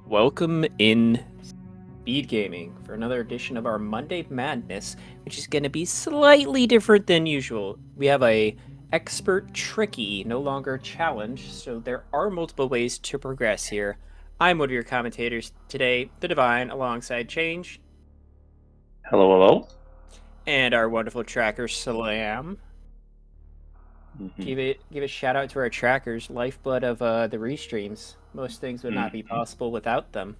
Welcome in SpeedGaming for another edition of our Monday Madness, which is going to be slightly different than usual. We have a expert tricky, no longer challenge, so there are multiple ways to progress here. I'm one of your commentators today, The Divine, alongside Change. Hello, hello. And our wonderful tracker, Salam. Give a shout out to our trackers, lifeblood of the restreams. Most things would not be possible without them.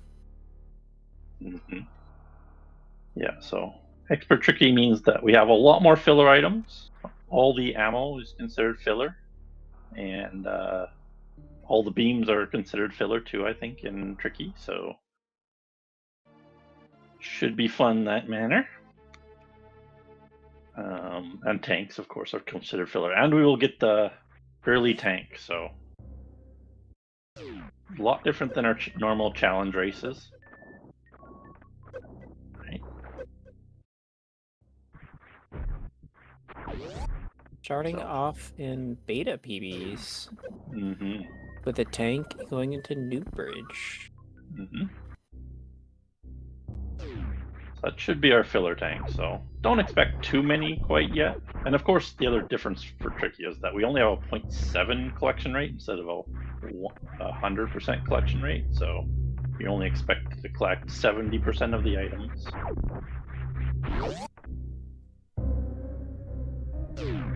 Yeah, so expert tricky means that we have a lot more filler items. All the ammo is considered filler, and all the beams are considered filler too, I think, in tricky. So should be fun that manner. And tanks, of course, are considered filler, and we will get the early tank. So a lot different than our normal challenge races. Right. Starting off in beta PBs with a tank going into Newbridge. That should be our filler tank, so don't expect too many quite yet. And of course, the other difference for Tricky is that we only have a 0.7 collection rate instead of a 100% collection rate, so you only expect to collect 70% of the items.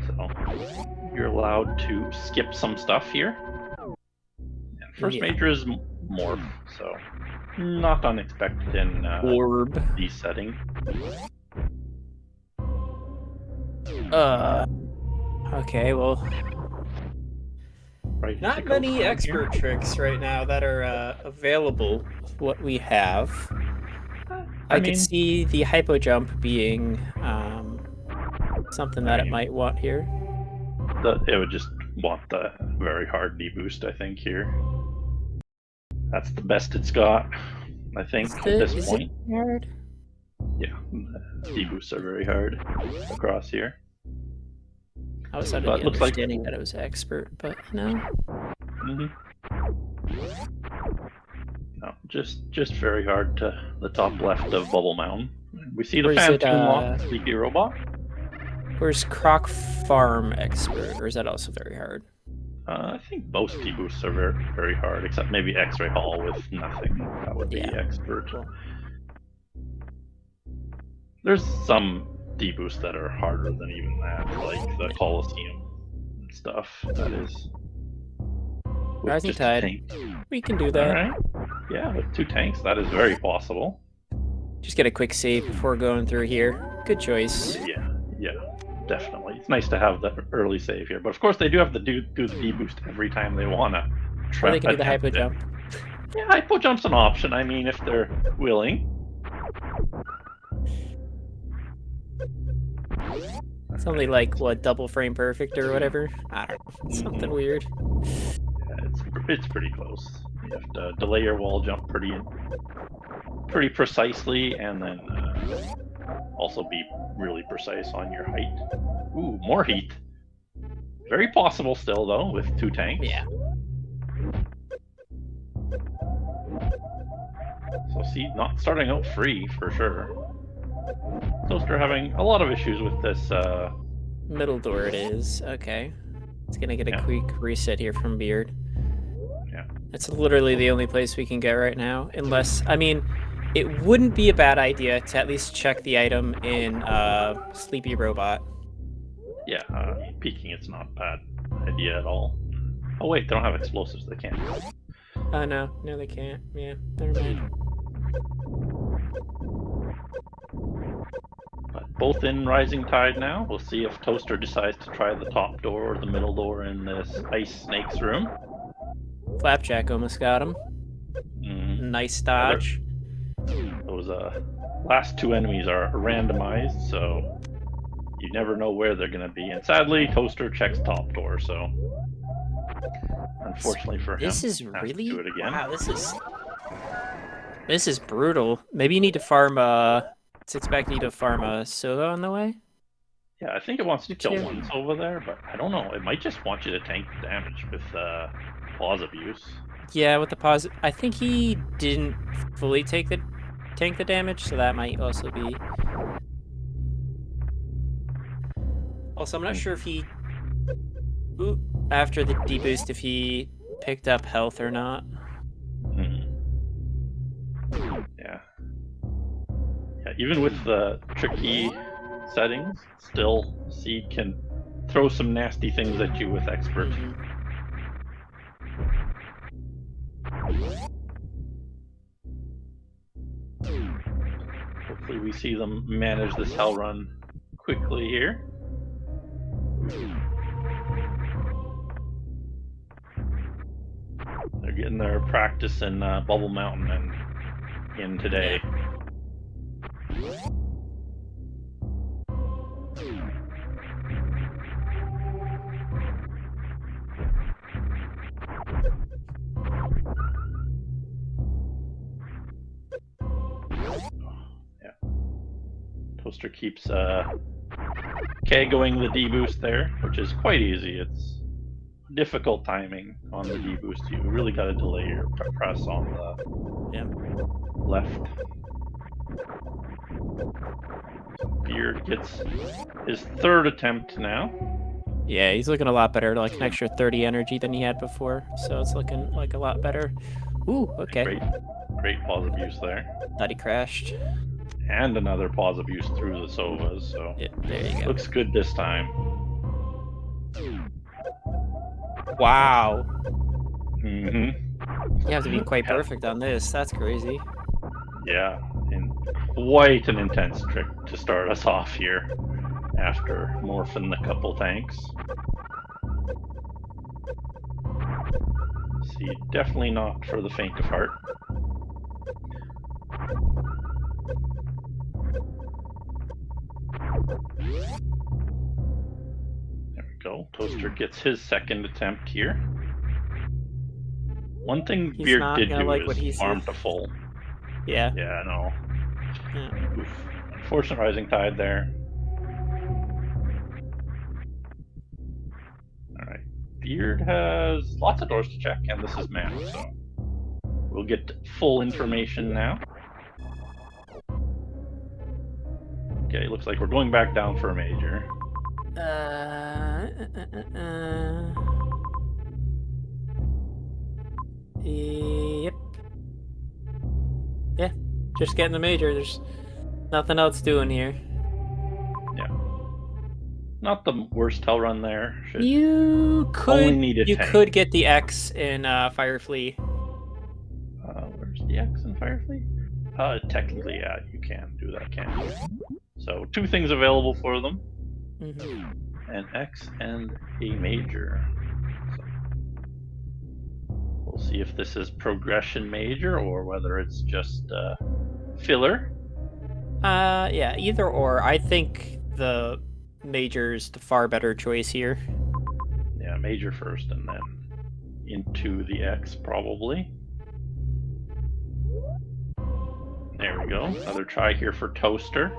So you're allowed to skip some stuff here. And first major is morph, so not unexpected in orb setting. Okay, well, not many expert tricks right now that are available with what we have. I could see the hypo jump being something that it might want here. It would just want the very hard deboost, I think, here. That's the best it's got, I think, at this point. It hard? Yeah, deboosts are very hard across here. I was under the understanding that it was expert, but no. No, just very hard to the top left of Bubble Mountain. We see the Phantom Lock, Sleepy Robot. Where's Croc Farm expert, or is that also very hard? I think most deboosts are very, very hard, except maybe X-Ray Hall with nothing. That would be expert. There's some deboosts that are harder than even that, like the Coliseum and stuff. That is. Rising Tide. We can do that. Alright. Yeah, with 2 tanks, that is very possible. Just get a quick save before going through here. Good choice. Yeah, definitely. It's nice to have the early save here, but of course they do have to do the deboost every time they want to try. Or they can do the hypo jump. Yeah, hypo jump's an option. I mean, if they're willing. It's only like, what, double frame perfect or whatever? I don't know. Something weird. Yeah, it's pretty close. You have to delay your wall jump pretty precisely, and then also be really precise on your height. Ooh, more heat. Very possible still, though, with 2 tanks. Yeah. So see, not starting out free, for sure. Toaster having a lot of issues with this. Middle door it is. Okay. It's gonna get a quick reset here from Beard. Yeah. It's literally the only place we can get right now. Unless, I mean, it wouldn't be a bad idea to at least check the item in Sleepy Robot. Yeah, peeking it's not a bad idea at all. Oh wait, they don't have explosives, they can't. Oh no, they can't. Yeah, never mind. But both in Rising Tide now. We'll see if Toaster decides to try the top door or the middle door in this Ice Snake's room. Flapjack almost got him. Nice dodge. Those last 2 enemies are randomized, so you never know where they're going to be. And sadly, Toaster checks top door, so unfortunately for him, this is really do it again. Wow. This is brutal. Maybe you need to farm. Sixpack need to farm a Sova on the way. Yeah, I think it wants to kill one over there, but I don't know. It might just want you to tank the damage with pause abuse. Yeah, with the pause. I think he didn't fully tank the damage, so that might also be. Also, I'm not sure if he after the deboost if he picked up health or not. Yeah. Yeah, even with the tricky settings, still Seed can throw some nasty things at you with Expert. Hopefully we see them manage this hell run quickly here. They're getting their practice in Bubble Mountain and in today. Toaster keeps KOing the D-boost there, which is quite easy. It's difficult timing on the D-boost. You really got to delay your press on the left. Beard gets his third attempt now. Yeah, he's looking a lot better, like an extra 30 energy than he had before, so it's looking like a lot better. Ooh, okay. Great pause abuse there. Thought he crashed. And another pause abuse through the Sovas, so yeah, there you go. Looks good this time. Wow. Mm-hmm. You have to be quite perfect on this. That's crazy. Yeah, and quite an intense trick to start us off here after morphing the couple tanks. See, definitely not for the faint of heart. There we go. Toaster gets his second attempt here. One thing He's Beard not did gonna do like what is he farm sees. to full. Yeah. Yeah, I know. Yeah. Oof. Unfortunate rising tide there. Alright. Beard has lots of doors to check, and this is map, so we'll get full information now. Okay, looks like we're going back down for a major. Yep. Yeah, just getting the major. There's nothing else doing here. Yeah. Not the worst hell run there. You could tank. could get the X in Firefly. Where's the X in Firefly? Technically, yeah, you can do that, can't you? So, two things available for them. An X and a major. So, we'll see if this is progression major or whether it's just filler. Yeah, either or. I think the major's the far better choice here. Yeah, major first and then into the X probably. There we go. Another try here for Toaster.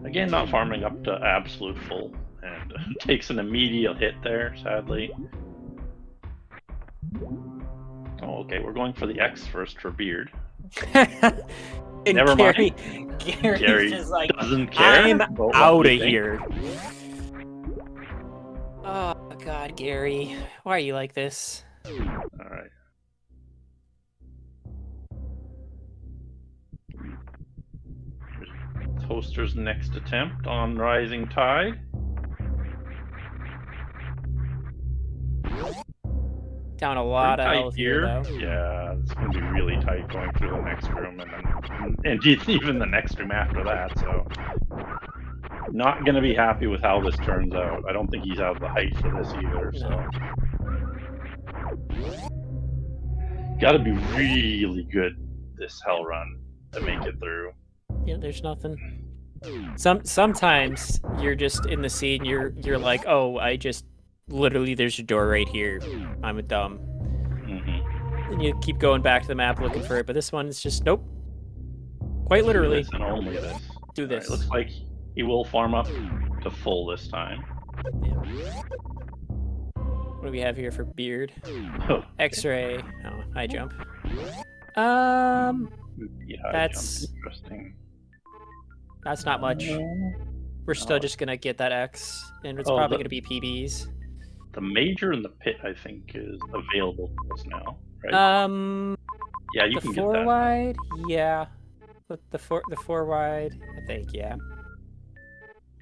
Again, not farming up to absolute full, and takes an immediate hit there, sadly. Oh, okay, we're going for the X first for Beard. Never mind. Gary's just like, doesn't care. I'm out of here. Oh, God, Gary. Why are you like this? Alright. Toaster's next attempt on Rising Tide. Down a lot of health here, though. Yeah, it's going to be really tight going through the next room and even the next room after that, so not going to be happy with how this turns out. I don't think he's out of the height for this either, so got to be really good this hell run to make it through. Yeah, there's nothing. Sometimes you're just in the scene, you're like, oh, literally there's a door right here. I'm a dumb. And you keep going back to the map looking for it, but this one is just nope. Quite literally. Do this and only this. Do this. Right, looks like he will farm up to full this time. Yeah. What do we have here for Beard? X-ray. Oh, high jump. Yeah, That's interesting. not much. We're still just gonna get that X, and it's probably gonna be PBs. The major in the pit, I think, is available to us now, right? Yeah, you The can get 4 that. wide, yeah. But the four wide, I think, yeah.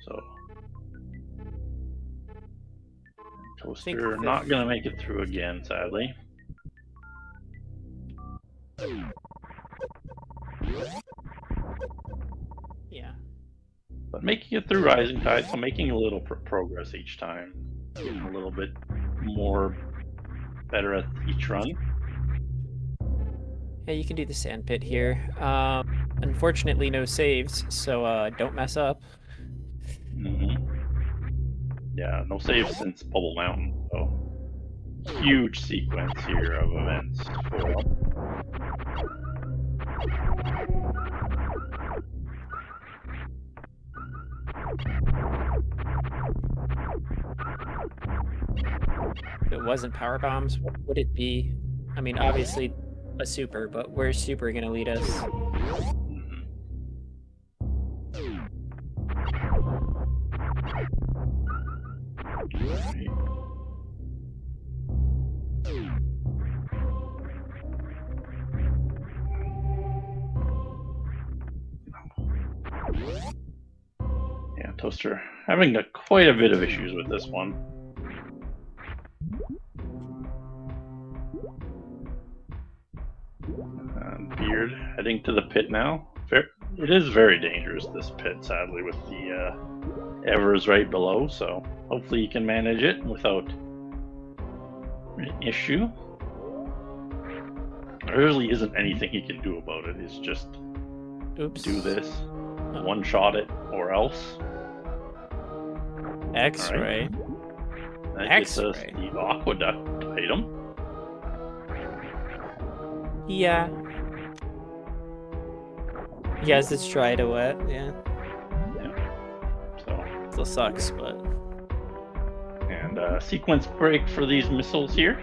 So, Toaster not gonna make it through again, sadly. Yeah. But making it through Rising Tide, so making a little progress each time, getting a little bit more better at each run. Yeah, you can do the sand pit here. Unfortunately, no saves, so don't mess up. Yeah, no saves since Bubble Mountain, so huge sequence here of events for them. If it wasn't power bombs, what would it be? I mean, obviously a super, but where's super gonna lead us? Yeah, Toaster having quite a bit of issues with this one. Beard heading to the pit now. It is very dangerous, this pit, sadly, with the Evers right below, so hopefully you can manage it without an issue. There really isn't anything he can do about it. It's just do this, one-shot it, or else. X-ray. That gets us the aqueduct item. Yeah. Yes, it's dry to wet, yeah. So still sucks, but. And sequence break for these missiles here.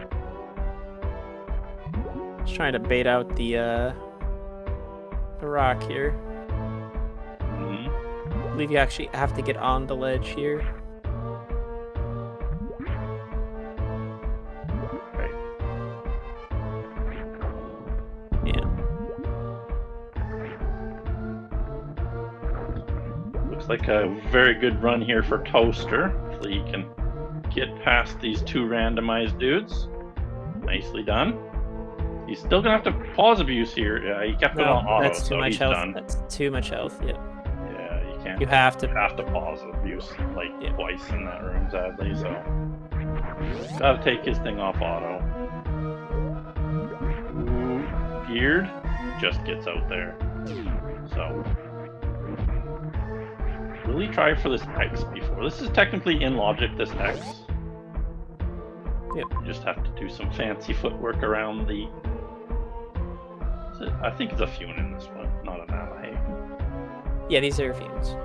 Just trying to bait out the rock here. I believe you actually have to get on the ledge here. Right. Yeah. Looks like a very good run here for Toaster. Hopefully he can get past these two randomized dudes. Nicely done. He's still gonna have to pause abuse here. Yeah, he kept it on auto, that's too so much he's health. done. That's too much health. Yeah. Yeah, you can't. You have to pause abuse like twice in that room, sadly. So gotta take his thing off auto. Ooh, Beard just gets out there. So really try for this X before. This is technically in logic. This X. Yep. You just have to do some fancy footwork around the. I think it's a Fune in this one, not an Anahe. Yeah, these are Funes.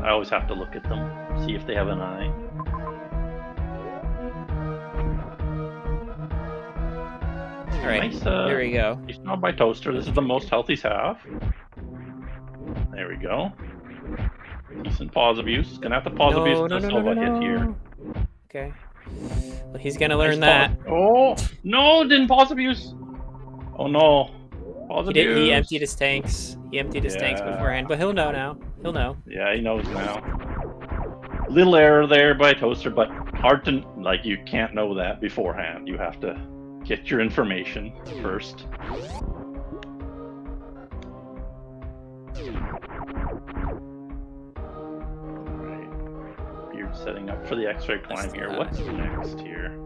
I always have to look at them, see if they have an eye. Alright, nice, there we go. Nice job by Toaster. This is the most health he's have. There we go. Decent pause abuse. Gonna have to pause abuse the Silva hit here. Okay. Well, he's gonna learn that. Oh no! Didn't pause abuse. Oh no! Pause abuse. He emptied his tanks. He emptied his tanks beforehand, but he'll know now. He'll know. Yeah, he knows now. Little error there by Toaster, but hard to you can't know that beforehand. You have to get your information first. Alright. Beard setting up for the X-ray climb here. What's next here?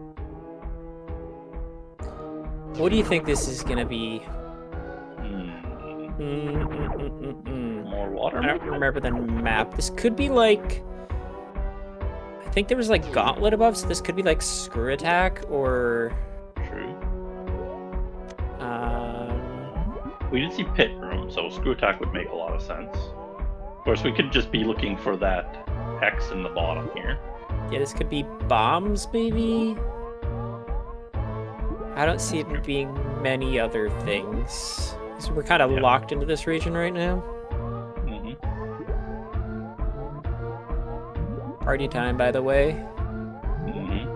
What do you think this is gonna be? More water? I don't remember the map. This could be like. I think there was like Gauntlet above, so this could be like Screw Attack or. True. We did see Pit Room, so Screw Attack would make a lot of sense. Of course, we could just be looking for that X in the bottom here. Yeah, this could be bombs, maybe? I don't see it being many other things. So we're kind of Yeah. locked into this region right now. Mm-hmm. Party time, by the way. Mm-hmm.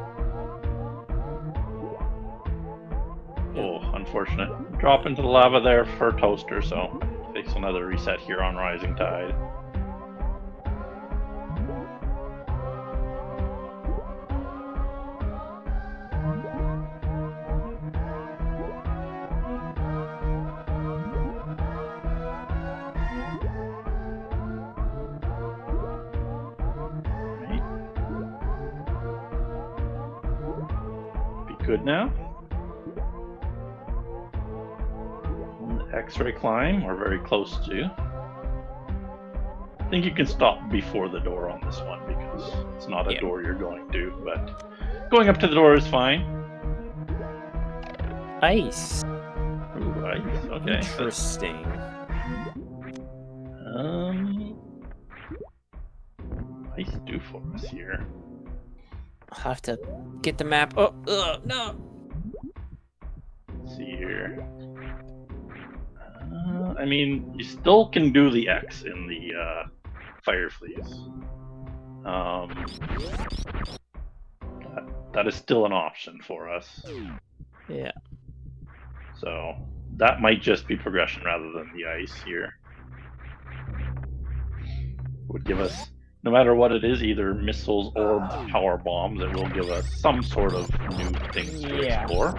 Oh, unfortunate. Drop into the lava there for Toaster, so takes another reset here on Rising Tide. Be good now. X-ray climb, we're very close to. I think you can stop before the door on this one because it's not a door you're going to, but going up to the door is fine. Ice. Ooh, ice. Okay. Interesting. Ice do for us here. I'll have to get the map. Oh, no. Let's see here. I mean, you still can do the X in the fire fleas. That is still an option for us. Yeah. So that might just be progression rather than the ice here. Would give us, no matter what it is, either missiles or power bombs. It will give us some sort of new things to explore.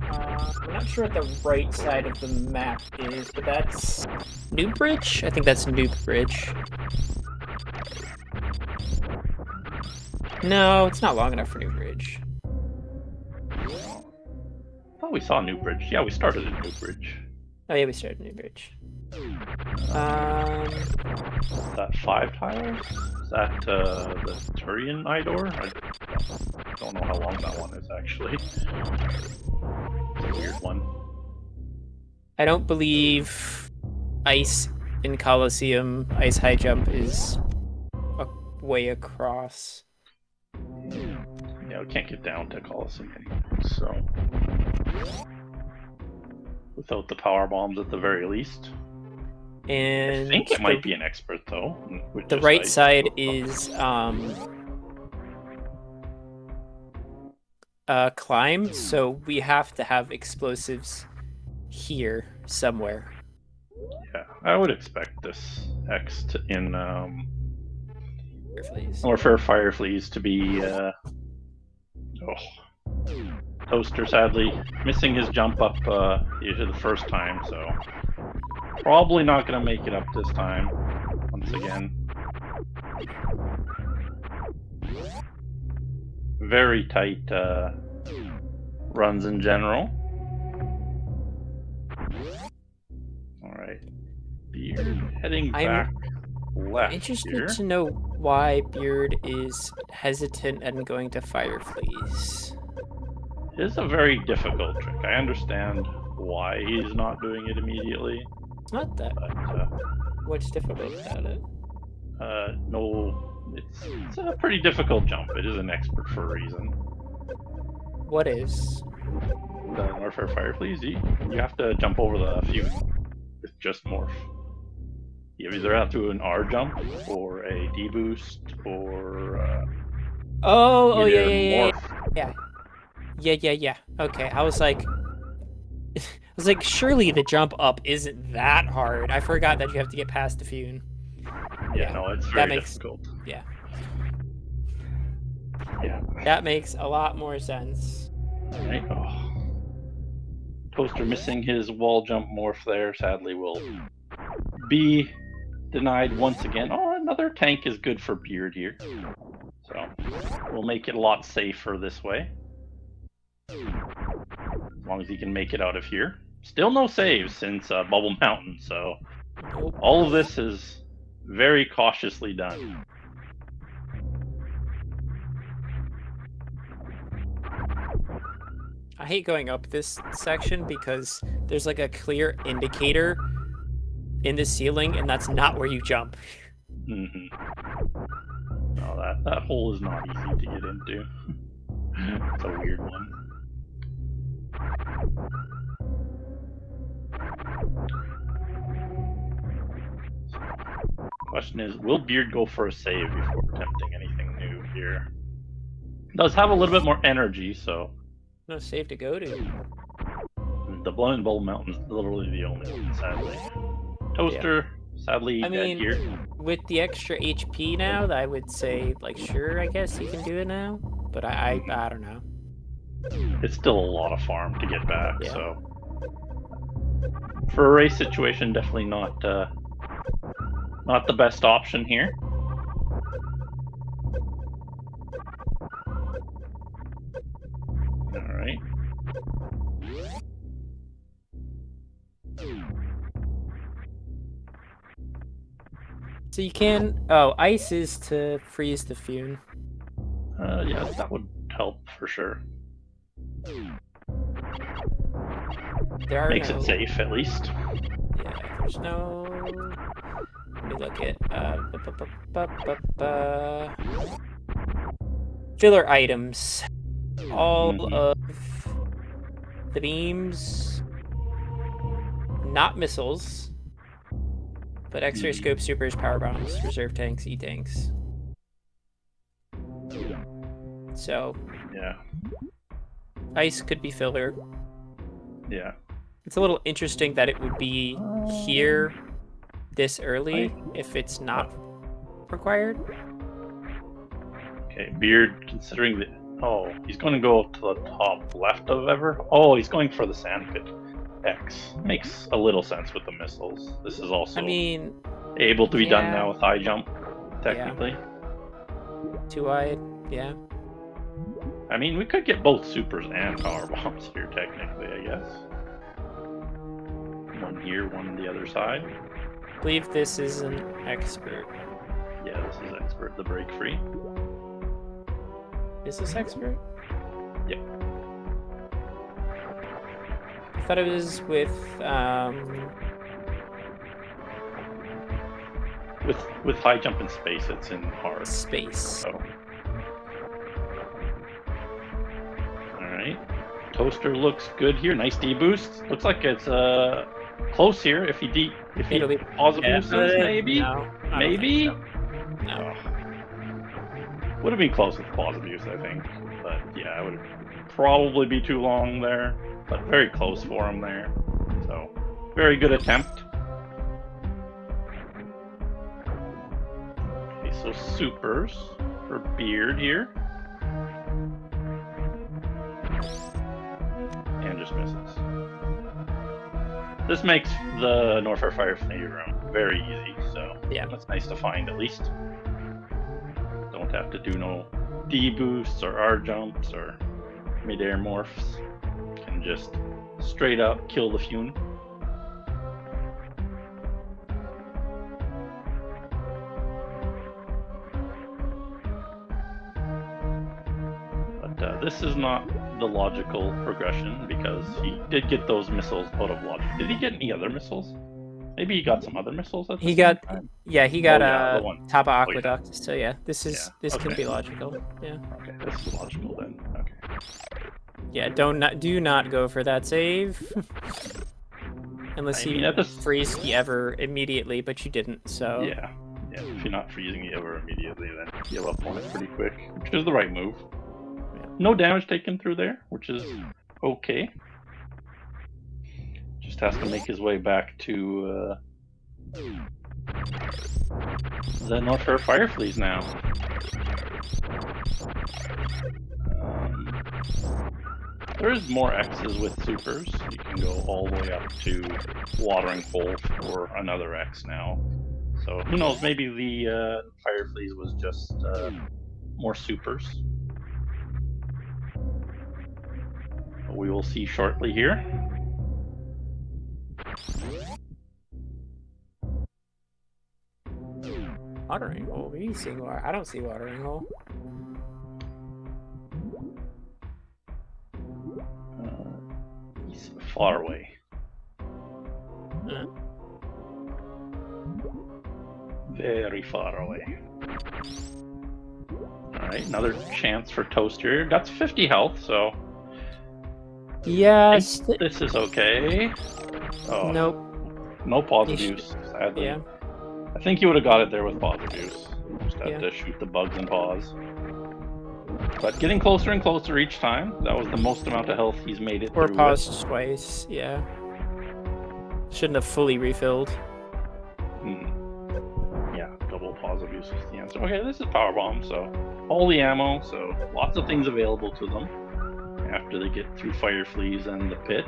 I'm not sure what the right side of the map is, but that's Newbridge? I think that's Newbridge. No, it's not long enough for Newbridge. I thought we saw Newbridge. Yeah, we started at Newbridge. Oh yeah, we started Newbridge. Is that 5 tires? Is that the Turian Idor? I don't know how long that one is actually. It's a weird one. I don't believe ice in Coliseum, ice high jump is way across. Yeah, we can't get down to Coliseum anymore, so without the power bombs at the very least. And I think it might be an expert though. The right side is climb, so we have to have explosives here somewhere. Yeah, I would expect this X in Warfare Fire Fleas to be Toaster sadly missing his jump up into the first time, so probably not going to make it up this time once again. Very tight runs in general. Alright. Beard heading back left. I'm interested here. to know why Beard is hesitant and going to fire fleas. It is a very difficult trick. I understand why he's not doing it immediately. It's not that. But, what's difficult about it? No, it's a pretty difficult jump. It is an expert for a reason. What is? The Warfare Fire Fleas, you have to jump over the fuse with just morph. You either have to do an R jump or a D boost or Yeah. Okay, I was like, surely the jump up isn't that hard. I forgot that you have to get past the fune. Yeah, no, it's very difficult. Yeah. Yeah. That makes a lot more sense. Alright. Oh. Toaster missing his wall jump morph there, sadly will be denied once again. Oh, another tank is good for Beard here. So we'll make it a lot safer this way. As long as he can make it out of here. Still no saves since Bubble Mountain, so all of this is very cautiously done. I hate going up this section because there's like a clear indicator in the ceiling, and that's not where you jump. Mm-hmm. No, that hole is not easy to get into. It's a weird one. question is, will Beard go for a save before attempting anything new here? Does have a little bit more energy, so No save to go to. the Blown Bowl Mountain's literally the only one, sadly. Toaster, sadly, I dead mean, here. with the extra HP now, I would say, like, sure, I guess he can do it now. But I don't know. It's still a lot of farm to get back, Yeah. so for a race situation, definitely not the best option here. All right. So you can. Oh, ice is to freeze the Fune. Yeah, that would help for sure. There are Makes no, it safe at least. Yeah, there's no. Let me look at filler items. All of the beams, not missiles, but X-ray scope, supers, power bombs, reserve tanks, E-tanks. So Yeah. ice could be filler. Yeah. It's a little interesting that it would be here this early if it's not required. Okay, Beard, considering the... Oh, he's going to go to the top left of Ever. Oh, he's going for the sandpit. X. Makes a little sense with the missiles. This is also able to be done now with high jump, technically. Yeah. Too wide, yeah. I mean, we could get both supers and power bombs here, technically, I guess. One here, one on the other side. I believe this is an expert. Yeah, this is expert, the break free. Is this expert? Yep. I thought it was with high jump in space, it's in hard. Space. So. Alright. Toaster looks good here. Nice D-boost. Looks like it's close here. If he pause boosts, maybe? No, maybe? So. No. Would have been close with pause abuse, I think. But yeah, it would probably be too long there. But very close for him there. So, very good attempt. Okay, so supers for Beard here. And just misses. This makes the Norfair Firefly room very easy, so yeah, that's nice to find at least. Don't have to do no D boosts or R jumps or mid-air morphs. Can just straight up kill the Fune. But this is not the logical progression because he did get those missiles out of logic. Did he get any other missiles? Maybe he got some other missiles at the same time? Yeah, he got top of Oh, aqueduct. yeah. So yeah, this can be logical. Yeah. Okay, this is logical then. Okay. Yeah, do not go for that save. Unless you freeze the Ever immediately, but you didn't, so... Yeah, if you're not freezing the Ever immediately, then give up on it pretty quick, which is the right move. Yeah. No damage taken through there, which is okay. Just has to make his way back to the Norfair Fireflies now. There's more X's with supers. You can go all the way up to Watering Hole for another X now. So who knows, maybe the Fireflies was just more supers. But we will see shortly here. Watering Hole? Are you seeing water? I don't see Watering Hole. He's far away. Very far away. Alright, another chance for Toaster. That's 50 health, so... Yes. This is okay. Oh. Nope. No pause abuse, sadly. Yeah. I think he would have got it there with pause abuse. Just had Yeah. to shoot the bugs and pause. But getting closer and closer each time. That was the most amount of health he's made it Or through paused twice, yeah. Shouldn't have fully refilled. with. Yeah, double pause abuse is the answer. Okay, this is power bomb, so all the ammo, so lots of things available to them after they get through fire fleas and the pit.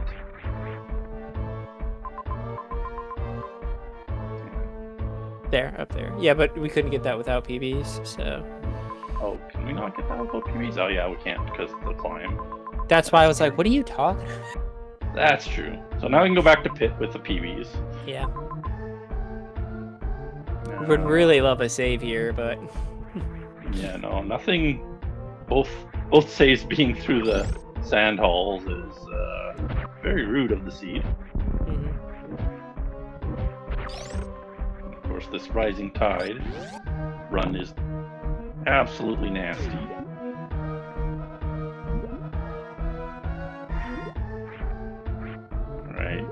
There, up there. Yeah, but we couldn't get that without PBs, so... Oh, can we not get that without PBs? Oh yeah, we can't because of the climb. That's why I was like, what are you talking about? That's true. So now we can go back to pit with the PBs. Yeah. Would really love a save here, but... Yeah, no, nothing. Both saves being through the sand halls is very rude of the seed. Mhm. Of course, this rising tide run is absolutely nasty. Right.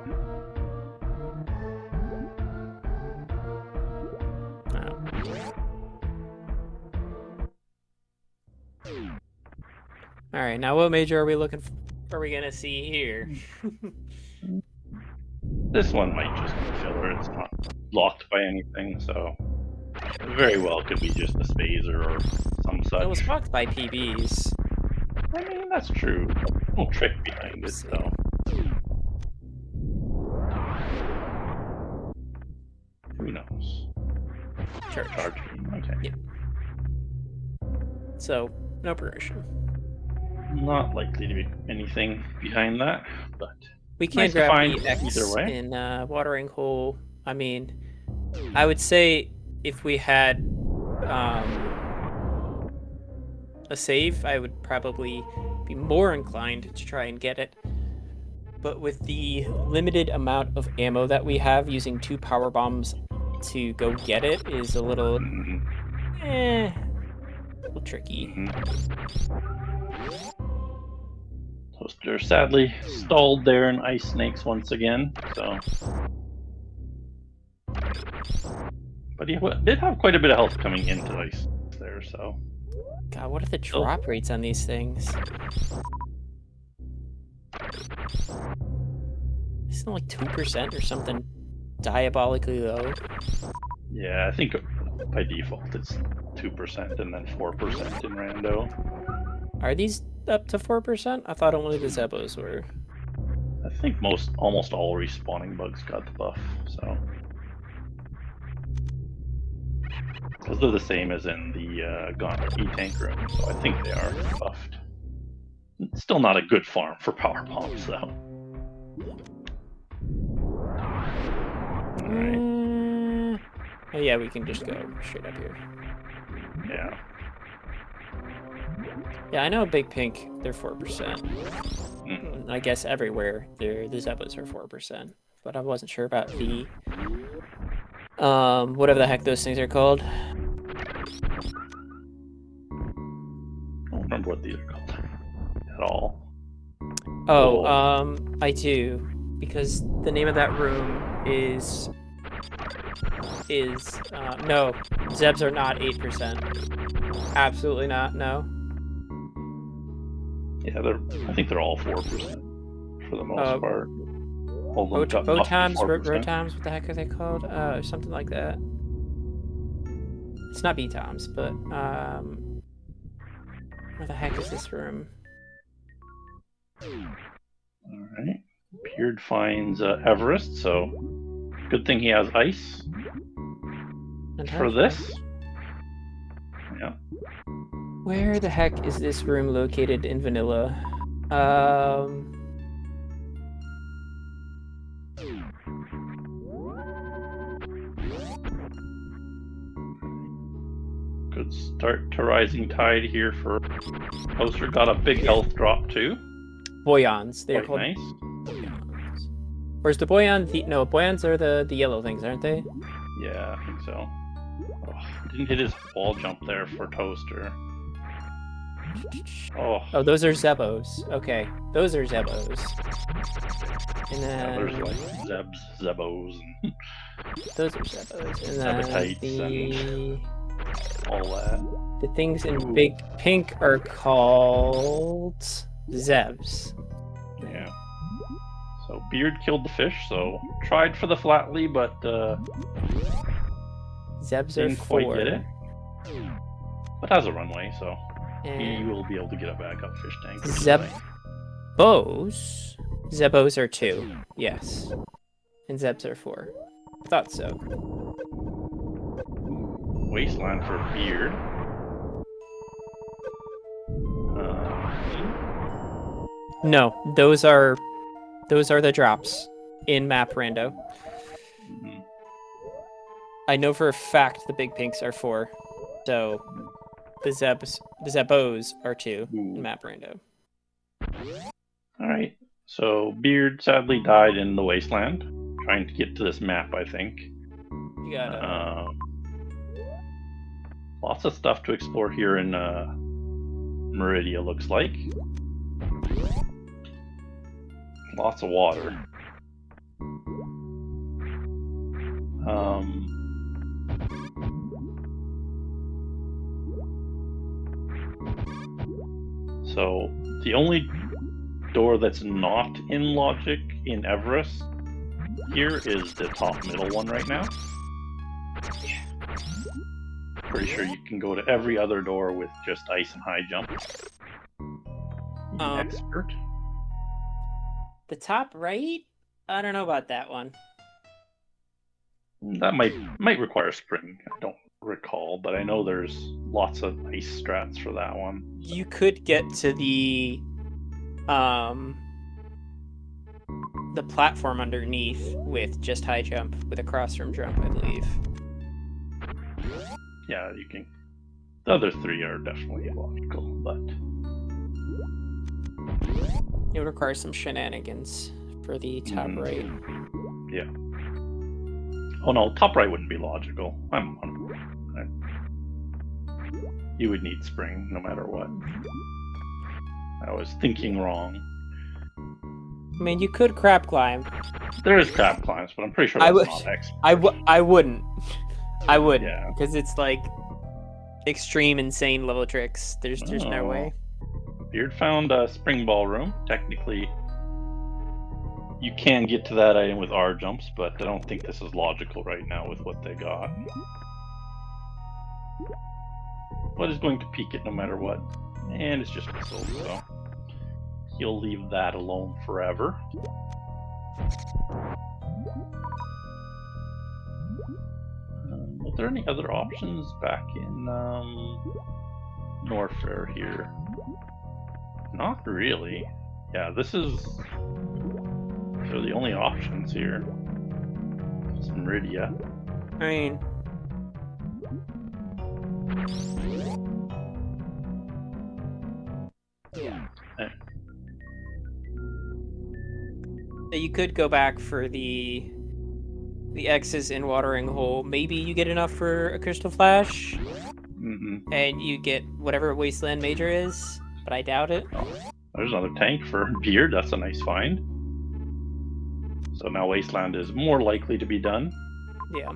All right, now what major are we looking for? Are we gonna see here? This one might just be filler. It's not locked by anything, so very well could be just a spazer or some such. It was blocked by PBs. I mean, that's true. No trick behind it, so. Who knows? Church. Charge. Okay. Yeah. So, no progression. Not likely to be anything behind that, but We can nice to grab find the X either way. in watering hole. I mean, I would say if we had a save, I would probably be more inclined to try and get it. But with the limited amount of ammo that we have, using 2 power bombs to go get it is a little, a little tricky. Toaster sadly stalled there in ice snakes once again, so. But he did have quite a bit of health coming into ice there, so. God, what are the drop rates on these things? Isn't it like 2% or something diabolically low? Yeah, I think by default it's 2% and then 4% in Rando. Are these up to 4%? I thought only the Zebos were. I think almost all respawning bugs got the buff, so. Because they're the same as in the Gauntlet E-Tank room, so I think they are buffed. It's still not a good farm for power bombs, though. Alright. Oh yeah, we can just go straight up here. Yeah. Yeah, I know Big Pink, they're 4%. Mm. I guess everywhere the Zebos are 4%. But I wasn't sure about the whatever the heck those things are called. I don't remember what these are called at all. Oh, I do. Because the name of that room is no, Zebs are not 8%. Absolutely not, no. Yeah, I think they're all 4% for the most part. All of them got buffed to Rotoms, 4%. what the heck are they called? Something like that. It's not B-Toms, but where the heck is this room? Alright. Beard finds Everest, so good thing he has ice for this. Yeah. Where the heck is this room located in vanilla? Good start to Rising Tide here for Toaster. Got a big health drop too. Boyons. They're Quite called nice. Boyons. Where's the Boyon? No, Boyons are the yellow things, aren't they? Yeah, I think so. Oh, didn't hit his wall jump there for Toaster. Oh, those are Zebos. Okay, those are Zebos. And yeah, then there's like Zebos. And Those are Zebos. And then Appetites all that. the things in big pink are called Zebs. Yeah. So Beard killed the fish, so tried for the flatly, but Zebs are didn't quite 4. get it. But has a runway, so he And will be able to get a backup fish tank. which is Zebos. Zebos are 2. Yes. And Zebs are 4. Thought so. nice. Wasteland for Beard. No, those are the drops in map Rando. Mhm. I know for a fact the big pinks are 4. So the Zebos are 2 in map Rando. All right. So Beard sadly died in the wasteland, trying to get to this map. I think. You got Lots of stuff to explore here in Meridia. Looks like lots of water. So the only door that's not in logic in Everest here is the top middle one right now. Pretty sure you can go to every other door with just ice and high jump. Expert. the top right? I don't know about that one. That might require spring. I don't recall, but I know there's lots of ice strats for that one. You could get to the platform underneath with just high jump with a crossroom jump, I believe. Yeah, you can. The other 3 are definitely illogical, but It would require some shenanigans for the top right. yeah. Oh no, top right wouldn't be logical. You would need spring no matter what. I was thinking wrong. I mean, you could crab climb. There is crab climbs, but I'm pretty sure that's not expert. I wouldn't. I wouldn't. Yeah. Because it's like extreme, insane level tricks. There's no way. Beard found a spring ballroom. Technically, you can get to that item with R jumps, but I don't think this is logical right now with what they got. But is going to peek it no matter what. And it's just missiles, so he'll leave that alone forever. Was there any other options back in Norfair here? Not really. Yeah, these are the only options here. It's Meridia. I mean, yeah. You could go back for the X's in Watering Hole. Maybe you get enough for a Crystal Flash, and you get whatever Wasteland Major is, but I doubt it. Oh, there's another tank for Beard. That's a nice find. So now Wasteland is more likely to be done. Yeah.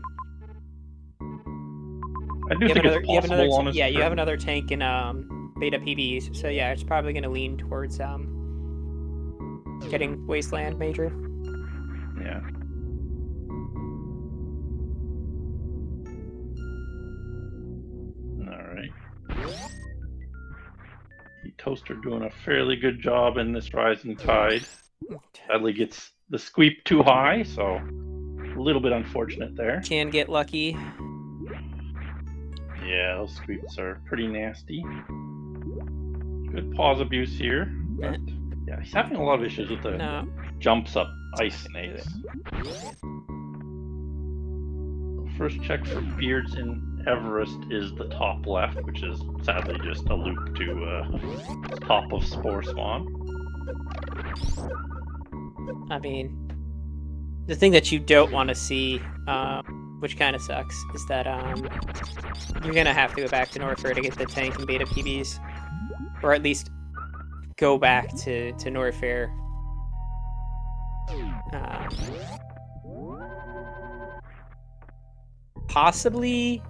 I do think it's possible on his turn. You have another tank in Beta PBs, so yeah, it's probably going to lean towards getting Wasteland Major. Yeah. Alright. The Toaster doing a fairly good job in this Rising Tide. Sadly gets the squeep too high, so a little bit unfortunate there. Can get lucky. Yeah, those squeeps are pretty nasty. Good pause abuse here. But yeah, he's having a lot of issues with the jumps up ice snakes. First check for Beards in Everest is the top left, which is sadly just a loop to top of Spore Spawn. I mean, the thing that you don't want to see, which kind of sucks, is that you're going to have to go back to Norfair to get the tank and Beta PBs. Or at least go back to Norfair. Possibly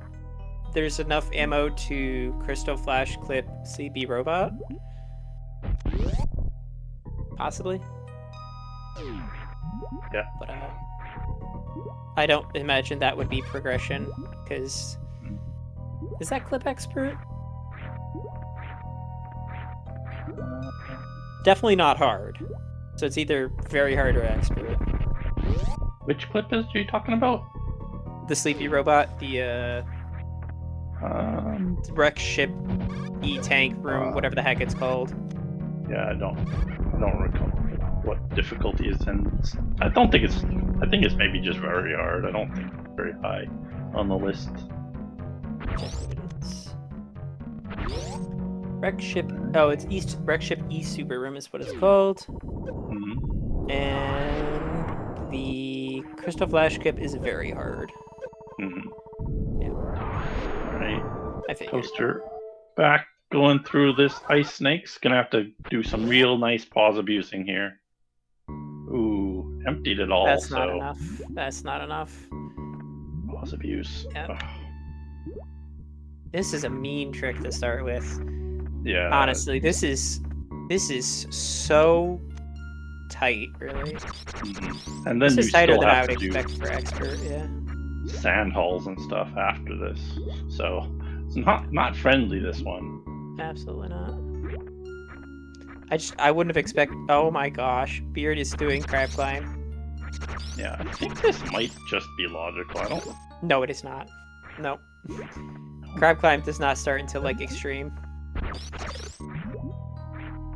there's enough ammo to Crystal Flash clip Sleepy Robot. Possibly. Yeah. But I don't imagine that would be progression, because is that clip expert? Definitely not hard. So it's either very hard or expert. Which clip are you talking about? The Sleepy Robot, the wreck ship E-tank room, whatever the heck it's called. Yeah, I don't recall what difficulty is in. I think it's maybe just very hard. I don't think it's very high on the list. Wreck ship. Oh, it's Wreck ship E Super Room is what it's called. Mm-hmm. And the Crystal Flash clip is very hard. Mm-hmm. Yeah. All right. I think. Toaster back going through this ice snakes. Gonna have to do some real nice pause abusing here. Ooh, emptied it all. That's not enough. That's not enough. Pause abuse. Yep. This is a mean trick to start with. Yeah. Honestly, this is so tight, really. Mm-hmm. And then this you is tighter still than I have would to expect for expert. Yeah. Sand holes and stuff after this, so it's not friendly. This one. Absolutely not. I wouldn't have expected. Oh my gosh, Beard is doing crab climb. Yeah, I think this might just be logical. I don't. No, it is not. No. Crab climb does not start until like extreme.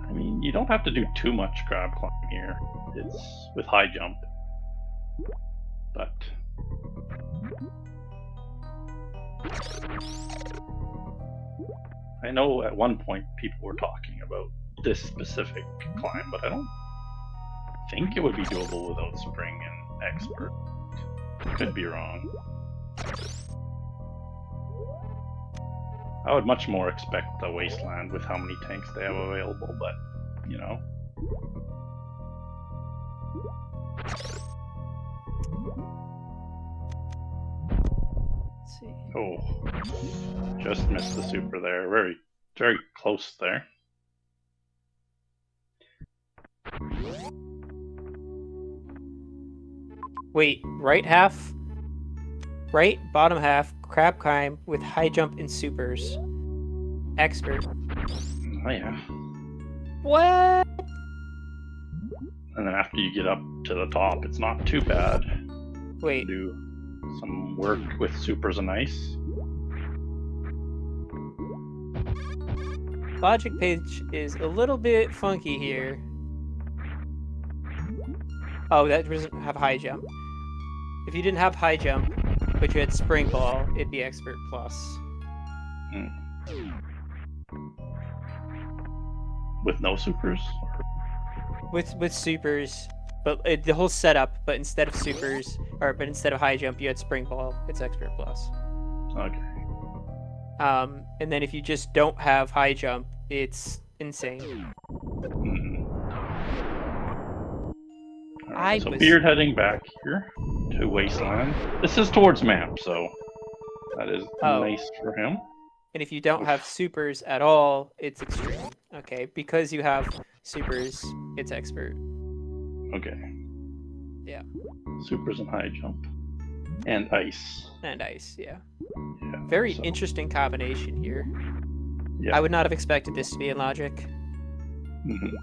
I mean, you don't have to do too much crab climb here. It's with high jump, but. I know at one point people were talking about this specific climb, but I don't think it would be doable without spring and expert. Could be wrong. I would much more expect the wasteland with how many tanks they have available, but you know. Let's see. Oh, just missed the super there. Very, very close there. Wait, right half? Right bottom half, crab climb with high jump and supers. Expert. Oh yeah. What? And then after you get up to the top, it's not too bad. Wait. Do some work with supers and ice. Logic page is a little bit funky here. Oh, that doesn't have high jump. If you didn't have high jump, but you had spring ball, it'd be expert plus. With no supers? With supers, but the whole setup. But instead of supers, but instead of high jump, you had spring ball. It's expert plus. Okay. And then if you just don't have high jump, it's insane. Right, so Beard heading back here to Wasteland. This is towards map, so that is nice for him. And if you don't have supers at all, it's extreme. Okay, because you have supers, it's expert. Okay. Yeah. Supers and high jump. And ice. And ice, yeah. Very interesting combination here. Yeah. I would not have expected this to be in logic. Mm-hmm.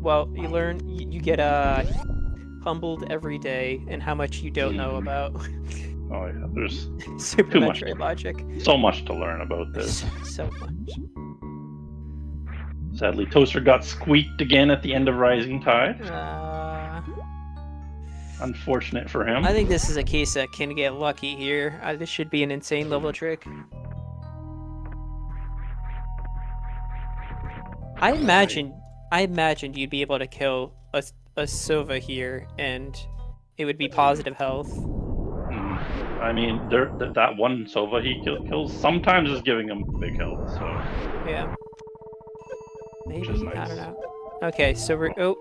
Well, you learn, you get humbled every day and how much you don't know about. Oh yeah, there's Super Metroid logic. So much to learn about this. So much. Sadly, Toaster got squeaked again at the end of Rising Tide. Unfortunate for him. I think this is a case that can get lucky here. This should be an insane level trick. I imagined you'd be able to kill a Sova here, and it would be positive health. I mean, that one Sova he kills sometimes is giving him big health, so... Yeah. Maybe? Nice. I don't know. Okay, so we're... Oh.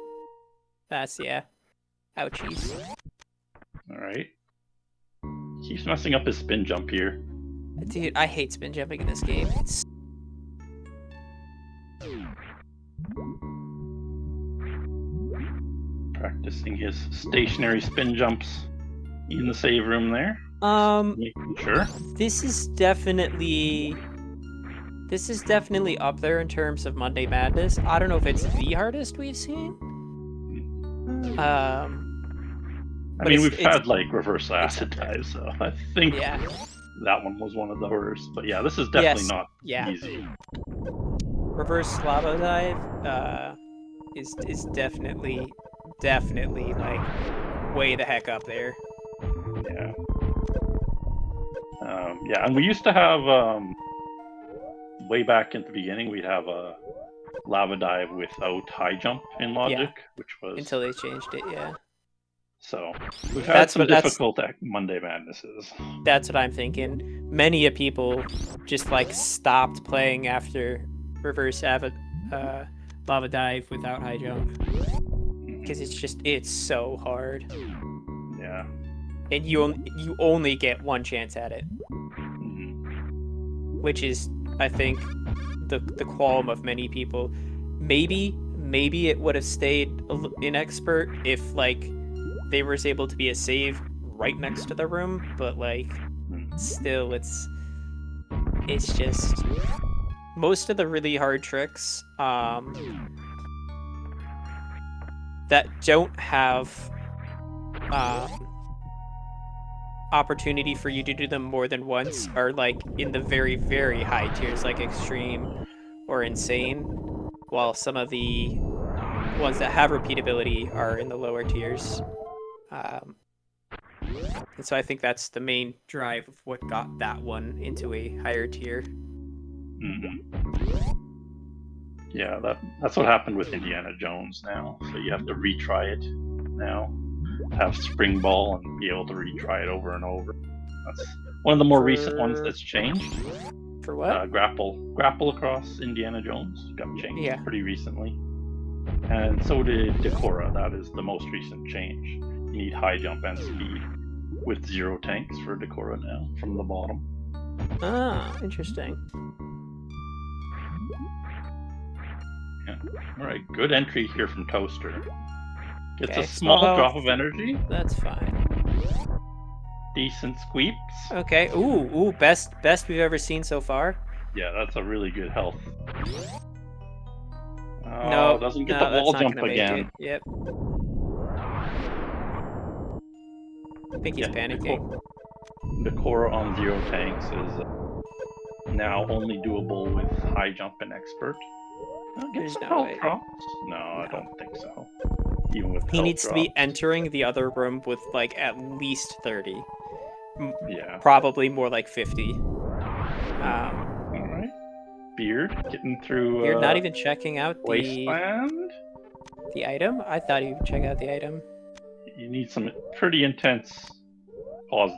That's, yeah. Ouchies. Alright. Keeps messing up his spin jump here. Dude, I hate spin jumping in this game. It's... Practicing his stationary spin jumps in the save room there. Making sure. This is definitely up there in terms of Monday Madness. I don't know if it's the hardest we've seen. I mean, we've had like reverse acid dive, so I think that one was one of the worst. But yeah, this is definitely not easy. Reverse lava dive is definitely like way the heck up there. Yeah. Yeah, and we used to have way back at the beginning, we'd have a lava dive without high jump in Logic, which was until they changed it. Yeah. So we've had some difficult Monday Madnesses. That's what I'm thinking. Many of people just like stopped playing after reverse lava dive without high jump because it's so hard. Yeah. And you only get one chance at it, which is, I think, the qualm of many people. Maybe it would have stayed in expert if like they were able to be a save right next to the room, but like still it's just most of the really hard tricks that don't have opportunity for you to do them more than once are like in the very, very high tiers, like extreme or insane, while some of the ones that have repeatability are in the lower tiers. And so I think that's the main drive of what got that one into a higher tier. Yeah, that's what happened with Indiana Jones now. So you have to retry it now. Have Spring Ball and be able to retry it over and over. That's one of the more recent ones that's changed. For what? Grapple across Indiana Jones got changed pretty recently. And so did Decora. That is the most recent change. You need high jump and speed with 0 tanks for Decora now from the bottom. Ah, interesting. Yeah. All right, good entry here from Toaster. Gets a small drop of energy. That's fine. Decent squeeps. Okay. Ooh, best we've ever seen so far. Yeah, that's a really good health. No, doesn't get the wall jump again. Yep. I think he's panicking. Decora on 0 tanks is now only doable with high jump and expert. There's no way. No, I don't think so. Even with he needs to be entering the other room with like at least 30. Yeah. Probably more like 50. All right. Beard getting through. You're not even checking out the wasteland. The item? I thought you would check out the item. You need some pretty intense pause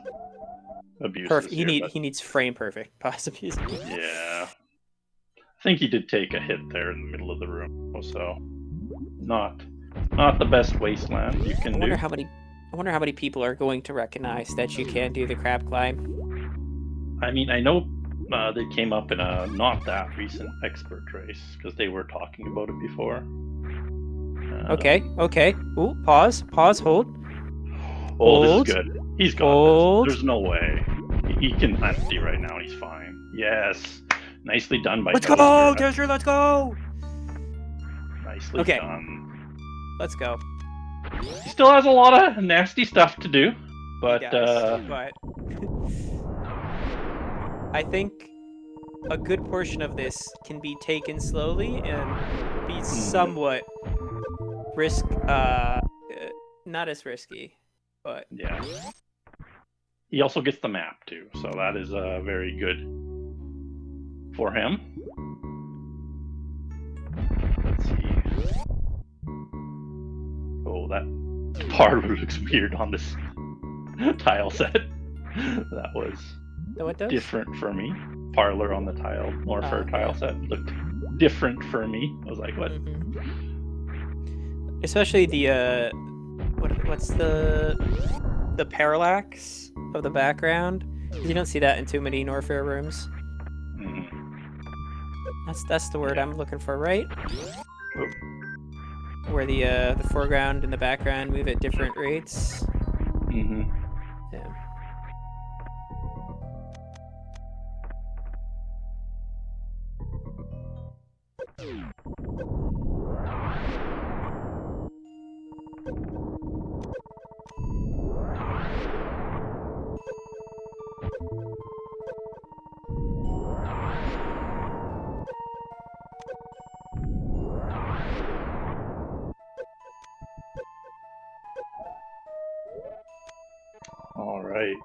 abuse. Perfect. He needs frame perfect pause abuse. Yeah. I think he did take a hit there in the middle of the room. So not the best wasteland you can do. I wonder how many people are going to recognize that you can do the crab climb. I mean, I know they came up in a not that recent expert race because they were talking about it before. Okay. Ooh, pause, hold. Oh, this is good. He's got this. There's no way. He can empty right now. He's fine. Yes. Nicely done by Let's go, Toaster, let's go! Nicely done. Let's go. He still has a lot of nasty stuff to do, but I think a good portion of this can be taken slowly and be somewhat not as risky, but yeah. He also gets the map too, so that is very good for him. Let's see. Oh, that parlor looks weird on this tile set. That was different for me. Parlor on the tile, or for a tile set looked different for me. I was like, what? Especially the what's the parallax of the background. You don't see that in too many Norfair rooms. That's the word I'm looking for, right? Where the foreground and the background move at different rates. Yeah. All right.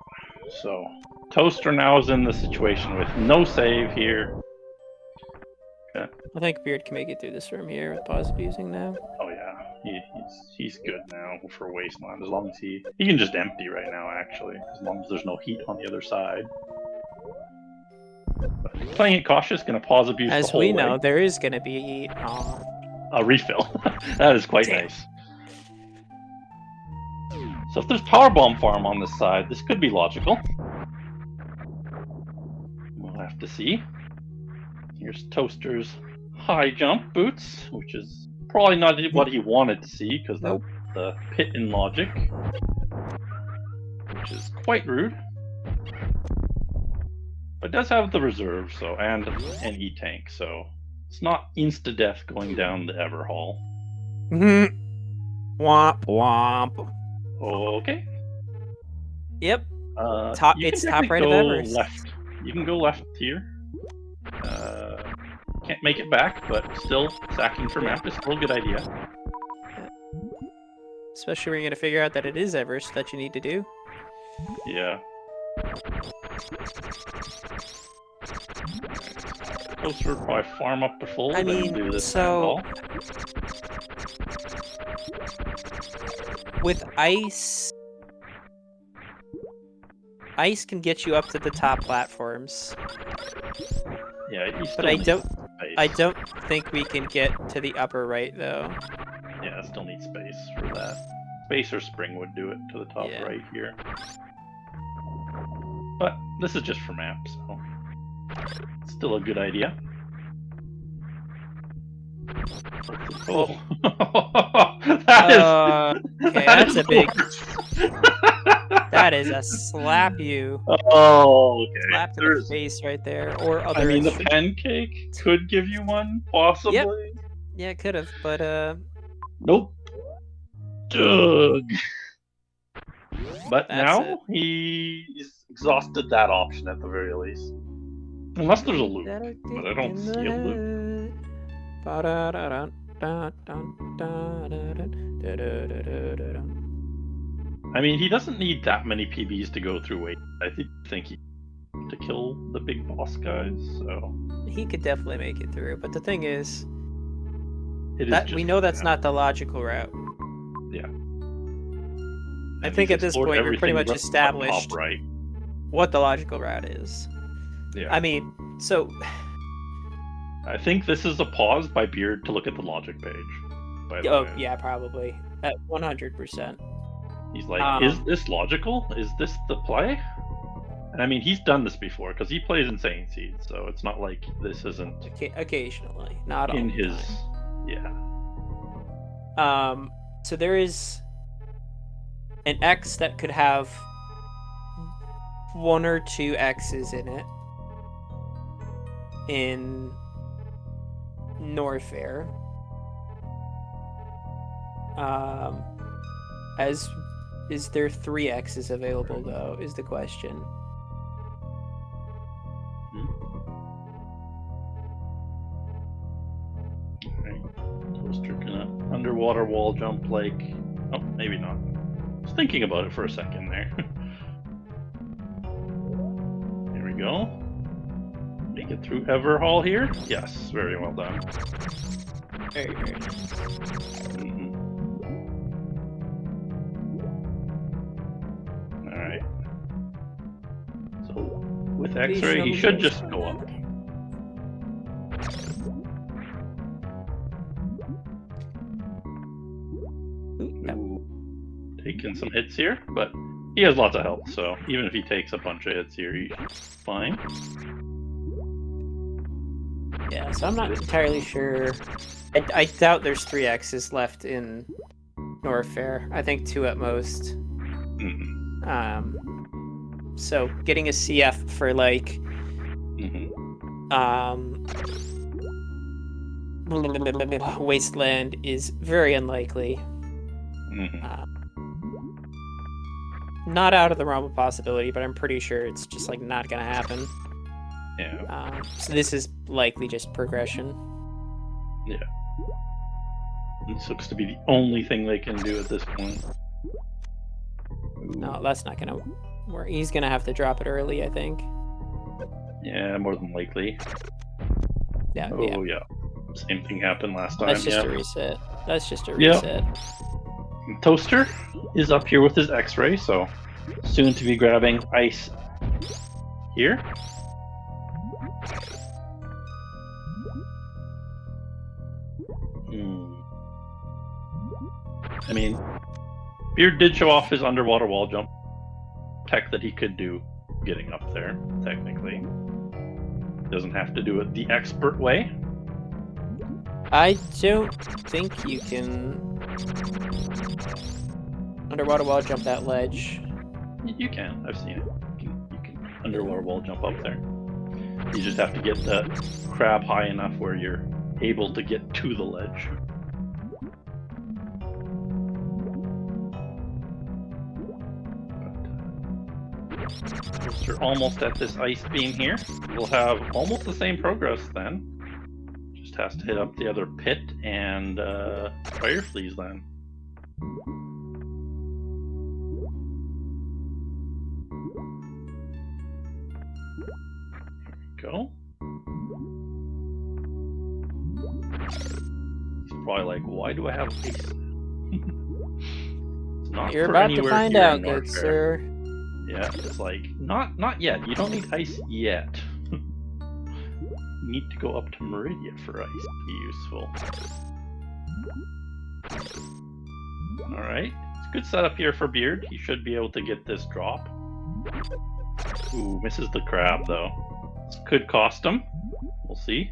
So Toaster now is in the situation with no save here. Okay. I think Beard can make it through this room here with pause abusing now. Oh yeah, he's good now for Wasteland as long as he can just empty right now actually, as long as there's no heat on the other side. But playing it cautious, gonna pause abuse As the whole we know, way. there is gonna be A refill. That is quite Damn. nice. So if there's Power Bomb Farm on this side, this could be logical. We'll have to see. Here's Toaster's high jump boots, which is probably not what he wanted to see, because that's the pit in logic, which is quite rude. But it does have the reserve, so and an E-tank, so it's not insta-death going down the Everhall. Womp womp. Okay. Yep. It's can top right of go Everest. left. You can go left here. Can't make it back, but still sacking for map is still a good idea. Especially when you're gonna figure out that it is Everest that you need to do. Yeah. Toaster would probably farm up to full. I then mean, do this so handball. with ice can get you up to the top platforms. Yeah, But I don't think we can get to the upper right though. Yeah, still need space for that. Space or spring would do it to the top right here. But this is just for map, so it's still a good idea. Oh, okay, that's a big. That is a slap you. Oh, okay. Slap to the face right there, or other. I mean, the pancake could give you one, possibly. Yep. Yeah, it could have, but nope. Doug. But That's now he's exhausted that option at the very least. Unless there's a loop, but I don't see a loop. I mean, he doesn't need that many PBs to go through 8. I think he to kill the big boss guys, so he could definitely make it through. But the thing is, that we know that's not the logical route. Yeah. I think at this point we're pretty much established right. what the logical route is. Yeah. I mean, so I think this is a pause by Beard to look at the logic page. Yeah, probably at 100%. He's like, is this logical? Is this the play? And I mean, he's done this before because he plays Insane Seed, so it's not like this isn't occasionally, not all in the his time. So there is an X that could have 1 or 2 X's in it in Norfair. Is there 3 X's available though? Is the question. Toaster gonna underwater wall jump like. Oh, maybe not. I was thinking about it for a second there. Here we go. Make it through Everhall here. Yes, very well done. Very, very nice. Alright. So, with X-ray, he should just go up. Ooh, taking some hits here, but He has lots of health, so even if he takes a bunch of hits here, he's fine. Yeah, so I'm not entirely sure. I doubt there's 3 X's left in Norfair. I think 2 at most. Mm-hmm. So getting a CF for like Wasteland is very unlikely. Not out of the realm of possibility, but I'm pretty sure it's just like not gonna happen. Yeah. So this is likely just progression. Yeah. This looks to be the only thing they can do at this point. No, that's not gonna work. He's gonna have to drop it early, I think. Yeah, more than likely. Yeah. Oh yeah. Same thing happened last time. That's just a reset. That's just a reset. Toaster is up here with his X-ray, so soon to be grabbing ice here. I mean, Beard did show off his underwater wall jump tech that he could do getting up there, technically. Doesn't have to do it the expert way. I don't think you can underwater wall jump that ledge. You can. I've seen it. You can underwater wall jump up there. You just have to get the crab high enough where you're able to get to the ledge. We're almost at this ice beam here. We'll have almost the same progress then. Just has to hit up the other pit and fire fleas then. Go. He's probably like, why do I have ice? It's not You're for about to anywhere find here out, in good Norfair. sir. Yeah, it's like, not yet. You don't need ice yet. You need to go up to Meridia for ice to be useful. Alright. It's a good setup here for Beard. He should be able to get this drop. Ooh, misses the crab though. This could cost him. We'll see.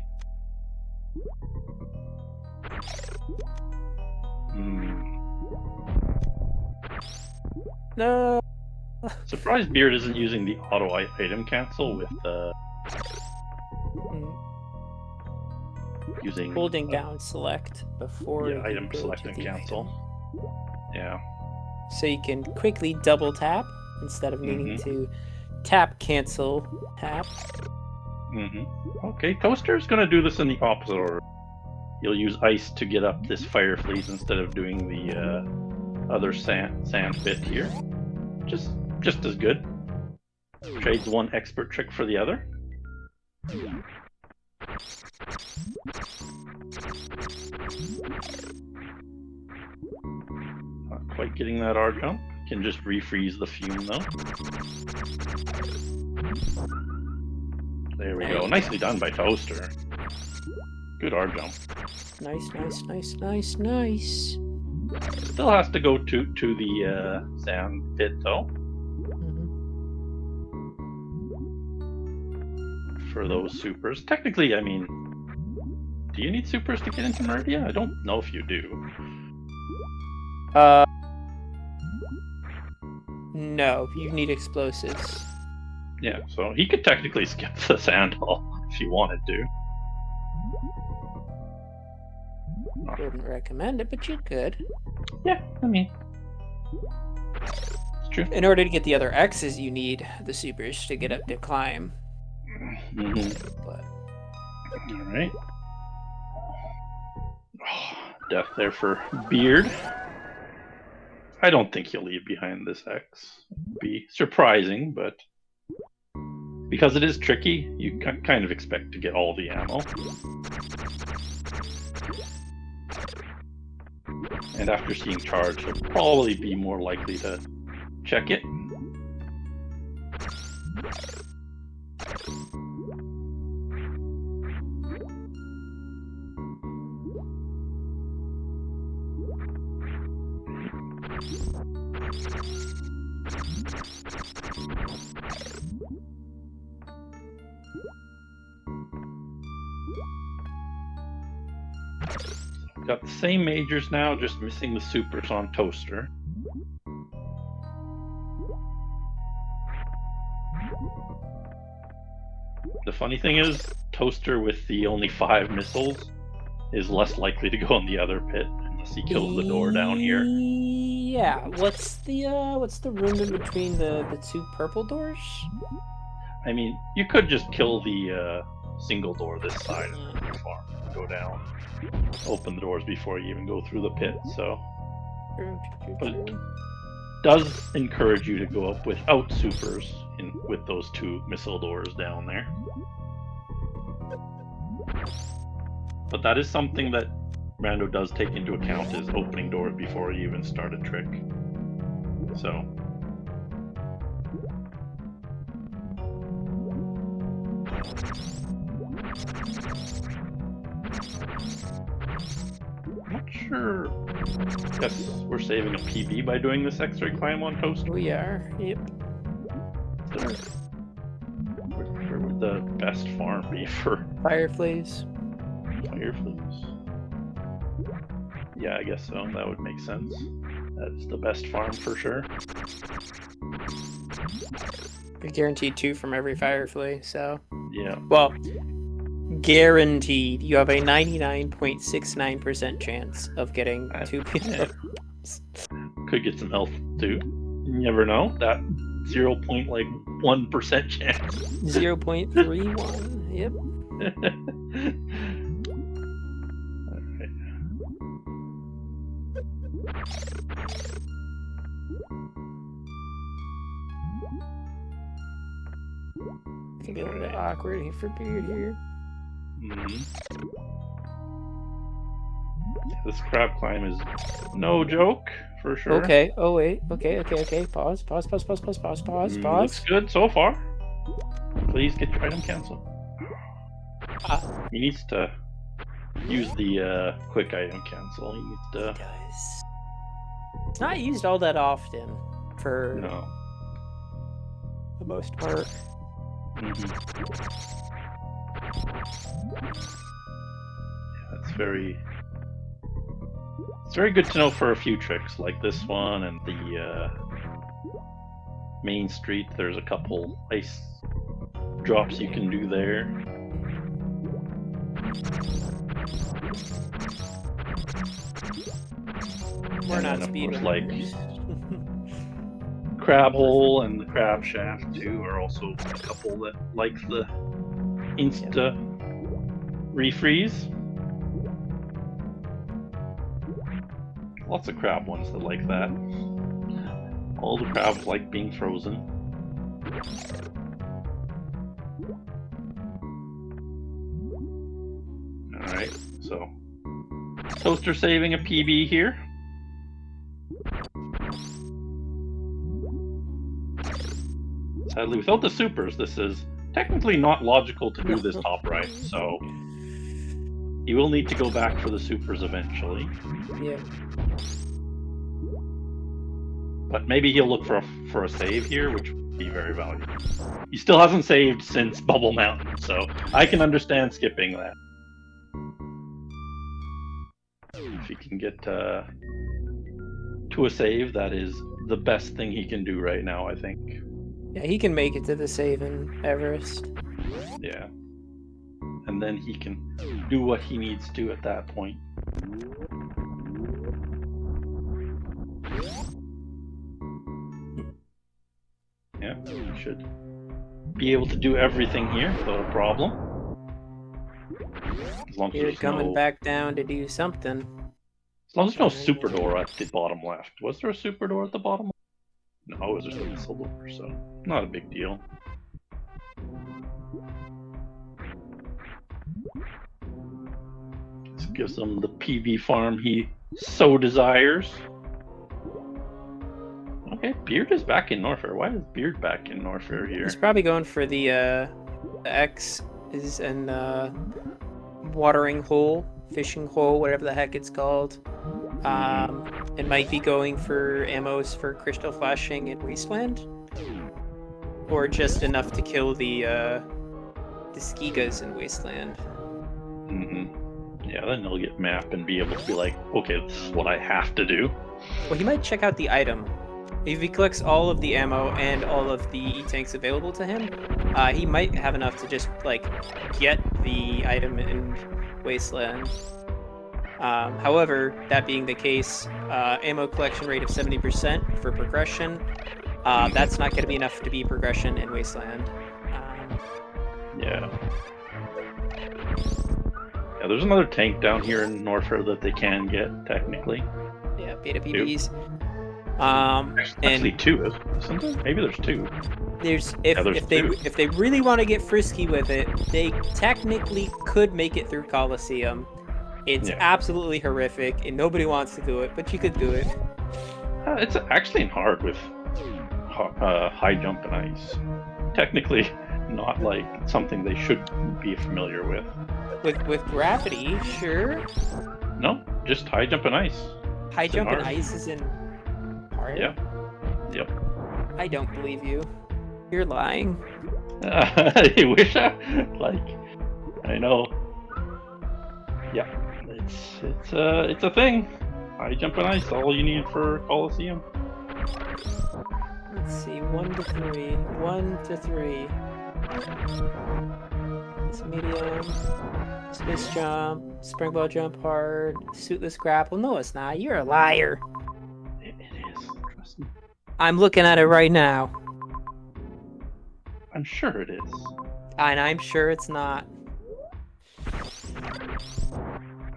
No. Surprised Beard isn't using the auto item cancel with using holding down select before you item go select to and the cancel. item. Yeah. So you can quickly double tap instead of needing to tap, cancel, tap. Okay, Toaster's gonna do this in the opposite order. He'll use ice to get up this fire fleas instead of doing the other sand bit here. Just as good. Trades one expert trick for the other. Not quite getting that R jump. Can just refreeze the fume though. There we go. Nicely done by Toaster. Good R jump. Nice, nice, nice, nice, nice. Still has to go to the sand pit though. For those supers. Technically, I mean, do you need supers to get into Meridia? I don't know if you do. No, you need explosives. Yeah, so he could technically skip the sand hall if he wanted to. Wouldn't recommend it, but you could. Yeah, I mean, it's true. In order to get the other X's, you need the supers to get up to climb. But all right. Death there for Beard. I don't think he'll leave behind this X. It'd be surprising, but because it is tricky, you kind of expect to get all the ammo. And after seeing charge, he'll probably be more likely to check it. Got the same majors now, just missing the supers on Toaster. The funny thing is, Toaster with the only 5 missiles is less likely to go in the other pit unless he kills the door down here. Yeah. What's the room in between the 2 purple doors? I mean, you could just kill the single door this side of the farm, go down, open the doors before you even go through the pit. So, but it does encourage you to go up without supers with those 2 missile doors down there. But that is something that Rando does take into account, is opening doors before you even start a trick. So. I'm not sure. Guess we're saving a PB by doing this X-ray climb on Toaster. We are. Yep. Where would the best farm be for Fireflies? Fireflies? Yeah, I guess so. That would make sense. That's the best farm for sure. You're guaranteed 2 from every Firefly, so. Yeah. Well, guaranteed. You have a 99.69% chance of getting 2 people. Could get some health too. You never know. That 0.1% chance. 0.31. Yep. Alright. It can be a little bit awkward for Beard here. This crab climb is no joke, for sure. Okay. Oh wait. Okay. Pause. Looks good so far. Please get your item canceled. He needs to use the quick item cancel. He needs to. He does. It's not used all that often for the most part. Yeah, it's very good to know for a few tricks like this one and the main street. There's a couple ice drops you can do there. We're not speedrunners. Like Crab Hole and the Crab Shaft too are also a couple that like the insta refreeze. Lots of crab ones that like that. All the crabs like being frozen. Alright, so Toaster saving a PB here. Sadly, without the supers, this is technically not logical to do this top right, so you will need to go back for the supers eventually. Yeah. But maybe he'll look for a save here, which would be very valuable. He still hasn't saved since Bubble Mountain, so I can understand skipping that. If he can get to a save, that is the best thing he can do right now, I think. Yeah, he can make it to the save in Everest. Yeah. And then he can do what he needs to at that point. Yeah, he should be able to do everything here without a problem. As long as You're there's coming back down to do something. As long as there's no super door at the bottom left. Was there a super door at the bottom? No, it was just a missile door, so not a big deal. This gives him the PB farm he so desires. Okay, Beard is back in Norfair. Why is Beard back in Norfair here? He's probably going for the X is and watering hole, fishing hole, whatever the heck it's called. and might be going for ammos for Crystal Flashing and Wasteland, or just enough to kill the Skigas in Wasteland. Yeah, then he'll get map and be able to be like, okay, this is what I have to do. Well, he might check out the item. If he collects all of the ammo and all of the E-tanks available to him, he might have enough to just, like, get the item in Wasteland. However, that being the case, ammo collection rate of 70% for progression, that's not going to be enough to be progression in Wasteland. Yeah. Yeah, there's another tank down here in Norfair that they can get, technically. Yeah, beta PDs. Actually, two, isn't there? Maybe there's two. If they really want to get frisky with it, they technically could make it through Coliseum. It's absolutely horrific, and nobody wants to do it, but you could do it. It's actually hard with high jump and ice. Technically, not like something they should be familiar with. With gravity, sure. No, just high jump and ice. High jump and ice is in hard? Yeah. Yep. I don't believe you. You're lying. I wish I know. Yeah, it's a thing. High jump and ice, all you need for Coliseum. Let's see, 1 to 3. 1 to 3. It's medium. Space jump. Springball jump hard. Suitless grapple. No, it's not. You're a liar. It is. Trust me. I'm looking at it right now. I'm sure it is. And I'm sure it's not.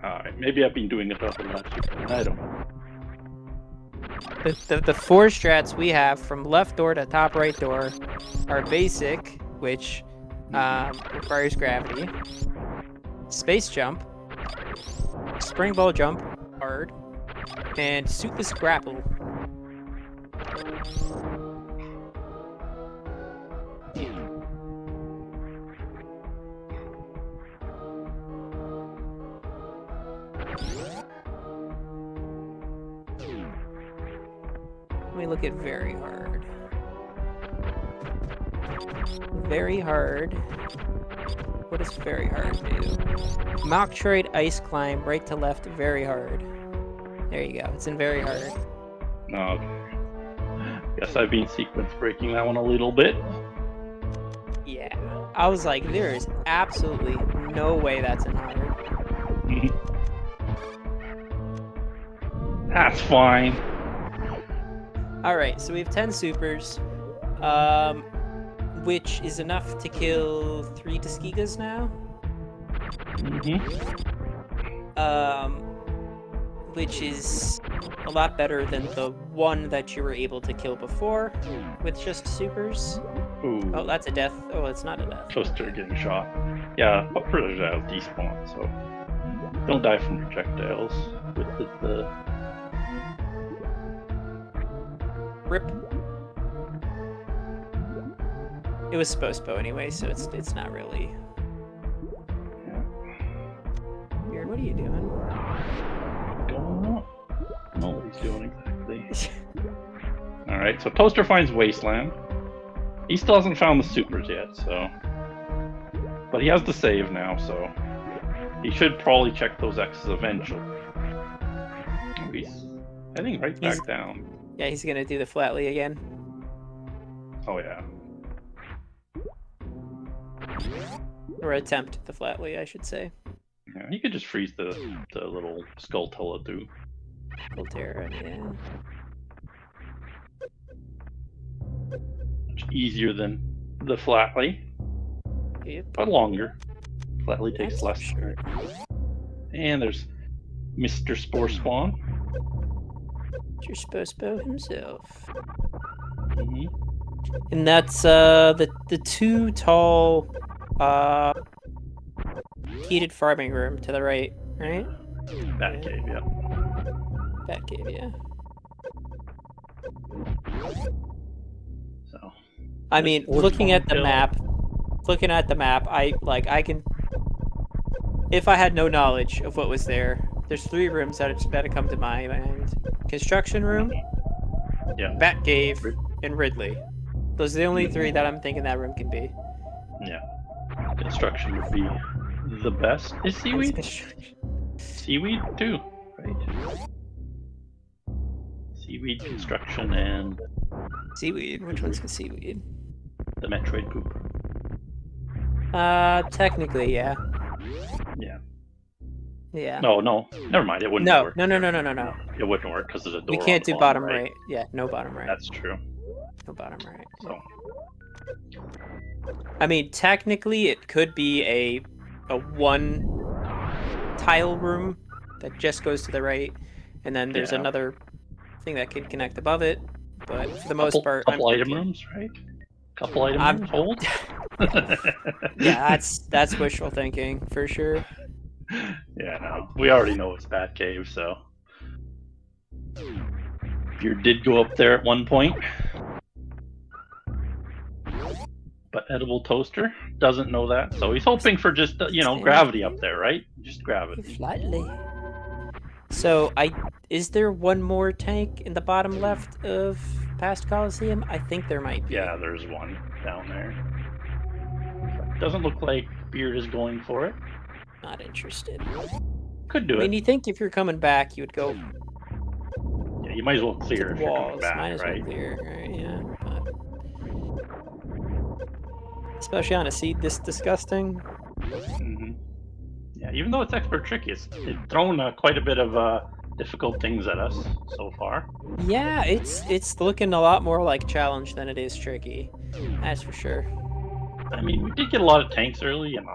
Alright, maybe I've been doing it over the last week. I don't know. The 4 strats we have from left door to top right door are basic, which requires gravity, space jump, springball jump hard, and suitless grapple. Let me look at very hard. Very hard. What does very hard do? Metroid ice climb right to left very hard. There you go. It's in very hard. Okay. Guess I've been sequence breaking that one a little bit. Yeah. I was like, there is absolutely no way that's in hard. That's fine. Alright, so we have 10 supers, which is enough to kill 3 Tuskigas now. Which is a lot better than the one that you were able to kill before with just supers. Ooh. Oh, that's a death. Oh, it's not a death. Toaster getting shot. Yeah, but projectiles despawn, so don't die from projectiles with the Rip. It was supposed to anyway, so it's not really. Yeah. Weird. What are you doing? Going on? I don't know what he's doing exactly. Alright, so Toaster finds Wasteland. He still hasn't found the supers yet, so. But he has the save now, so he should probably check those X's eventually. He's heading right back down. Yeah, he's gonna do the flatly again. Oh yeah. Or attempt the flatly, I should say. Yeah, he could just freeze the little Skulltula too. Volterra, yeah. Much easier than the flatly. Yep. But longer. Flatly takes That's less. sure. And there's Mr. Spore Spawn. Mr. Spospo himself. Mm-hmm. And that's the 2 tall heated farming room to the right, right? Batcave, yeah. Batcave, yeah. So. I mean, looking at the map, I can. If I had no knowledge of what was there, there's 3 rooms that come to my mind: construction room, Yeah. Batcave, and Ridley. Those are the only 3 Mhm. that I'm thinking that room can be. Yeah. Construction would be the best. Is It's seaweed? construction. Seaweed too, right? Seaweed, construction, and Seaweed. Which one's the seaweed? the Metroid poop. Technically, yeah. Yeah. Yeah. No. Never mind. It wouldn't No, work. no. It wouldn't work because there's a door We on can't the do bottom right. right. Yeah, no bottom right. That's true. No bottom right. So I mean, technically, it could be a 1 tile room that just goes to the right, and then there's yeah, another thing that can connect above it. But for the most part, couple I'm item thinking, rooms, right? Couple item I'm rooms. Hold. yeah, that's wishful thinking for sure. Yeah, no, we already know it's Batcave, so Beer did go up there at one point, but Edible Toaster doesn't know that, so he's hoping for just gravity up there, right? Just gravity. Slightly. So is there one more tank in the bottom left of past Coliseum? I think there might be. Yeah, there's one down there. Doesn't look like Beard is going for it. Not interested. Could do I mean, it. you think if you're coming back, you would go Yeah, you might as well to clear the if you're coming walls. back, Might as well right? clear, right? Yeah. But... especially on a seed this disgusting. Mm-hmm. Yeah, even though it's expert tricky, it's thrown quite a bit of difficult things at us so far. Yeah, it's looking a lot more like challenge than it is tricky. That's for sure. I mean, we did get a lot of tanks early and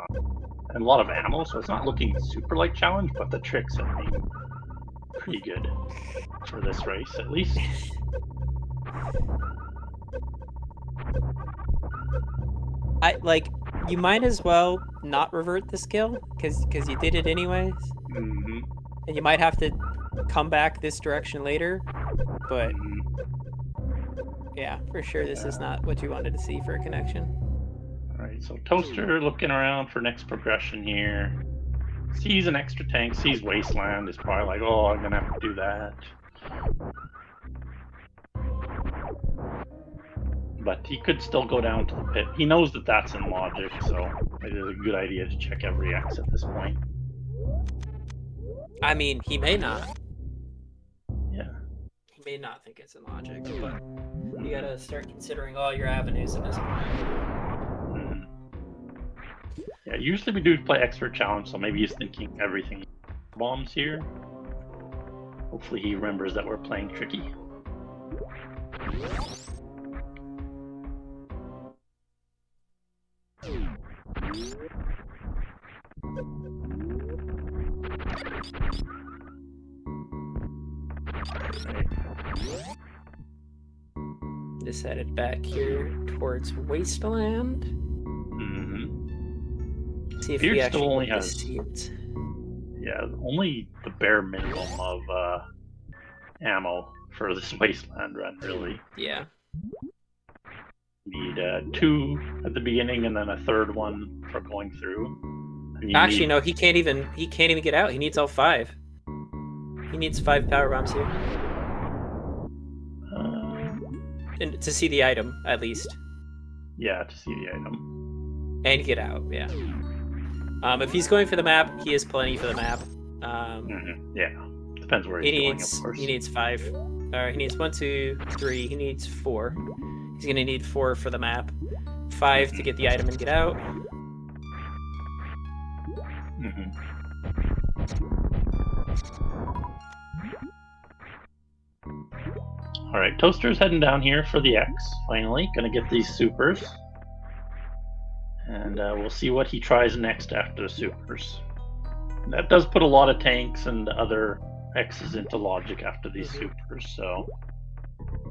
a lot of ammo, so it's not looking super like challenge, but the tricks have been pretty good for this race, at least. You might as well not revert the skill because you did it anyways, Mm-hmm. and you might have to come back this direction later. But yeah, for sure, this is not what you wanted to see for a connection. All right, so Toaster looking around for next progression here. Sees an extra tank, sees Wasteland, is probably like, oh, I'm gonna have to do that. But he could still go down to the pit. He knows that that's in logic, so it is a good idea to check every X at this point. I mean, he may not. Yeah. He may not think it's in logic, but you gotta start considering all your avenues at this point. Yeah, usually we do play expert challenge, so maybe he's thinking everything bombs here. Hopefully he remembers that we're playing tricky. Just headed back here towards Wasteland. Mm-hmm. See if Beard we still actually only get the has seeds. Yeah, only the bare minimum of ammo for this Wasteland run, really. Yeah. You need 2 at the beginning and then a 3rd one for going through. Actually, no, he can't even get out. He needs all 5. He needs 5 power bombs here. And to see the item, at least. Yeah, to see the item. And get out, yeah. If he's going for the map, he has plenty for the map. Yeah, depends where he's going, of course. He needs 5. He needs 1, 2, 3. He needs 4. He's gonna need 4 for the map. 5 to get the item and get out. Alright, Toaster's heading down here for the X, finally. Gonna get these supers. And we'll see what he tries next after the supers. That does put a lot of tanks and other X's into logic after these supers, so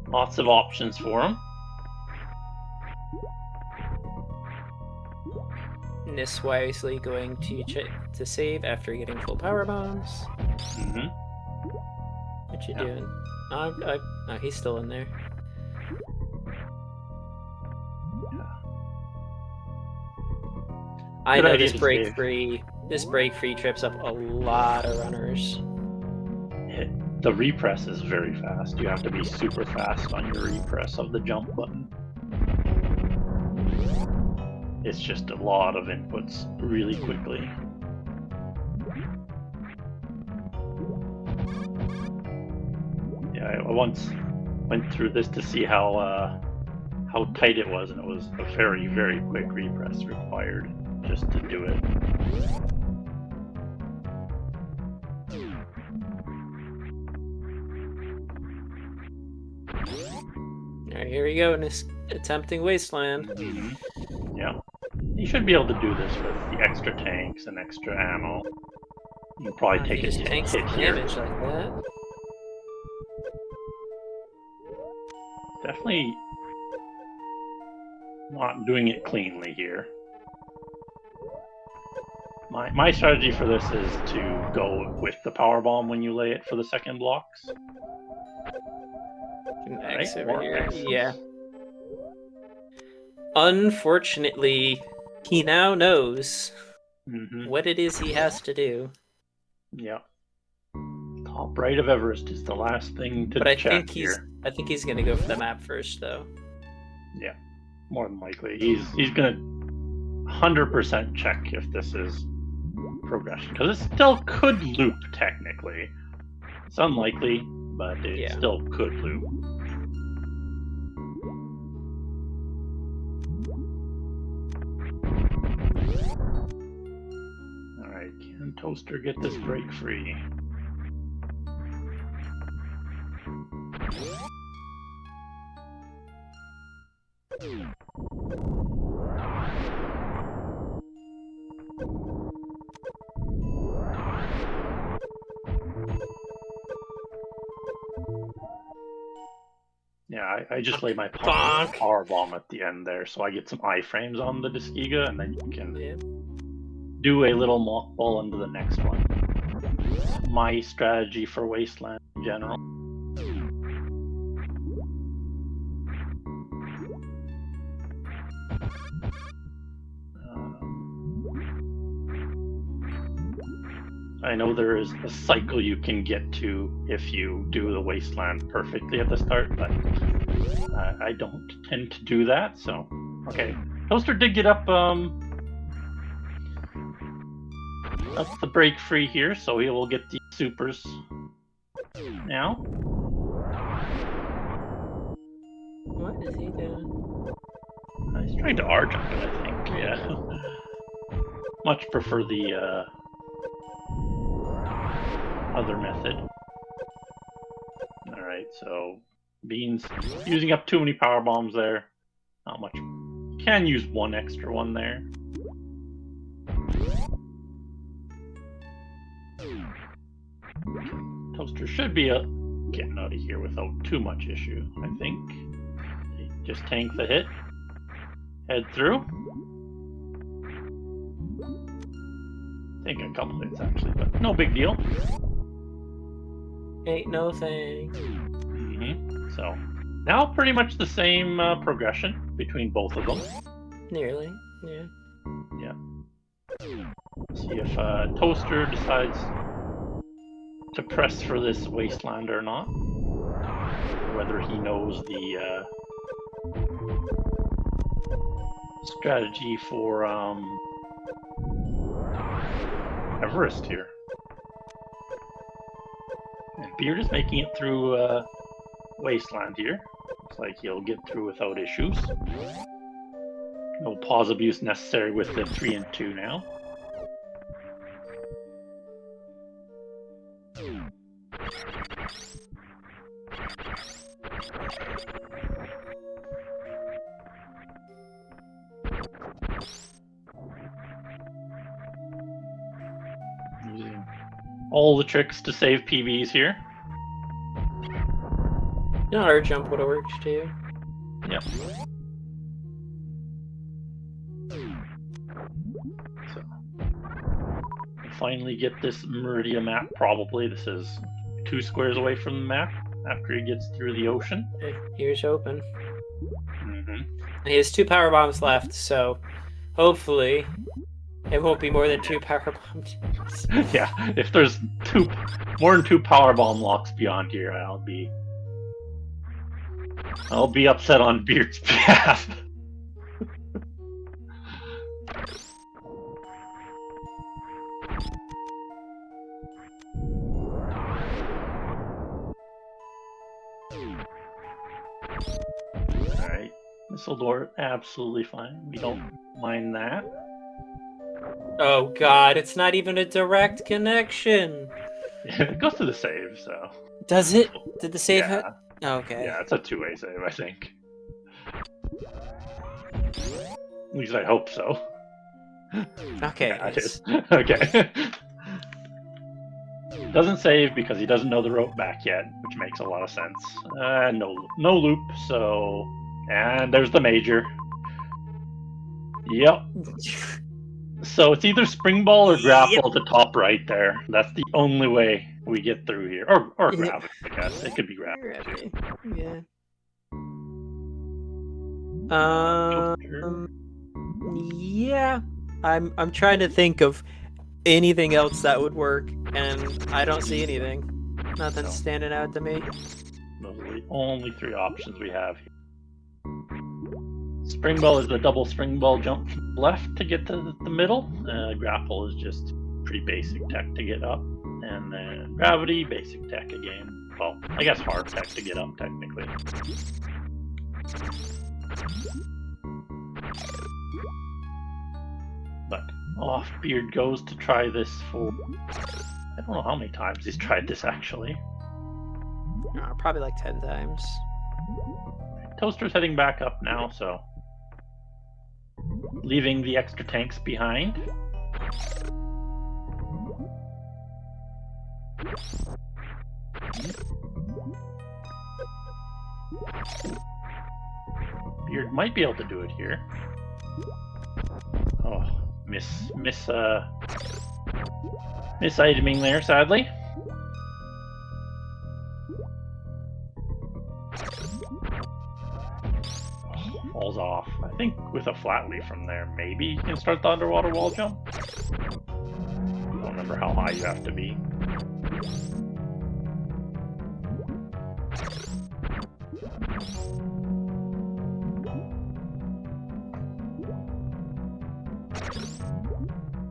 lots of options for him. This wisely going to save after getting full power bombs. What you doing? Oh, he's still in there. I know this break free trips up a lot of runners. The repress is very fast. You have to be super fast on your repress of the jump button. It's just a lot of inputs really quickly. Yeah, I once went through this to see how tight it was, and it was a very, very quick repress required just to do it. Alright, here we go, in this attempting wasteland. Mm-hmm. Yeah. You should be able to do this with the extra tanks and extra ammo. You'll probably take a hit here. Damage like that. Definitely not doing it cleanly here. My strategy for this is to go with the power bomb when you lay it for the second blocks. X over here. Yeah. Unfortunately, he now knows what it is he has to do. Yeah. Top right of Everest is the last thing to check here. I think he's gonna go for the map first, though. Yeah, more than likely. He's gonna 100% check if this is progression, because it still could loop technically. It's unlikely, but it still could loop. Alright, can Toaster get this break free? Yeah, I just lay my power bomb at the end there, so I get some iframes on the Disgiga, and then you can do a little mock ball into the next one. That's my strategy for Wasteland in general. I know there is a cycle you can get to if you do the wasteland perfectly at the start, but I don't tend to do that, so... Okay, Toaster did get up the break free here, so he will get the supers now. What is he doing? He's trying to R-jump it, I think, yeah. Much prefer the other method. Alright, so Beans using up too many power bombs there. Not much. Can use one extra one there. Toaster should be getting out of here without too much issue, I think. Just tank the hit. Head through. I think a couple hits actually, but no big deal. Ain't no thing. So now pretty much the same progression between both of them. Nearly, yeah. Yeah. See if Toaster decides to press for this wasteland or not. Whether he knows the strategy for Everest here. And Beard is making it through Wasteland here. Looks like he'll get through without issues. No pause abuse necessary with the 3 and 2 now. Using all the tricks to save PBs here. Our jump would have worked too. Yep. So, finally get this Meridia map, probably. This is 2 squares away from the map after he gets through the ocean. Here's hoping. And he has 2 power bombs left, so hopefully it won't be more than 2 power bombs. Yeah, if there's 2 more than 2 powerbomb locks beyond here, I'll be upset on Beard's behalf. Alright. Missile door, absolutely fine. We don't mind that. Oh god, it's not even a direct connection. It goes to the save, so. Does it? Did the save Yeah. hit? Okay. Yeah, it's a 2-way save, I think. At least I hope so. Okay. Yeah, it Nice. is. Okay. Doesn't save because he doesn't know the rope back yet, which makes a lot of sense. No loop, so... And there's the major. Yep. So it's either spring ball or grapple at the top right there. That's the only way we get through here. Or gravity, I guess. It could be gravity. Yeah. Yeah. I'm trying to think of anything else that would work, and I don't see anything. Nothing's standing out to me. Those are the only 3 options we have here. Spring ball is the double spring ball jump from the left to get to the middle. Grapple is just pretty basic tech to get up. And then gravity, basic tech again. Well, I guess hard tech to get up, technically. But off Beard goes to try this for... I don't know how many times he's tried this, actually. Probably like 10 times. Toaster's heading back up now, so... leaving the extra tanks behind. Beard might be able to do it here. Oh, miss-iteming there, sadly. Falls off. I think with a flat leaf from there, maybe you can start the underwater wall jump. I don't remember how high you have to be.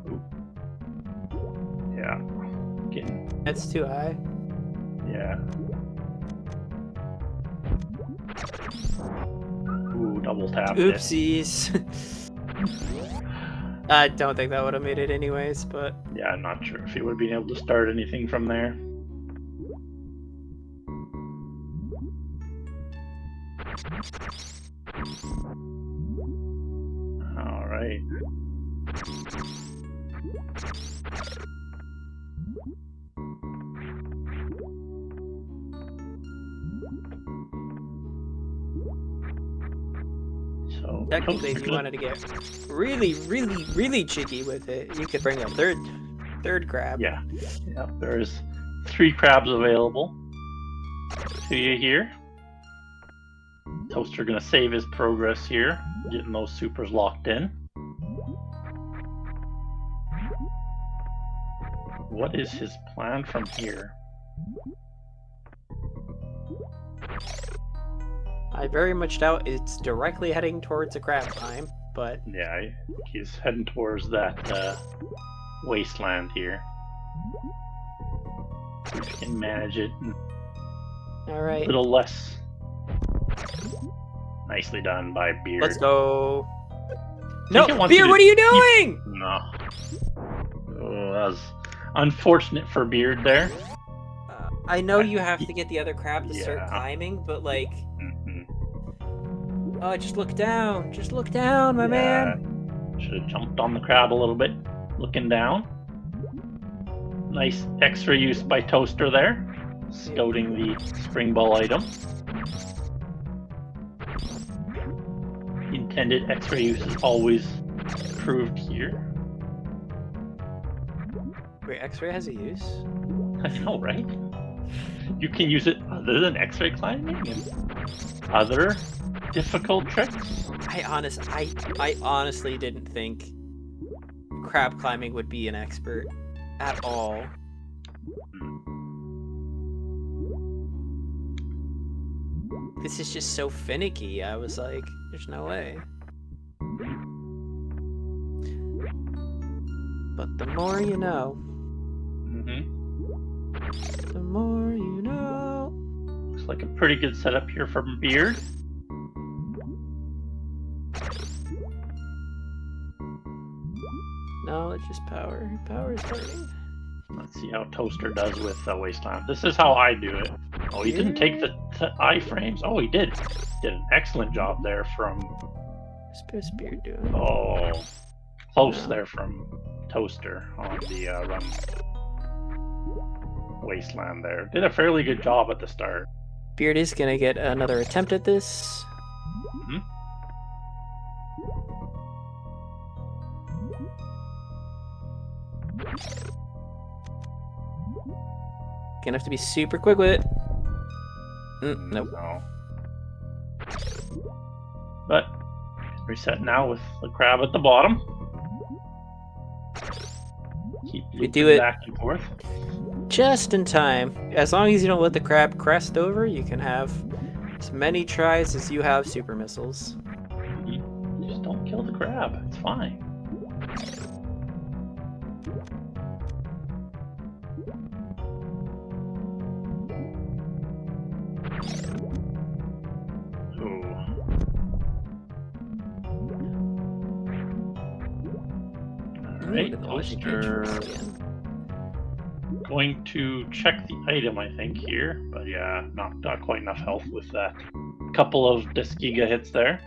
Ooh. Yeah. That's too high. Yeah. Ooh, double tap. Oopsies. I don't think that would have made it anyways, but... Yeah, I'm not sure if he would have been able to start anything from there. Alright. So technically, if you wanted to get really cheeky with it, you could bring a third crab. Yeah, there's 3 crabs available to you here. Toaster gonna save his progress here, getting those supers locked in. What is his plan from here? I very much doubt it's directly heading towards a crab climb, but... Yeah, he's heading towards that wasteland here. If you can manage it. Alright. A little less. Nicely done by Beard. Let's go. No, Beard, what are you doing? No. Oh, that was unfortunate for Beard there. I know you have to get the other crab to start climbing, but like... Oh, just look down. Just look down, my man. Should have jumped on the crab a little bit. Looking down. Nice extra use by Toaster there. Scouting the spring ball item. Intended extra use is always proved here. Wait, X-ray has a use? I know, right? You can use it other than X-ray climbing and other difficult tricks. I honestly didn't think crab climbing would be an expert at all. this is just so finicky. I was like, there's no way. But the more you know. The more you know. Looks like a pretty good setup here from Beard. Knowledge is power. Power is burning. Let's see how Toaster does with Wasteland. This is how I do it. Oh, he didn't take the iframes. Oh, he did. Did an excellent job there from... What's Beard doing? Oh, close there from Toaster on the run. Wasteland there. Did a fairly good job at the start. Beard is gonna get another attempt at this. Gonna have to be super quick with it. Nope. No. But reset now with the crab at the bottom. Keep We do it back and forth. just in time. As long as you don't let the crab crest over, you can have as many tries as you have super missiles. Just don't kill the crab. It's fine. Alright, Toaster going to check the item, I think, here. But yeah, not quite enough health with that couple of Disgiga hits there.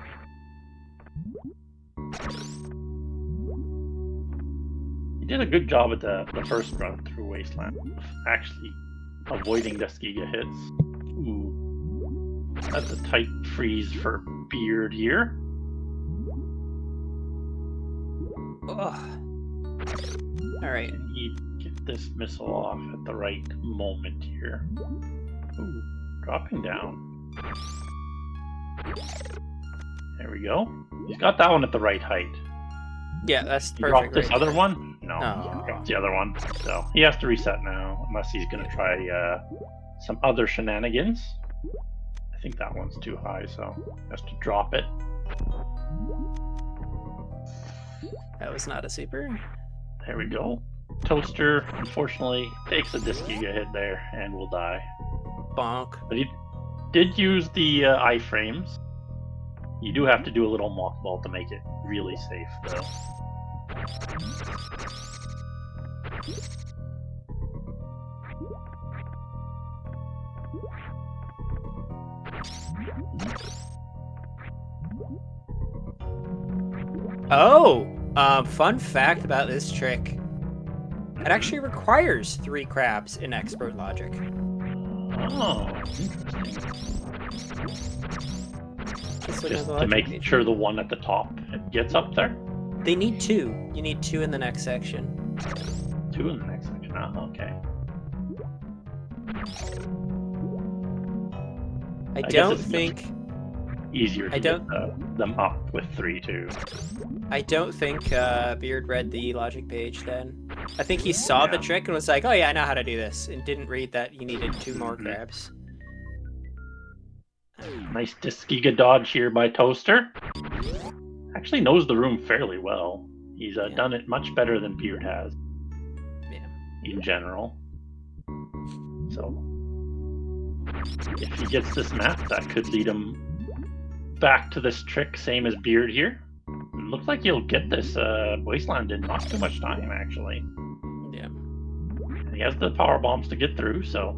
He did a good job at the first run through Wasteland, actually avoiding Disgiga hits. Ooh, that's a tight freeze for Beard here. Ugh. All right. He get this missile off at the right moment here. Ooh, dropping down. There we go. He's got that one at the right height. Yeah, that's He perfect. dropped this right other there. one? No, Oh. he dropped the other one. So he has to reset now, unless he's going to try some other shenanigans. I think that one's too high, so he has to drop it. That was not a super. There we go. Toaster, unfortunately, takes a Disgiga hit there and will die. Bonk. But he did use the iframes. You do have to do a little mock ball to make it really safe, though. Oh, fun fact about this trick. It actually requires 3 crabs in expert logic. Oh, interesting. Just looking at Just the to logic make page. sure the one at the top gets up there? They need 2. You need 2 in the next section. 2 in the next section. Oh, okay. I guess don't it's think. Easier to I don't- get them up with 3 too. I don't think Beard read the logic page then. I think he saw the Yeah. trick and was like, "Oh yeah, I know how to do this," and didn't read that you needed 2 more Mhm. crabs. Nice Disgiga dodge here by Toaster. Actually knows the room fairly well. He's Yeah. done it much better than Beard has Yeah. in general. So if he gets this map, that could lead him back to this trick, same as Beard here. Looks like he'll get this Wasteland in not too much time, actually. Yeah. He has the power bombs to get through, so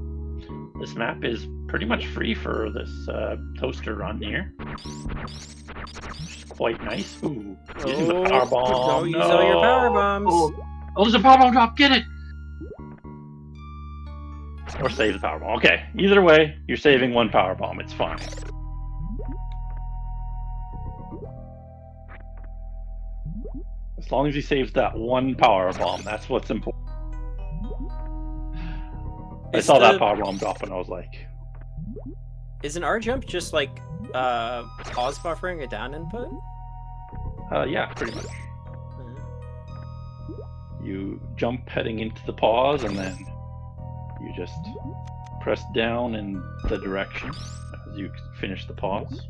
this map is pretty much free for this Toaster run here. Which is quite nice. Ooh, using the power bomb. Don't use all your power bombs. Oh, there's a power bomb drop. Get it! Or save the power bomb. Okay, either way, you're saving 1 power bomb. It's fine. As long as he saves that 1 power bomb, that's what's important. I Is saw the- that power bomb drop and I was like, Is an R jump just like pause buffering a down input? yeah, pretty much. You jump heading into the pause and then you just press down in the direction as you finish the pause.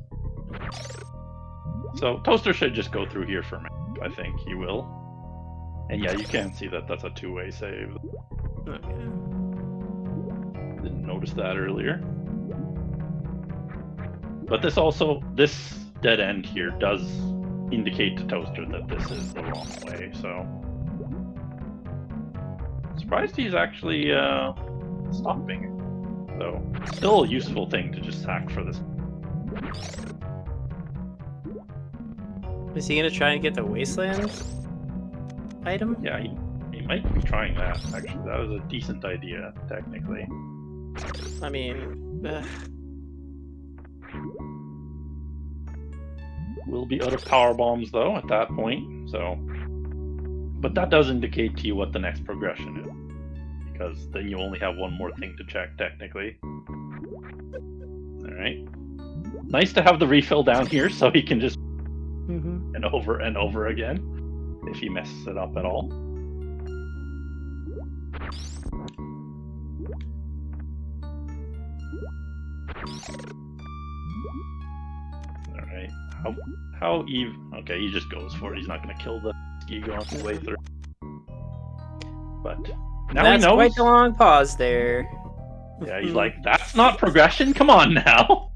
So Toaster should just go through here for a minute. I think he will. And yeah, you can see that that's a two-way save. Okay. Didn't notice that earlier. But this dead end here does indicate to Toaster that this is the wrong way, so... Surprised he's actually stopping. So, still a useful thing to just hack for this. Is he gonna try and get the wasteland item? Yeah, he might be trying that, actually. That was a decent idea, technically. I mean... We'll be out of power bombs, though, at that point, so... But that does indicate to you what the next progression is. Because then you only have one more thing to check, technically. Alright. Nice to have the refill down here, so he can just... and over again, if he messes it up at all. Alright. How Eve... Okay, he just goes for it. He's not going to kill the ski on the way through. But now That's he knows. quite a long pause there. Yeah, he's like, that's not progression? Come on now!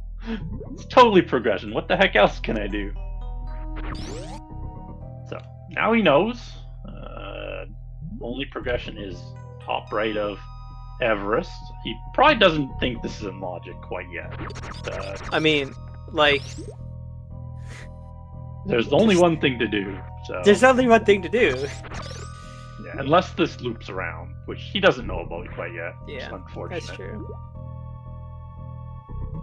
It's totally progression. What the heck else can I do? So, now he knows. Only progression is top right of Everest. He probably doesn't think this is in logic quite yet. I mean, like... There's only one thing to do. So. There's only one thing to do. Yeah, unless this loops around, which he doesn't know about quite yet. Yeah, unfortunate. that's true.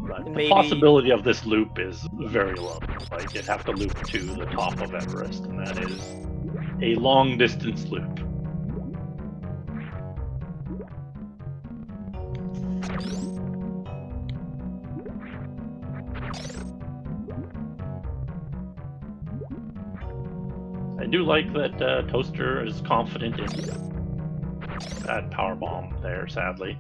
But the Maybe... possibility of this loop is very low. Like, it'd have to loop to the top of Everest, and that is a long distance loop. I do like that Toaster is confident in that power bomb there, sadly.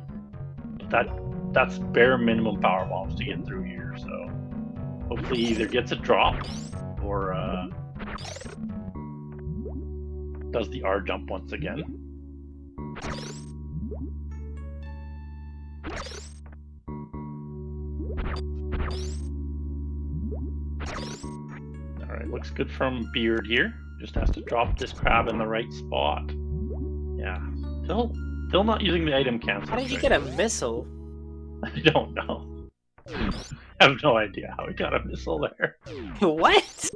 But that's bare minimum power bombs to get through here, so hopefully he either gets a drop or does the R jump once again. Alright, looks good from Beard here. Just has to drop this crab in the right spot. Yeah, still not using the item cancel. How did you get a missile? I don't know. I have no idea how he got a missile there. What?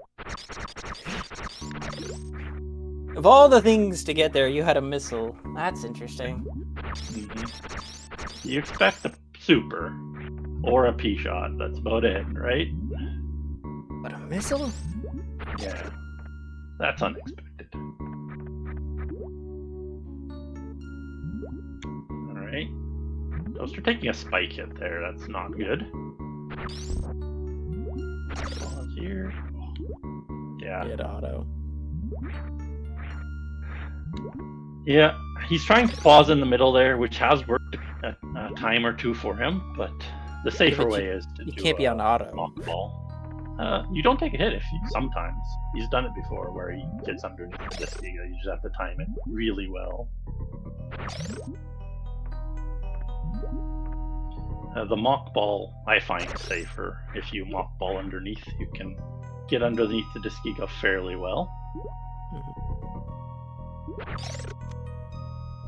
Of all the things to get there, you had a missile. That's interesting. You expect a super or a P-shot. That's about it, right? But a missile? Yeah. That's unexpected. Alright. Toaster taking a spike hit there. That's not good. Pause here. Yeah. Hit auto. Yeah, he's trying to pause in the middle there, which has worked a time or two for him, but the safer way is to You do can't be on auto. mock ball. You don't take a hit sometimes. He's done it before where he gets underneath the disc. You just have to time it really well. The mock ball I find safer. If you mock ball underneath, you can get underneath the Disciga fairly well.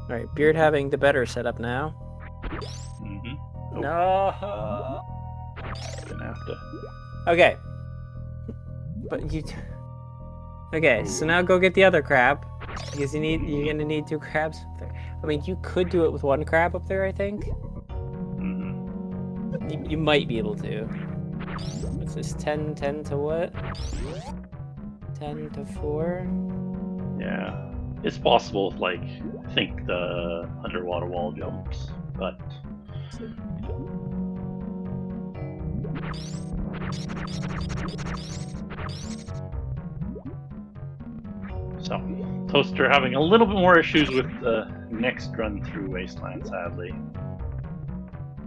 Alright, Beard having the better setup now. Oh. No. Gonna have to. Okay. But you. Okay, so now go get the other crab. Because you're gonna need 2 crabs up there. I mean, you could do it with 1 crab up there, I think. You might be able to. What's this? 10 to what? 10 to 4? Yeah. It's possible, like, think the underwater wall jumps, but... So, Toaster having a little bit more issues with the next run through Wasteland, sadly.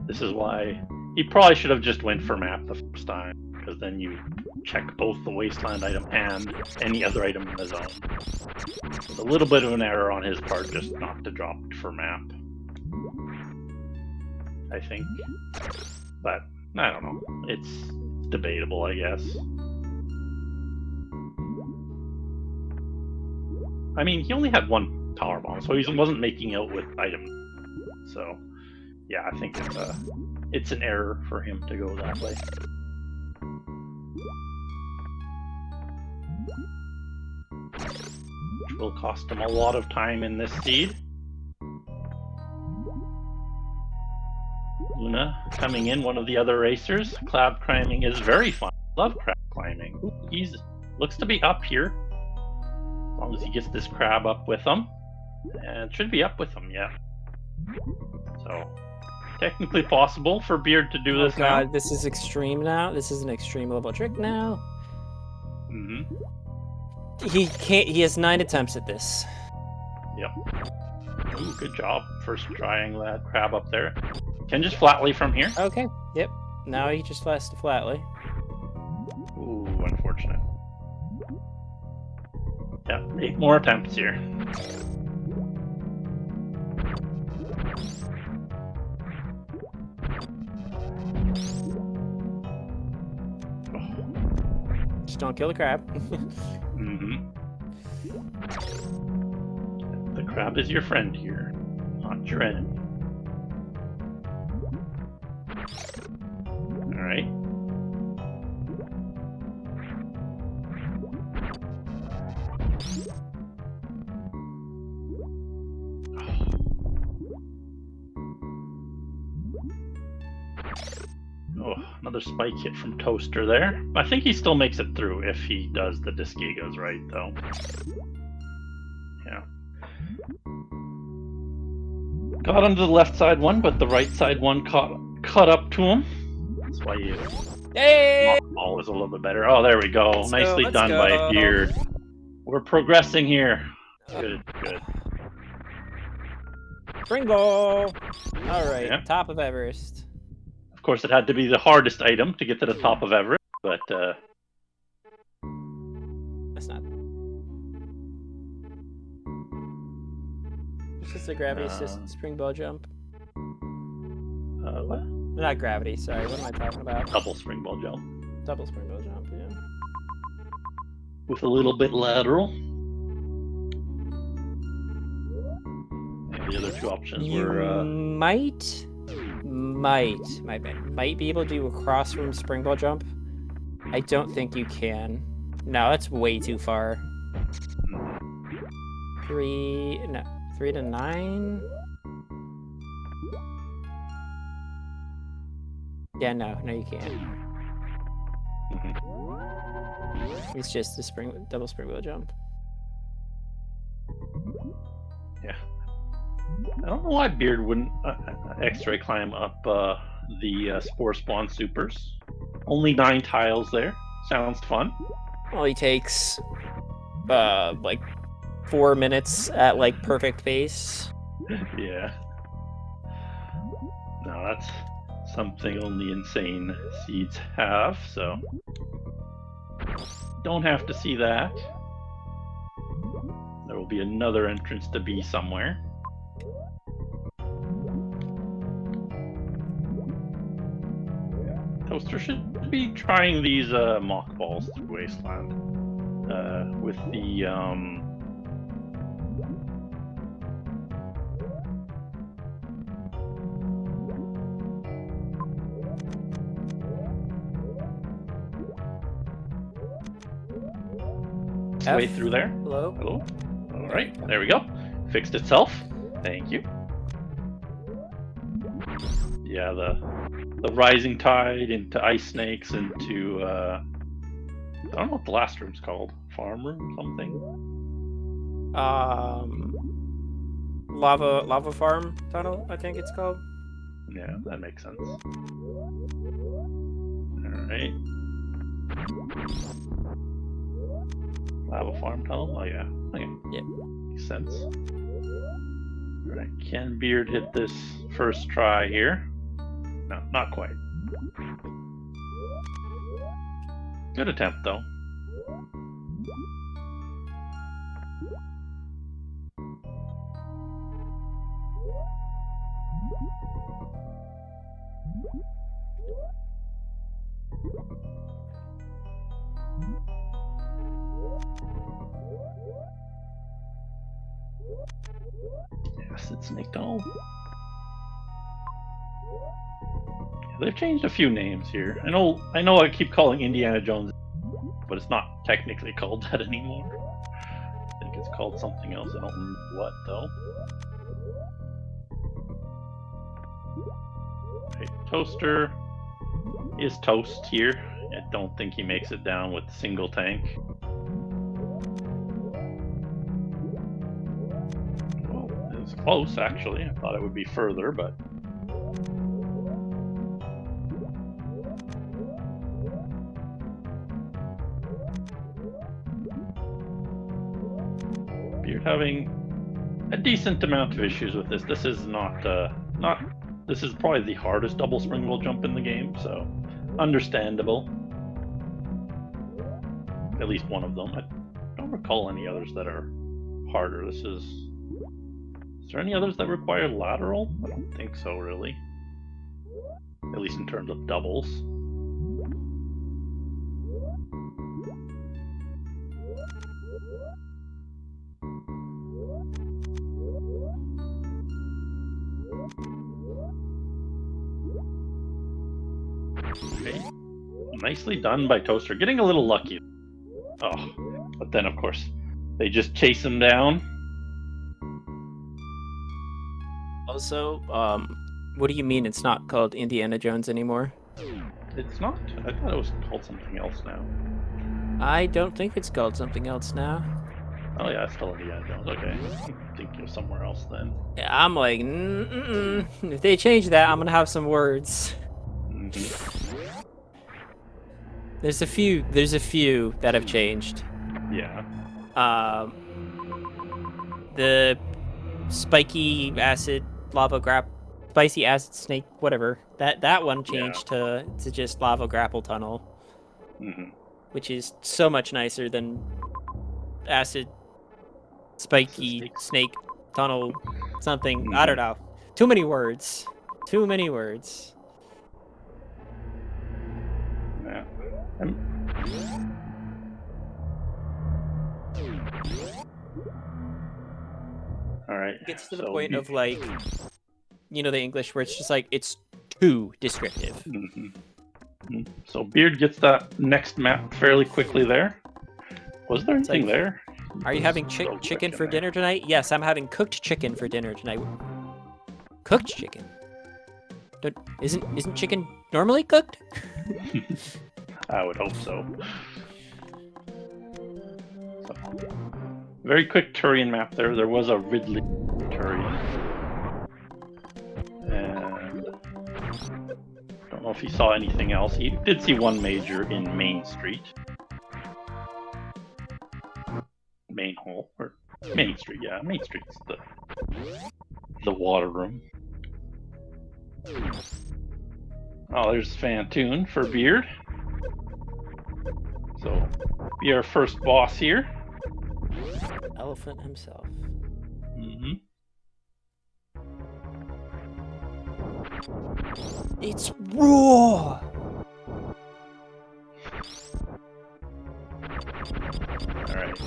This is why He probably should have just went for map the first time, because then you check both the wasteland item and any other item in the zone. It's a little bit of an error on his part just not to drop for map, I think. But I don't know. It's debatable, I guess. I mean, he only had one power bomb, so he wasn't making out with items. So, yeah, I think it's an error for him to go that way. Which will cost him a lot of time in this seed. Luna coming in, one of the other racers. Crab climbing is very fun. Love crab climbing. Ooh, he's looks to be up here. As long as he gets this crab up with him. And it should be up with him, yeah. So, technically possible for Beard to do this now. God, this is extreme now. This is an extreme level trick now. Mm-hmm. He can't. He has 9 attempts at this. Yep. Ooh, good job. First trying that crab up there. Can just flatly from here. Okay. Yep. Now he just has to flatly. Ooh, unfortunate. Yep, 8 more attempts here. Just don't kill the crab. Mm-hmm. The crab is your friend here, not your enemy. Alright. Oh, another spike hit from Toaster there. I think he still makes it through if he does the Disgigas right, though. Yeah. Got onto the left side one, but the right side one caught up to him. That's why you... Hey! Ball is a little bit better. Oh, there we go. Nicely done by Beard. We're progressing here. Good, good. Spring ball! Alright, Yeah. top of Everest. Of course, it had to be the hardest item to get to the top of Everest, but That's not... It's just a gravity assist spring ball jump. what? Not gravity, sorry. What am I talking about? Double spring ball jump. Double spring ball jump, yeah. With a little bit lateral. And the other two options You were... might be able to do a crossroom spring ball jump. I don't think you can. No, that's way too far. 3 to 9? Yeah, no, you can't. It's just a double spring wheel jump. Yeah. I don't know why Beard wouldn't X-ray climb up the Spore Spawn Supers. Only 9 tiles there. Sounds fun. Well, he takes like 4 minutes at like perfect pace. Yeah. No, that's something only insane seeds have, so don't have to see that. There will be another entrance to be somewhere. Toaster should be trying these mock balls through Wasteland with the way through there. Hello? Hello? Alright, there we go. Fixed itself. Thank you. Yeah, the rising tide into ice snakes into I don't know what the last room's called. Farm room something? Lava farm tunnel, I think it's called. Yeah, that makes sense. Alright. Lava farm tunnel? Oh yeah. Okay. Yep. Makes sense. Alright, can Beard hit this first try here? No, not quite. Good attempt, though. Yes, it's Snake Tunnel. They've changed a few names here. I know I keep calling Indiana Jones, but it's not technically called that anymore. I think it's called something else. I don't remember what, though. Right, Toaster is toast here. I don't think he makes it down with single tank. Well, it's close, actually. I thought it would be further, but... You're having a decent amount of issues with this. This is this is probably the hardest double springwheel jump in the game, so understandable. At least one of them. I don't recall any others that are harder. Is there any others that require lateral? I don't think so, really. At least in terms of doubles. Okay. Nicely done by Toaster. Getting a little lucky. Oh, but then of course they just chase him down. Also, what do you mean it's not called Indiana Jones anymore? It's not. I thought it was called something else now. I don't think it's called something else now. Oh yeah, it's still Indiana Jones. Okay, I think you're somewhere else then. Yeah, I'm like, if they change that, I'm gonna have some words. There's a few that have changed. Yeah. The spiky acid spicy acid snake, whatever. That one changed to just lava grapple tunnel, which is so much nicer than acid spiky snake tunnel something. I don't know. Too many words. Too many words. Yeah. All right. It gets to the point of like, you know, the English where it's just like it's too descriptive. So Beard gets that next map fairly quickly there. Was there anything there? Are you having chicken for dinner tonight? Yes, I'm having cooked chicken for dinner tonight. Cooked chicken? Isn't chicken normally cooked? I would hope so. Very quick Turian map there. There was a Ridley Turian. And I don't know if he saw anything else. He did see one major in Main Street. Main Hall. Or Main Street, yeah. Main Street's the water room. Oh, there's Fantoon for Beard. So, be our first boss here. Elephant himself. It's raw! Alright.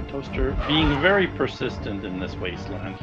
Toaster being very persistent in this wasteland.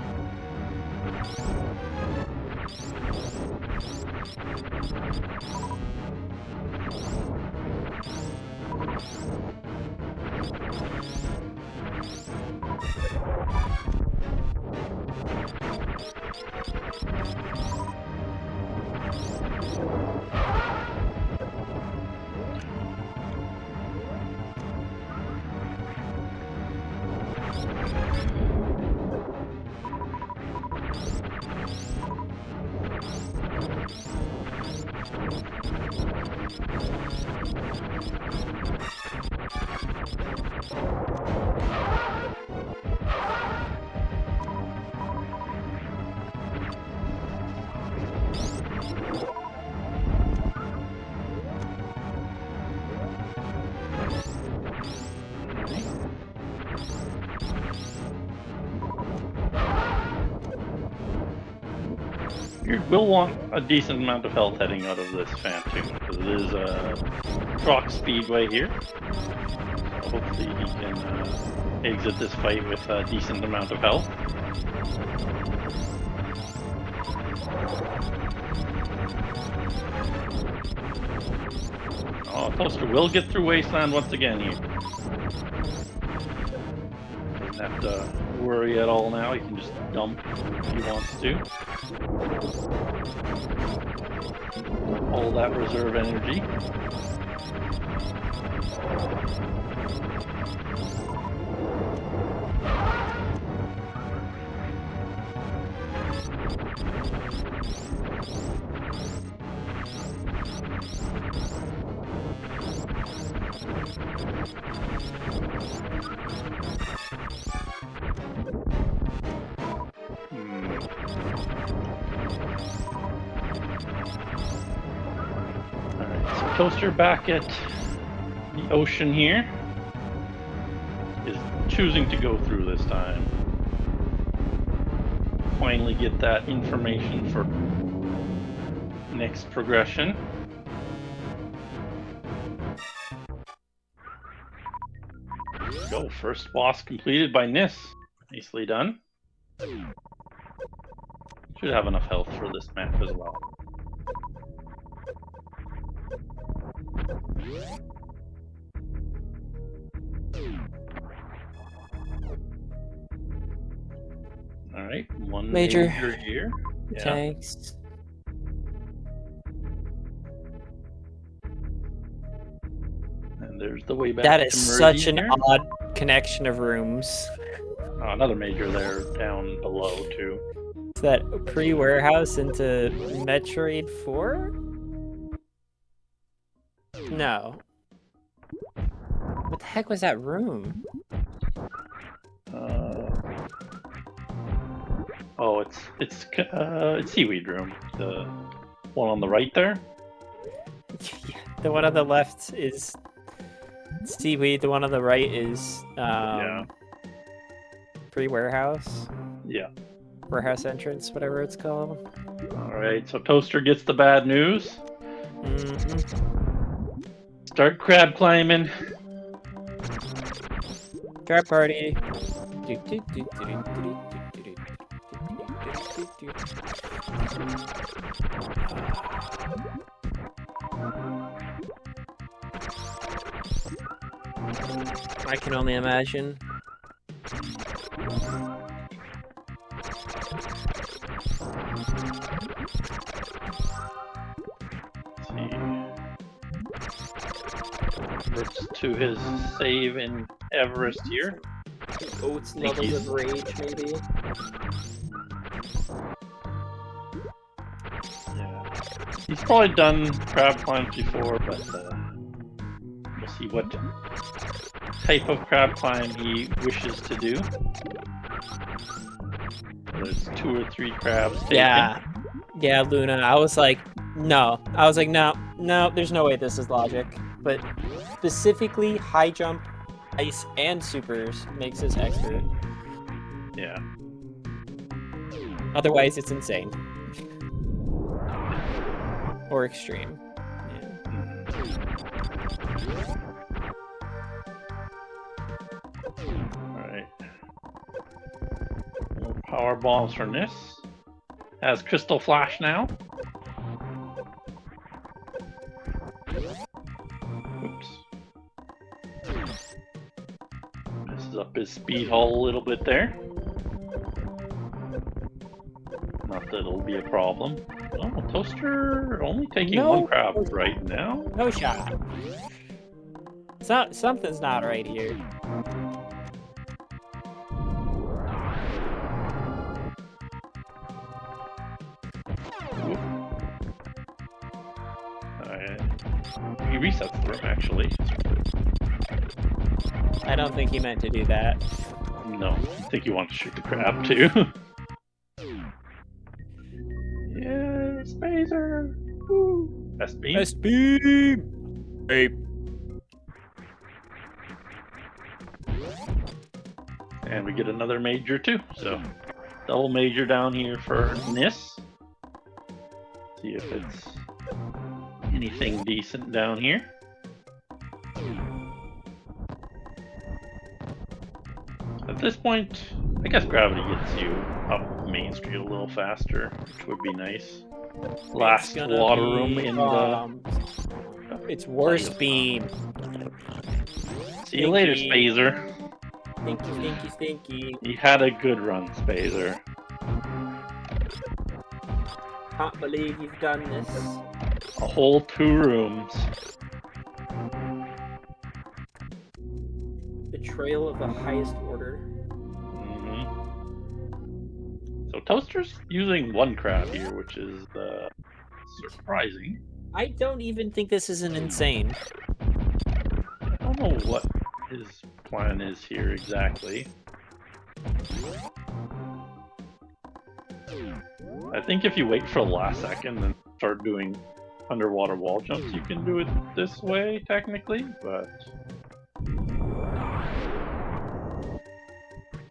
will want a decent amount of health heading out of this Phantom, because it is a rock speedway here. So hopefully he can exit this fight with a decent amount of health. Oh, Toaster will get through Wasteland once again here. Doesn't have to worry at all now. He can just dump if he wants to. All that reserve energy. Toaster back at the ocean here is choosing to go through this time. Finally get that information for next progression. Go, first boss completed by Nis. Nicely done. Should have enough health for this map as well. Alright, one major here. Yeah. Thanks. And there's the way back. That is such an here. odd connection of rooms. Oh, another major there down below too. Is that pre-warehouse into Metroid 4? No. What the heck was that room? Oh, it's Seaweed Room. The one on the right there. The one on the left is Seaweed. The one on the right is pre-warehouse. Yeah. Warehouse entrance, whatever it's called. All right. So Toaster gets the bad news. Mm-hmm. Start crab climbing. Crab party. I can only imagine. Let's to his save in Everest here. Oats levels of rage, maybe. Yeah, he's probably done crab climbs before, but we'll see what type of crab climb he wishes to do. There's 2 or 3 crabs taken. Yeah, Luna. I was like, no. No, there's no way this is logic. But specifically, high jump, ice, and supers makes this expert. Yeah. Otherwise, it's insane. Or extreme. Yeah. Alright. More power bombs from this. Has Crystal Flash now. Oops. Messes up his speed haul a little bit there. Not that it'll be a problem. Oh, Toaster only taking 1 crab right now. No shot. Something's not right here. He resets the room, actually. I don't think he meant to do that. No, I think he wanted to shoot the crab, too. Yay, Spacer! Woo! Best beam? Best beam! Hey. And we get another major, too. So, double major down here for Nis. See if it's anything decent down here. At this point, I guess gravity gets you up Main Street a little faster, which would be nice. Last gonna water be room in It's worst beam. See you later, Stinky. Spazer. Stinky, stinky, stinky. You had a good run, Spazer. Can't believe you've done this. A whole 2 rooms. Betrayal of the highest order. So Toaster's using 1 crab here, which is surprising. I don't even think this is an insane. I don't know what his plan is here exactly. I think if you wait for the last second and start doing underwater wall jumps, you can do it this way, technically, but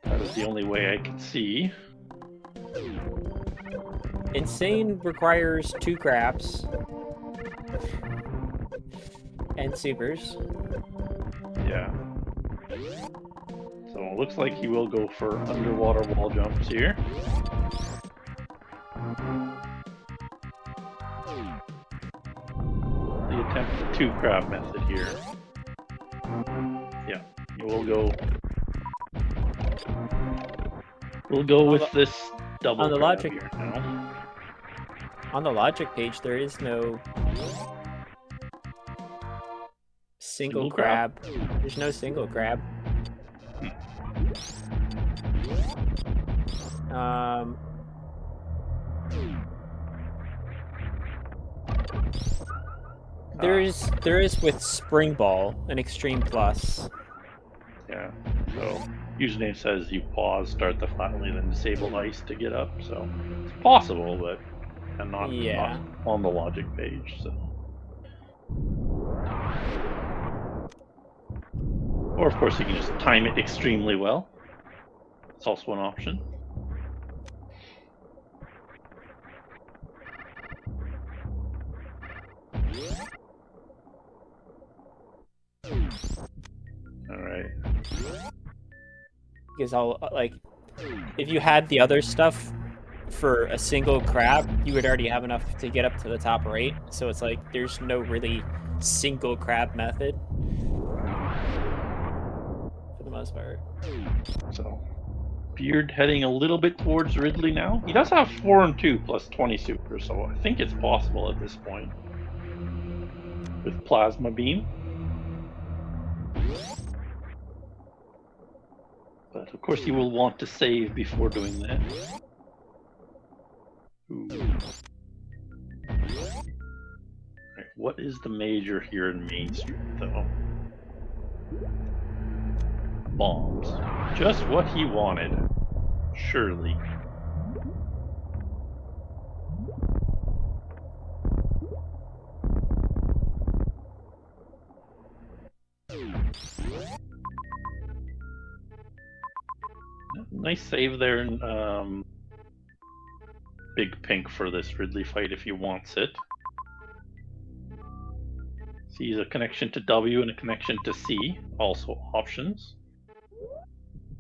that is the only way I can see. Insane requires 2 crabs. And supers. Yeah. So it looks like he will go for underwater wall jumps here. The attempt 2 crab method here. Yeah, we'll go. We'll go with this double on the crab logic here now. On the logic page, there is no single crab. There's no single crab. There is with Spring Ball an Extreme Plus. Yeah. So username says you pause, start the flatly, then disable ice to get up. So it's possible, but not on the logic page. So. Or, of course, you can just time it extremely well. It's also an option. Alright. Because if you had the other stuff for a single crab, you would already have enough to get up to the top right. So it's like, there's no really single crab method. Most part. So, Beard heading a little bit towards Ridley now. He does have 4 and 2 plus 20 super, so I think it's possible at this point with Plasma Beam. But of course, you will want to save before doing that. Ooh. Right, what is the major here in Main Street, though? Bombs. Just what he wanted. Surely. Nice save there in Big Pink for this Ridley fight if he wants it. Sees a connection to W and a connection to C, also options.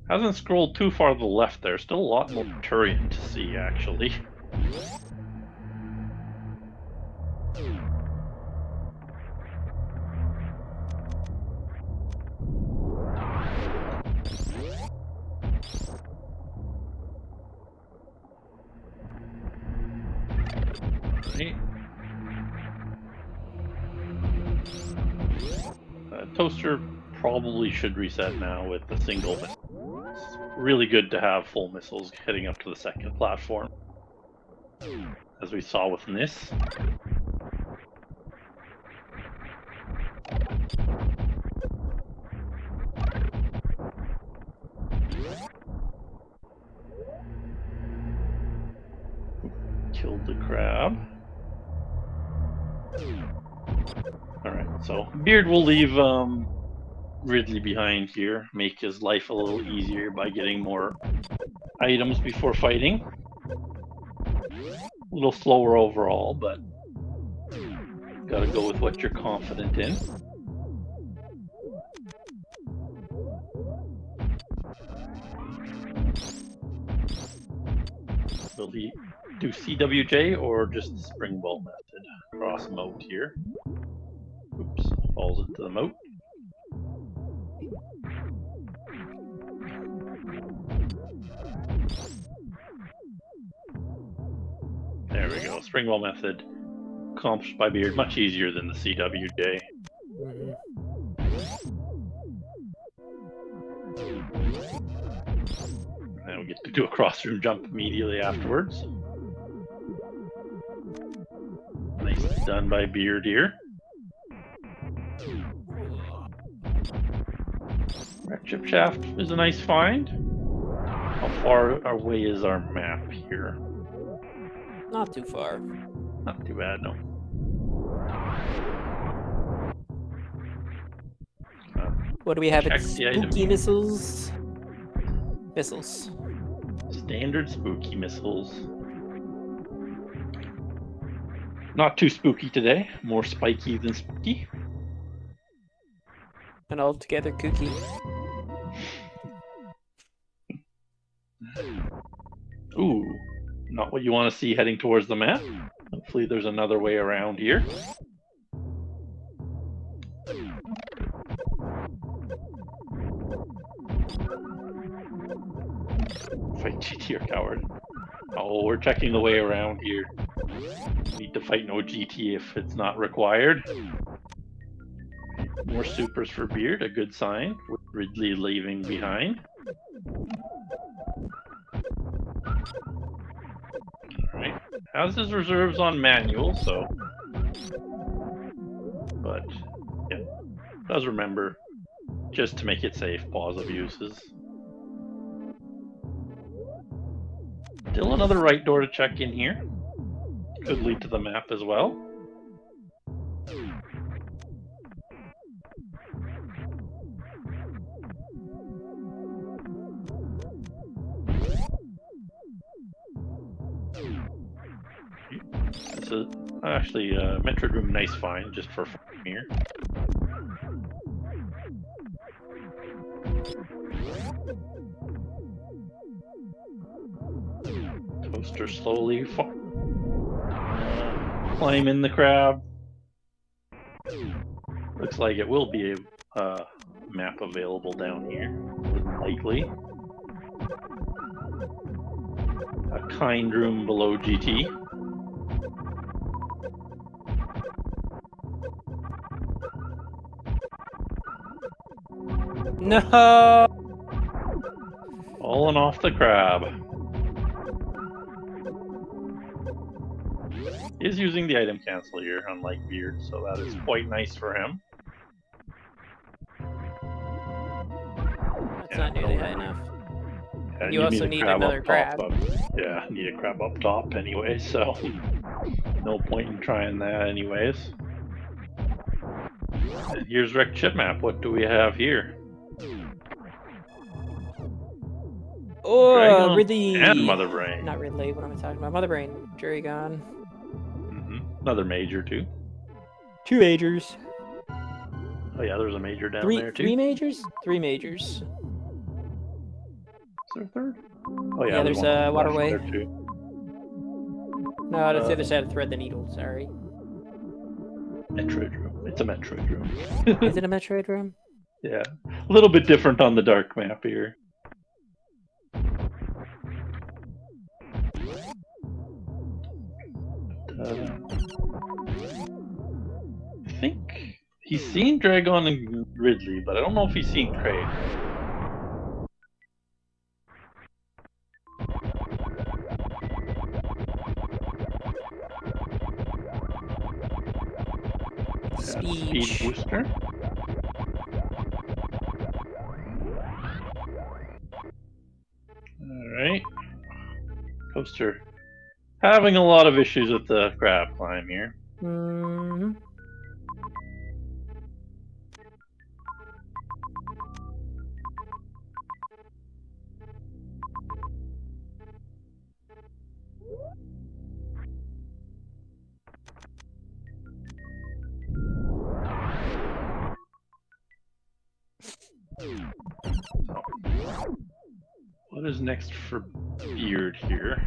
Hasn't scrolled too far to the left there. Still a lot more Turian to see, actually. Right. Toaster probably should reset now with the single missile. It's really good to have full missiles heading up to the second platform, as we saw with this. Killed the crab. Alright, so Beard will leave Ridley behind here, make his life a little easier by getting more items before fighting. little slower overall, but gotta go with what you're confident in. Will he do CWJ or just the spring ball method? Cross moat here. Oops, falls into the moat. There we go. Spring ball method accomplished by Beard, much easier than the CWJ. And we get to do a cross-room jump immediately afterwards. Nicely done by Beard here. Red chip shaft is a nice find. How far away is our map here? Not too far. Not too bad, no. What do we have? Check It's the item. spooky missiles. Missiles. Standard spooky missiles. Not too spooky today. More spiky than spooky. And altogether kooky. Ooh, not what you want to see heading towards the map. Hopefully there's another way around here. Fight GT or coward. Oh, we're checking the way around here. Need to fight no GT if it's not required. More supers for Beard, a good sign. With Ridley leaving behind. Alright. Has his reserves on manual, so. But, yeah. Does remember just to make it safe, pause of uses. Still another right door to check in here. Could lead to the map as well. This is actually a Metroid room, nice find just for fun here. Toaster slowly climbing the crab. Looks like it will be a map available down here, more than likely. A kind room below GT. No! Falling off the crab. He is using the item cancel here, unlike Beard, so that is quite nice for him. That's not nearly high enough. Yeah, You also need another crab. Yeah, need a crab up top anyway, so no point in trying that anyways. And here's Rec Chip Map. What do we have here? Oh, Ridley! And Mother Brain. Not Ridley, what am I talking about? Mother Brain. Dragon. Another major too. 2 majors. Oh yeah, there's a major down there too. 3 majors? 3 majors. Is there a third? Oh yeah, There's a waterway. There too. No, that's the other side of Thread the Needle, sorry. Metroid room. It's a Metroid room. Is it a Metroid room? Yeah. A little bit different on the dark map here. I think he's seen Dragon and Ridley, but I don't know if he's seen Craig. Speed booster. Alright. Coaster. Having a lot of issues with the crab climb here. Mm-hmm. So, what is next for Beard here?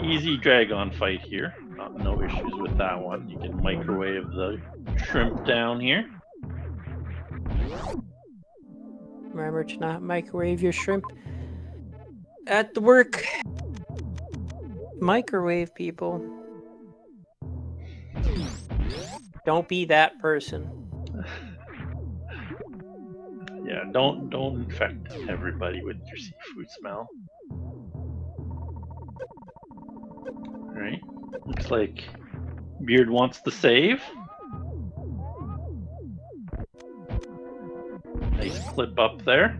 Easy Dragon fight here. No issues with that one. You can microwave the shrimp down here. Remember to not microwave your shrimp at the work. Microwave people. Don't be that person. Yeah, don't infect everybody with your seafood smell. Alright. Looks like Beard wants to save. Nice clip up there.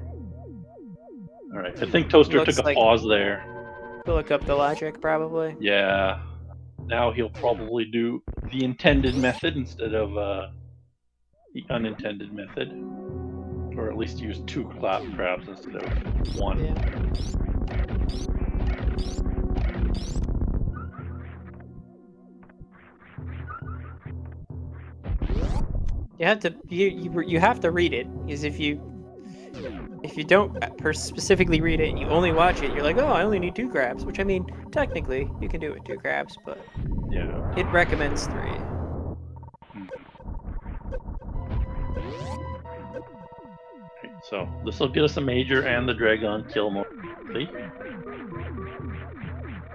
Alright, I think Toaster Looks took a like- pause there. Look up the logic, probably. Yeah. Now he'll probably do the intended method instead of the unintended method. Or at least use 2 crabs instead of 1. Yeah. You have to read it, because if you don't specifically read it and you only watch it, you're like, oh, I only need 2 crabs, which I mean, technically you can do it with 2 crabs, but Yeah. it recommends 3. Okay, so this will get us a major and the Dragon kill more quickly.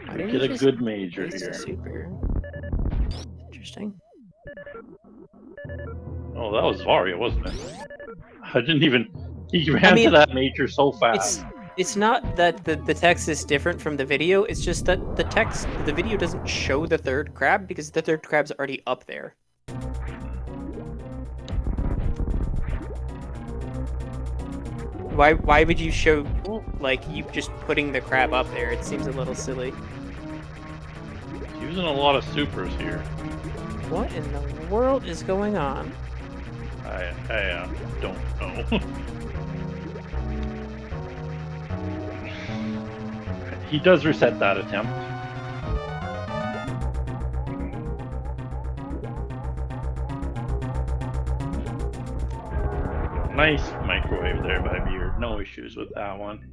Why didn't Get he a just good major waste a here. super? Interesting. Oh, that was Varia, wasn't it? I didn't even. He ran mean, to that major so fast. It's not that the text is different from the video. It's just that the video doesn't show the 3rd crab because the 3rd crab's already up there. Why would you show like you just putting the crab up there? It seems a little silly. Using a lot of supers here. What in the world is going on? I don't know. He does reset that attempt. Nice microwave there by Beard. No issues with that one.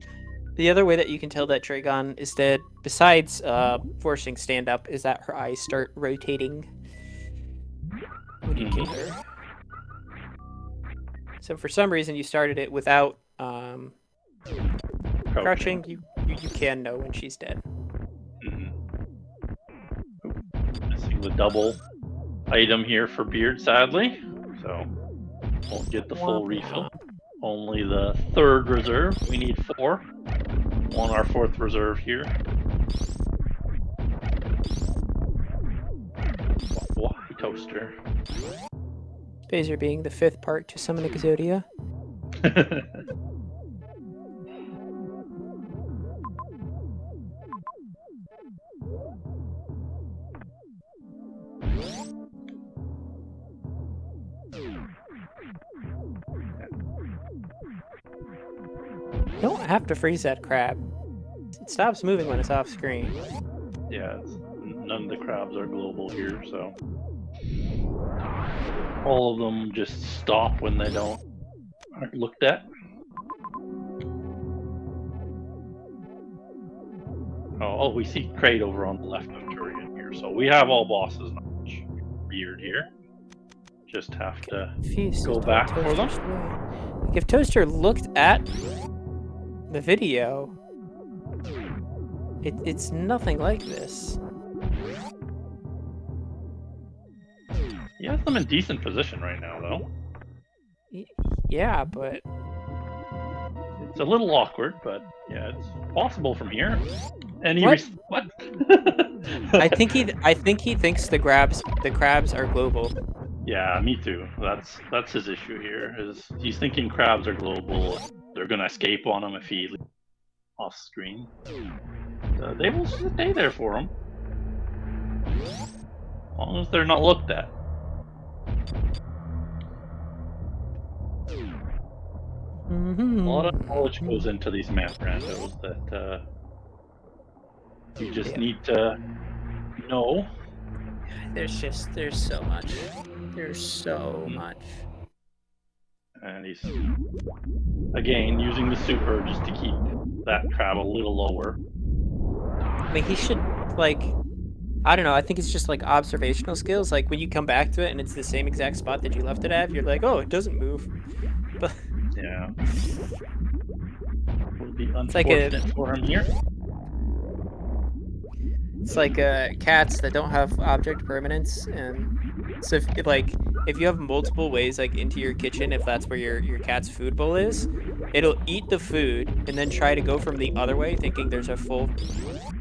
The other way that you can tell that Dragon is dead, besides forcing stand up, is that her eyes start rotating when you kill her. So for some reason you started it without crouching. You can know when she's dead. Missing the double item here for Beard, sadly. So won't get the full refill. Only the 3rd reserve. We need 4. On our 4th reserve here. Why, Toaster? Phaser being the 5th part to summon Exodia. You don't have to freeze that crab. It stops moving when it's off screen. Yeah, none of the crabs are global here, so all of them just stop when they aren't looked at. Oh, we see Crate over on the left of Turian here, so we have all bosses now. Beard here. Just have to go back for them. Like if Toaster looked at the video, it's nothing like this. He has them in decent position right now, though. Yeah, but it's a little awkward, but yeah, it's possible from here. And he what? I think he thinks the crabs are global. Yeah, me too. That's his issue here. Is he's thinking crabs are global. They're gonna escape on him if he leaves off screen. They will stay there for him, as long as they're not looked at. A lot of knowledge goes into these map randos that you just need to know. There's so much. There's so much. And he's, again, using the super just to keep that crab a little lower. I mean, he should, like, I don't know, I think it's just, like, observational skills. Like, when you come back to it and it's the same exact spot that you left it at, you're like, oh, it doesn't move. But Yeah. Would be it's like unfortunate for him here. It's like cats that don't have object permanence, and so if you have multiple ways like into your kitchen, if that's where your cat's food bowl is, it'll eat the food and then try to go from the other way, thinking there's a full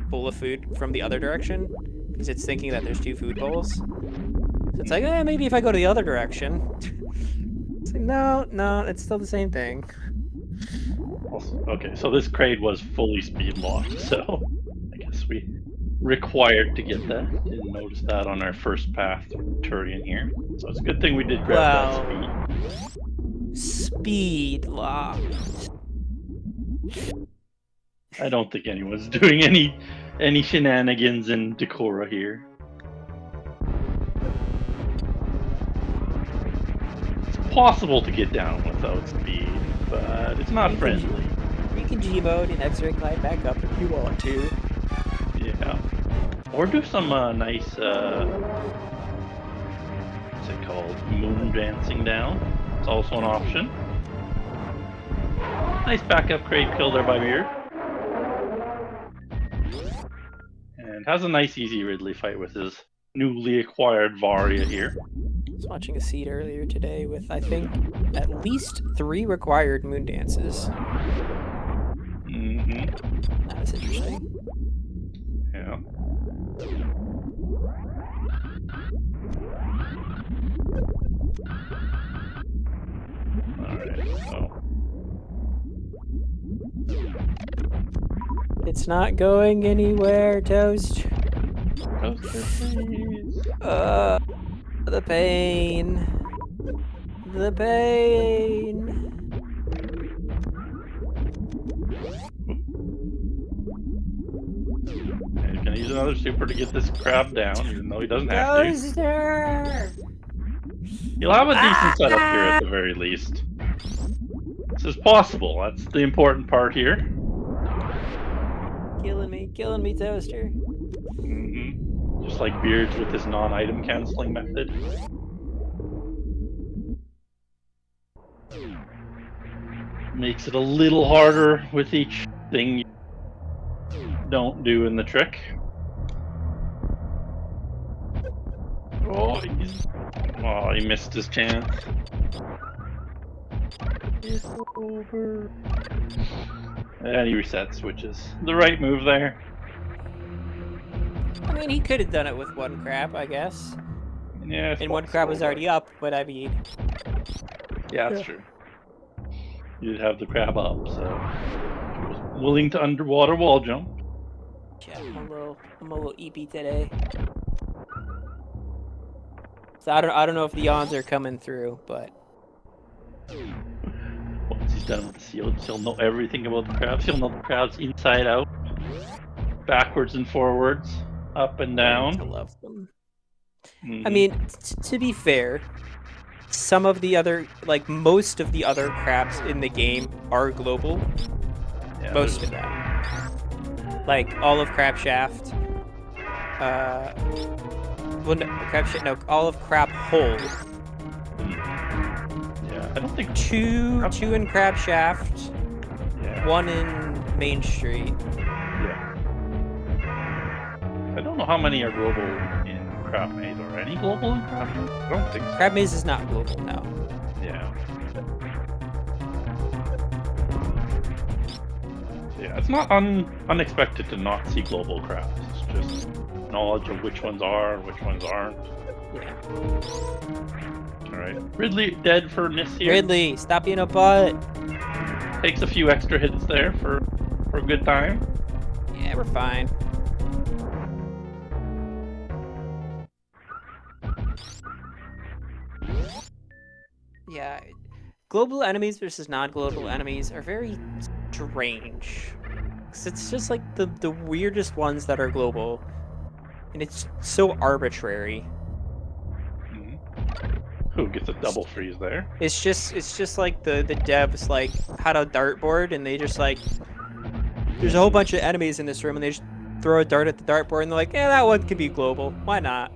bowl of food from the other direction, because it's thinking that there's two food bowls. So it's like, maybe if I go to the other direction. It's like, no, it's still the same thing. Okay, so this crate was fully speed locked, so I guess we required to get that. Didn't notice that on our first path through Turian here. So it's a good thing we did grab that speed. Speed locked. I don't think anyone's doing any shenanigans in Decorah here. It's possible to get down without speed, but it's not friendly. You can G-mode and X-ray climb back up if you want to. Yeah. Or do some nice, what's it called? Moon dancing down. It's also an option. Nice backup crate kill there by Beard. And has a nice easy Ridley fight with his newly acquired Varia here. I was watching a seed earlier today with, I think, at least 3 required moon dances. Mm-hmm. That was interesting. Yeah. Alright, so. It's not going anywhere, Toast. Toaster, please. The pain. The pain. And he's gonna use another super to get this crab down, even though he doesn't have to. Toaster! He'll have a decent setup here at the very least. This is possible. That's the important part here. Killing me, Toaster. Mm-hmm. Just like Beards with his non-item canceling method. Makes it a little harder with each thing you don't do in the trick. Oh, he missed his chance. It's over. And he resets, which is the right move there. I mean, he could have done it with one crab, I guess. Yeah. And one crab was already up, but I mean... Yeah, that's true. You did have the crab up, so... He was willing to underwater wall jump. Yeah, I'm a little eepy today. So I don't know if the yawns are coming through, but... Once he's done with the seals, he'll know everything about the crabs. He'll know the crabs inside out, backwards and forwards, up and down. I love them. Mm-hmm. I mean, to be fair, some of the other, like most of the other crabs in the game are global. Yeah, most of them. Like Olive Crab Shaft. Well, no, Olive Crab Hole. I don't think two in Crab Shaft, yeah. 1 in Main Street. Yeah. I don't know how many are global in Crab Maze. Are any global in Crab Maze? I don't think so. Crab Maze is not global, no. Yeah. Yeah, it's not unexpected to not see global crabs. It's just knowledge of which ones are, which ones aren't. Yeah. Alright. Ridley dead for miss here. Ridley, stop being a butt. Takes a few extra hits there for a good time. Yeah, we're fine. Yeah. Global enemies versus non-global enemies are very strange. 'Cause it's just like the weirdest ones that are global. And it's so arbitrary. Who gets a double freeze there? It's just like the devs like had a dartboard and they just like there's a whole bunch of enemies in this room and they just throw a dart at the dartboard and they're like, yeah, that one can be global. Why not?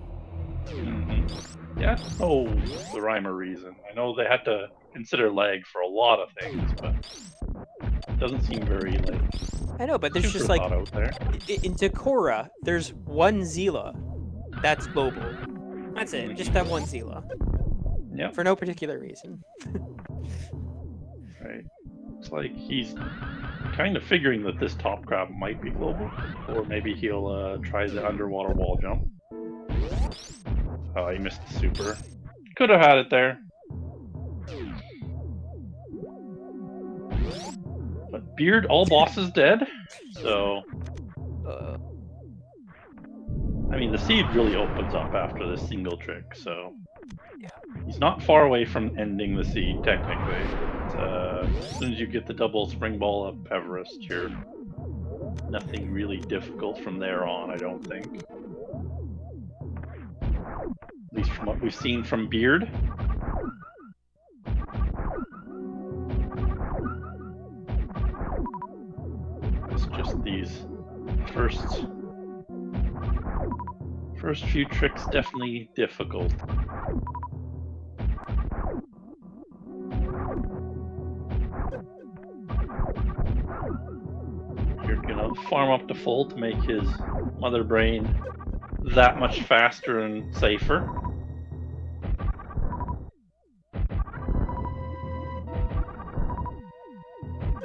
Yeah. Oh, the rhyme or reason. I know they had to consider lag for a lot of things, but it doesn't seem very like. I know, but there's super just like thought out there. in Decorah, there's one Zila that's global. That's it. Just that one Zila. Yeah. For no particular reason. Right. It's like he's kind of figuring that this top crab might be global, or maybe he'll try the underwater wall jump. Oh, he missed the super. Could have had it there. But Beard, all bosses dead, so... I mean, the seed really opens up after this single trick, so... Yeah. He's not far away from ending the seed, technically. As soon as you get the double spring ball up Everest, you're... nothing really difficult from there on, I don't think. At least from what we've seen from Beard. It's just these first few tricks definitely difficult. You're gonna farm up to full to make his mother brain that much faster and safer.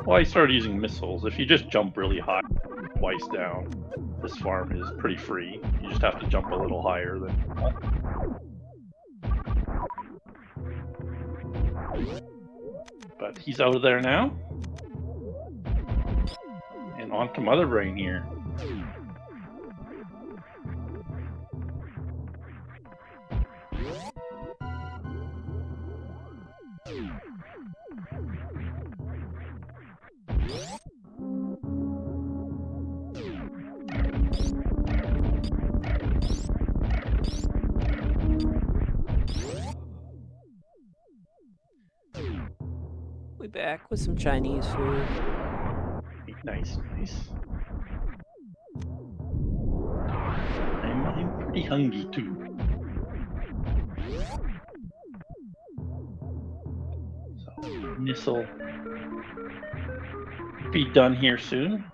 Well, I started using missiles. If you just jump really high, twice down, this farm is pretty free. You just have to jump a little higher than normal. But he's out of there now. And on to Mother Brain here. We back with some Chinese food. Nice, nice. I'm pretty hungry too. So this'll be done here soon.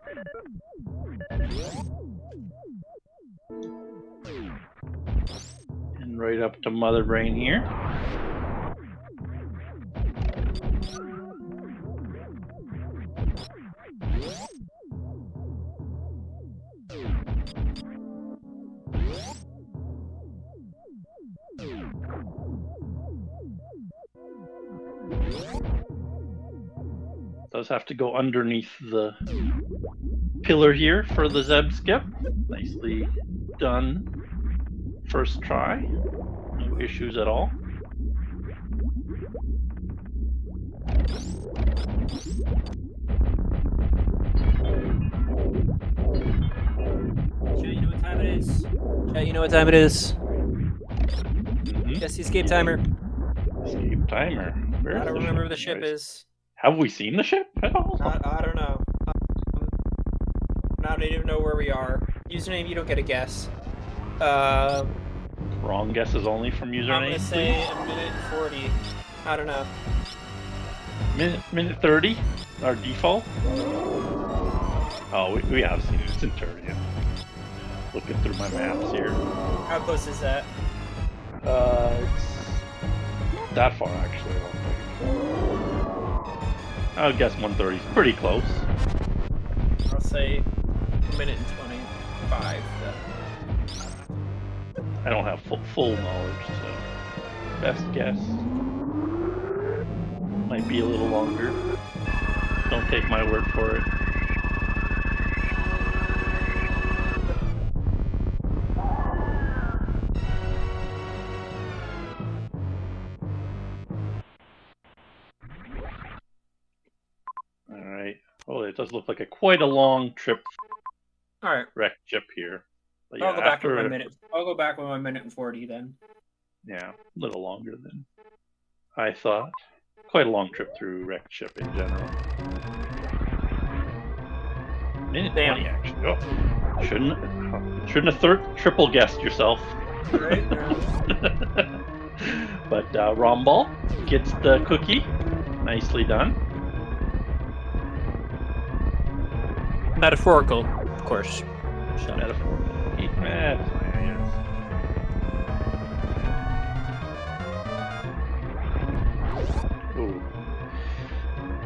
And right up to Mother Brain here. Does have to go underneath the pillar here for the Zeb skip. Nicely done. First try. No issues at all. Chat, you know what time it is? Chat, you know what time it is? Yes, the escape timer. Escape timer. I don't remember where the ship is. Have we seen the ship at all? I don't know. I don't even know where we are. Username, you don't get a guess. Wrong guesses only from username. I'm gonna say a minute 40. I don't know. Minute 30? Our default? Oh, we have seen it. It's in Turia. Looking through my maps here. How close is that? It's that far actually, I don't think. I would guess 130 is pretty close. I'll say a minute and 25. I don't have full knowledge, so best guess might be a little longer. Don't take my word for it. Oh, it does look like quite a long trip. All right. Wreck ship here. But I'll yeah, go back with my minute. I'll go back with my minute and 40 then. Yeah, a little longer then. I thought. Quite a long trip through wrecked ship in general. Minute Damn. 20 actually. Oh, shouldn't have triple guessed yourself. Right? But Romball gets the cookie. Nicely done. Metaphorical, of course. So. Metaphor. Yes. Ooh.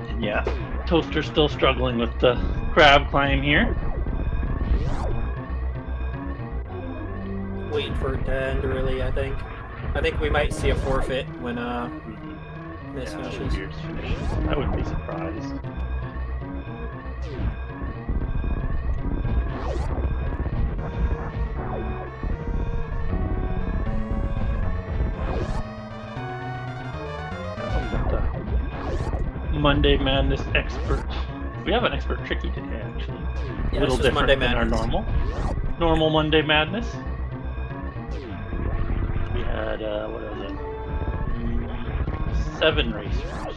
And yeah, Toaster's still struggling with the crab climb here. Waiting for it to end, really, I think. I think we might see a forfeit when this finishes. Beard's finished. I wouldn't be surprised. Monday Madness expert. We have an expert tricky today, actually. Yeah, a little it's just different Monday than our Madness. normal Monday Madness. We had what was it? 7 racers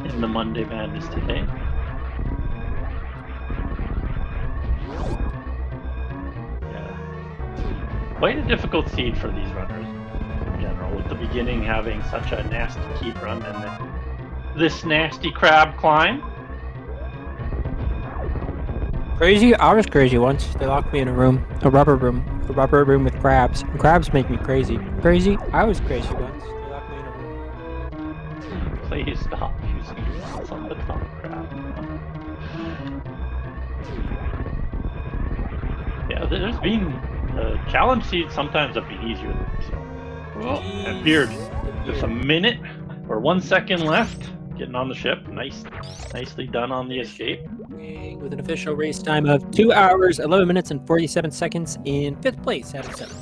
in the Monday Madness today. Yeah, quite a difficult seed for these runners in general. With the beginning having such a nasty keep run and then this nasty crab climb. Crazy? I was crazy once. They locked me in a rubber room with crabs. And crabs make me crazy. Crazy? I was crazy once. They locked me in a room. Please stop using yourself on the top crab. Yeah, there's been challenge seeds sometimes have been easier than this. Well, and Beard, just a minute or 1 second left. Getting on the ship. Nicely done on the escape. With an official race time of 2 hours, 11 minutes, and 47 seconds in 5th place out of 7.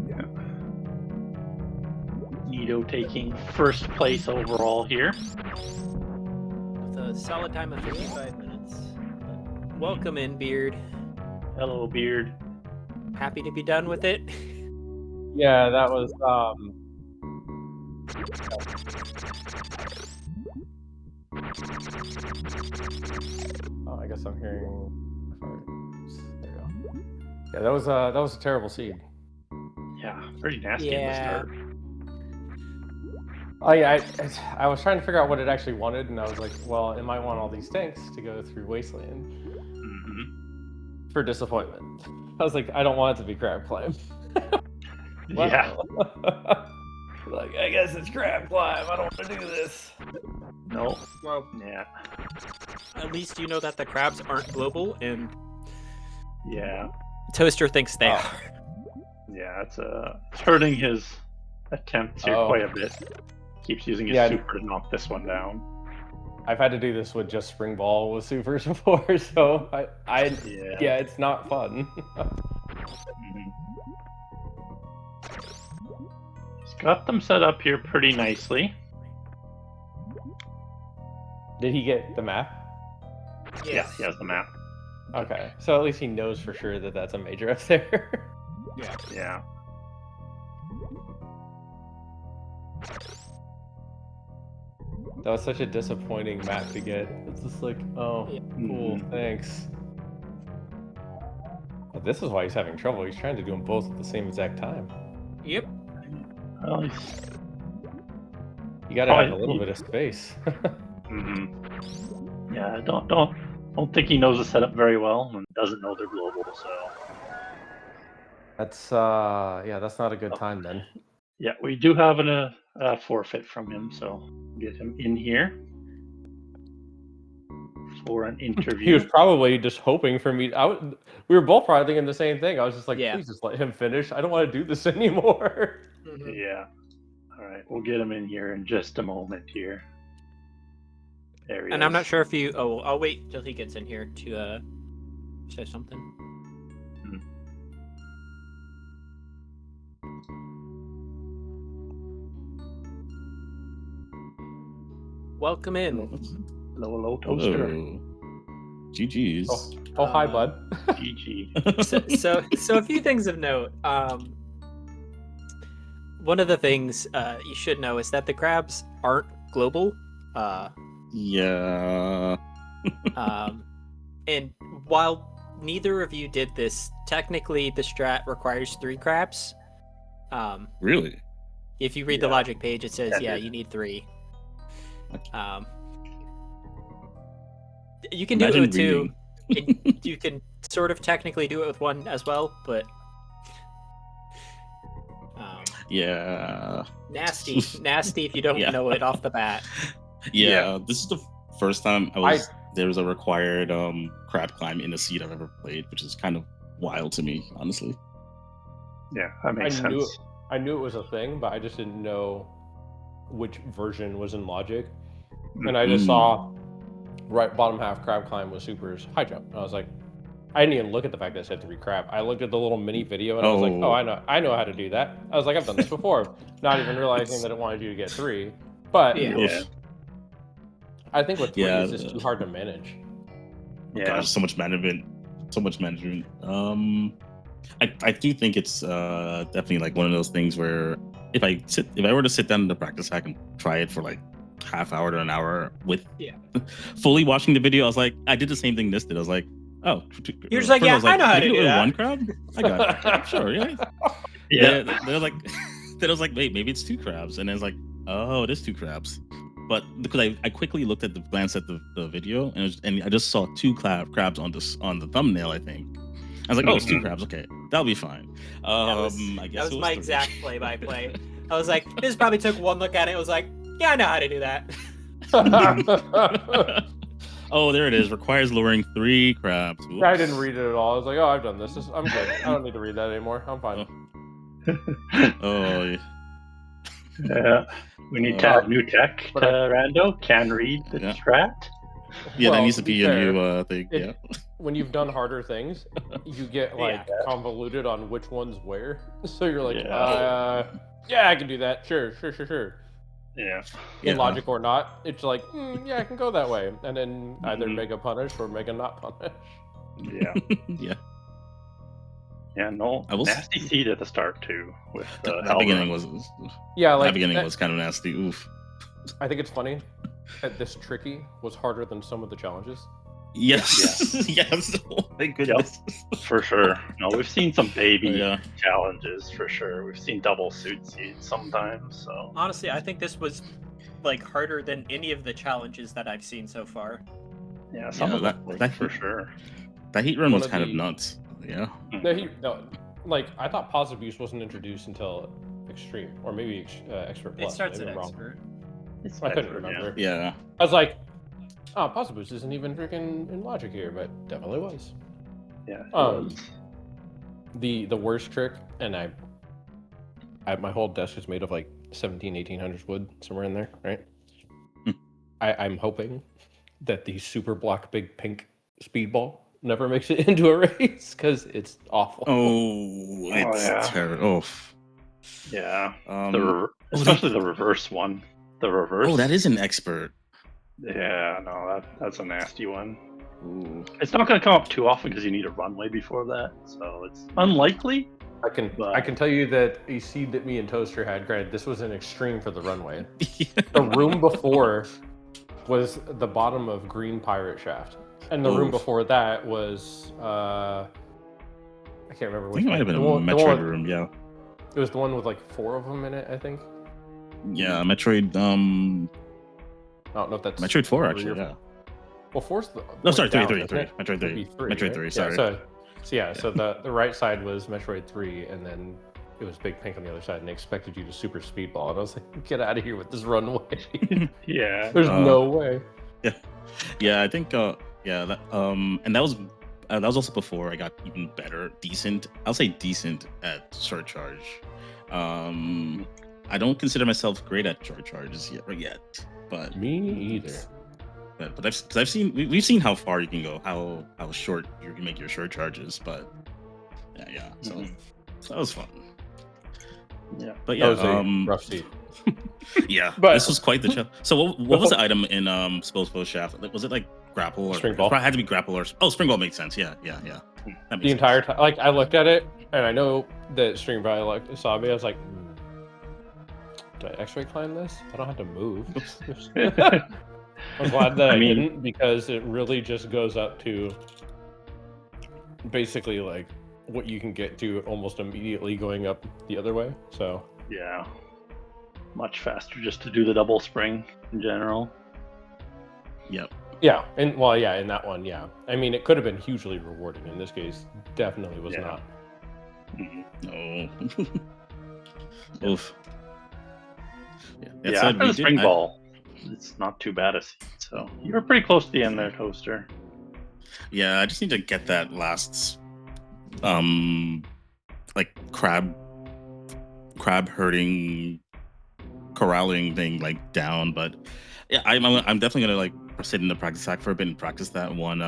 Yeah. Nito taking first place overall here. With a solid time of 55 minutes. Welcome in, Beard. Hello, Beard. Happy to be done with it. Yeah, that was oh, I guess I'm hearing. There you go. Yeah, that was a terrible seed. Yeah, pretty nasty in the start. Oh yeah, I was trying to figure out what it actually wanted, and I was like, well, it might want all these tanks to go through Wasteland for disappointment. I was like, I don't want it to be crab climb. Yeah. Like, I guess it's crab climb. I don't want to do this. No. Well, yeah. At least you know that the crabs aren't global, and yeah, Toaster thinks they are. Yeah, it's hurting his attempts here quite a bit. Keeps using his super to knock this one down. I've had to do this with just spring ball with supers before, so yeah, it's not fun. He's got them set up here pretty nicely. Did he get the map? Yes. Yeah, he has the map. Okay, so at least he knows for sure that that's a major up there. Yeah. That was such a disappointing map to get. It's just like, oh, cool, thanks. But this is why he's having trouble. He's trying to do them both at the same exact time. Yep. Well, you gotta have a little bit of space. Yeah, don't think he knows the setup very well and doesn't know they're global, so. That's that's not a good time then. Yeah, we do have a forfeit from him, so get him in here for an interview. He was probably just hoping for me. We were both probably thinking the same thing. I was just like, please just let him finish. I don't want to do this anymore. Yeah. All right, we'll get him in here in just a moment here. There he is. And I'm not sure if you... Oh, I'll wait till he gets in here to say something. Welcome in. Hello, Toaster. GG's. Oh, hi, bud. GG. So a few things of note. One of the things you should know is that the crabs aren't global. Yeah. And while neither of you did this, technically the strat requires 3 crabs. Really? If you read the logic page, it says, Yeah, you need 3. You can do it Imagine with 2. reading. And you can sort of technically do it with 1 as well, but Yeah. nasty if you don't Yeah. know it off the bat. Yeah, this is the first time there was a required crab climb in a seed I've ever played, which is kind of wild to me, honestly. Yeah, that makes sense. I knew it was a thing, but I just didn't know which version was in Logic. And I just saw right bottom half crab climb was Super's high jump. And I was like, I didn't even look at the fact that it said 3 crab. I looked at the little mini video and I was like, oh, I know how to do that. I was like, I've done this before, not even realizing that it wanted you to get 3. But Yeah. I think with 3 it's just too hard to manage. Yeah, gosh, so much management. I do think it's definitely like one of those things where if I were to sit down in the practice hack and try it for like half hour to an hour with fully watching the video, I was like, I did the same thing this did. I was like, oh, you're just like, yeah, I know how to do that. 1 crab? I got it. Sure, yeah. Yeah. They're like, then I was like, wait, maybe it's 2 crabs, and then it's like, oh, it is 2 crabs. But because I quickly glanced at the video, and I just saw 2 crabs on the thumbnail, I think. I was like, oh, it's 2 crabs. Okay, that'll be fine. I guess that was my exact play-by-play. I was like, this probably took 1 look at it. I was like, yeah, I know how to do that. Oh, there it is. Requires lowering 3 crabs. Oops. I didn't read it at all. I was like, oh, I've done this. I'm good. I don't need to read that anymore. I'm fine. Oh, yeah. We need to add new tech to Rando. Can read the strat. Yeah, that needs to be a new thing. When you've done harder things, you get like convoluted on which one's where. So you're like, yeah, I can do that. Sure. Yeah. In Logic or not, it's like, yeah, I can go that way, and then either mega punish or mega not punish. Yeah. Yeah. Yeah, no, nasty seed at the start too. With that beginning was that beginning was kind of nasty. Oof. I think it's funny that this tricky was harder than some of the challenges. Yes, yes. Oh my goodness. Yep, for sure. No, we've seen some baby challenges for sure. We've seen double suit seeds sometimes. So honestly, I think this was like harder than any of the challenges that I've seen so far. Yeah, some of that for sure. That heat run was kind of nuts. Yeah. Like I thought pause abuse wasn't introduced until extreme, or maybe expert plus. It starts at expert. I couldn't remember. Yeah. I was like, oh, pause boost isn't even freaking in Logic here, but definitely was. Yeah. The worst trick, and my whole desk is made of like 1800s wood, somewhere in there, right? I'm hoping that the super block big pink speedball never makes it into a race because it's awful. Oh, it's terrible. Oh. Yeah. Especially the reverse one. The reverse. Oh, that is an expert. Yeah, no, that's a nasty one. Ooh. It's not going to come up too often because you need a runway before that, so it's unlikely. I can tell you that a seed that me and Toaster had, granted, this was an extreme for the runway. The room before was the bottom of Green Pirate Shaft, and the room before that was I can't remember which. I think it might have been a Metroid room. Yeah, it was the one with like 4 of them in it, I think. Yeah, Metroid. I don't know if that's Metroid 4 actually. Yeah. Well, 4's the. No, sorry, 3. Metroid 3. Metroid 3. Sorry. So the right side was Metroid 3, and then it was Big Pink on the other side, and they expected you to super speedball, and I was like, get out of here with this runway. Yeah. There's no way. Yeah. I think. That, and that was also before I got even better, decent. I'll say decent at short charge. I don't consider myself great at short charges yet, but me either. But we've seen how far you can go, how short you can make your short charges. But yeah. So that was fun. Yeah, but yeah, that was a rough seat. Yeah, but this was quite the challenge. So what was the item in Spo's Shaft? Was it like grapple or Spring ball. It had to be grapple or spring ball makes sense. Yeah. That makes The entire sense. time, like I looked at it, and I know that Stream probably saw me. I was like, "Do I X-ray climb this? I don't have to move." I'm glad that I didn't, because it really just goes up to basically like what you can get to almost immediately going up the other way. So yeah, much faster just to do the double spring in general. Yep. yeah, and well, yeah, in that one, yeah. I mean, it could have been hugely rewarding. In this case, definitely was not. Mhm. No. Oof. Yeah, after the spring ball, it's not too bad a seed. So you were pretty close to the end there, Toaster. Yeah, I just need to get that last, like crab herding, corralling thing like down. But yeah, I'm definitely gonna like sit in the practice hack for a bit and practice that one,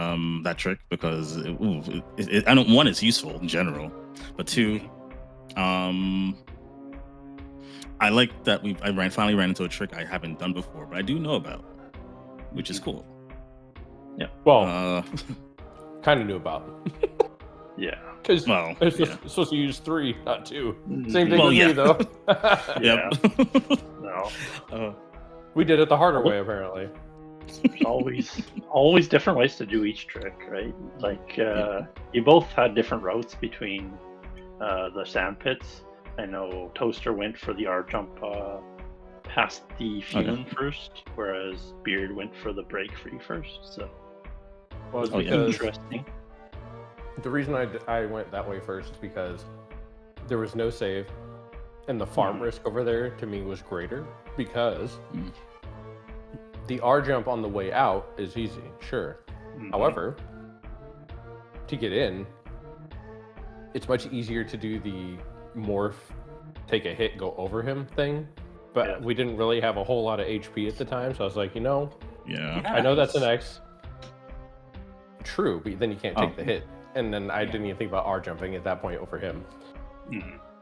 that trick, because I don't, one, it's useful in general, but two, I like that I finally ran into a trick I haven't done before, but I do know about, which is cool. Yeah. Well, kind of knew about. Yeah. Because it's supposed to use 3, not 2. Same thing Well, with me, though. Yeah. No. We did it the harder way, apparently. There's always different ways to do each trick, right? Like you both had different routes between the sand pits. I know Toaster went for the R jump past the Fume first, whereas Beard went for the break free first. So well, because interesting. The reason I went that way first is because there was no save, and the farm risk over there to me was greater, because the R jump on the way out is easy, sure. However, to get in, it's much easier to do the morph, take a hit, go over him thing. But we didn't really have a whole lot of HP at the time, so I was like, I know that's an X. True, but then you can't take the hit. And then I didn't even think about R jumping at that point over him.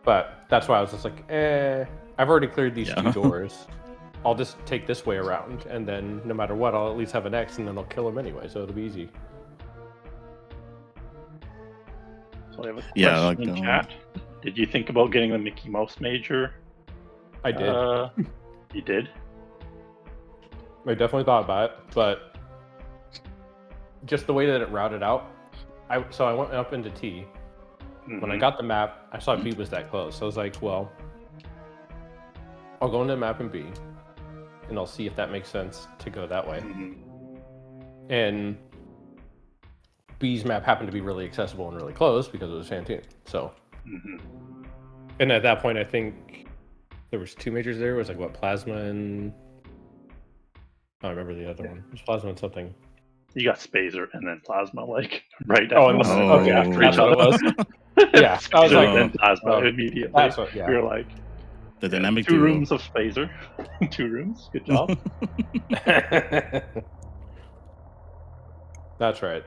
But that's why I was just like, I've already cleared these 2 doors. I'll just take this way around, and then no matter what, I'll at least have an X, and then I'll kill him anyway, so it'll be easy. So I have a question in chat. Did you think about getting the Mickey Mouse Major? I did. You did? I definitely thought about it, but just the way that it routed out, so I went up into T. When I got the map, I saw B was that close. So I was like, well, I'll go into the map in B, and I'll see if that makes sense to go that way. And B's map happened to be really accessible and really close because it was Fantine. So, and at that point, I think there was 2 majors there. It was like what, Plasma and I don't remember the other one. It was Plasma and something. You got Spazer and then Plasma, like right after each other. Yeah, I was like, then Plasma immediately. That's what, You're like the dynamic 2 rooms of Spazer, 2 rooms. Good job. That's right.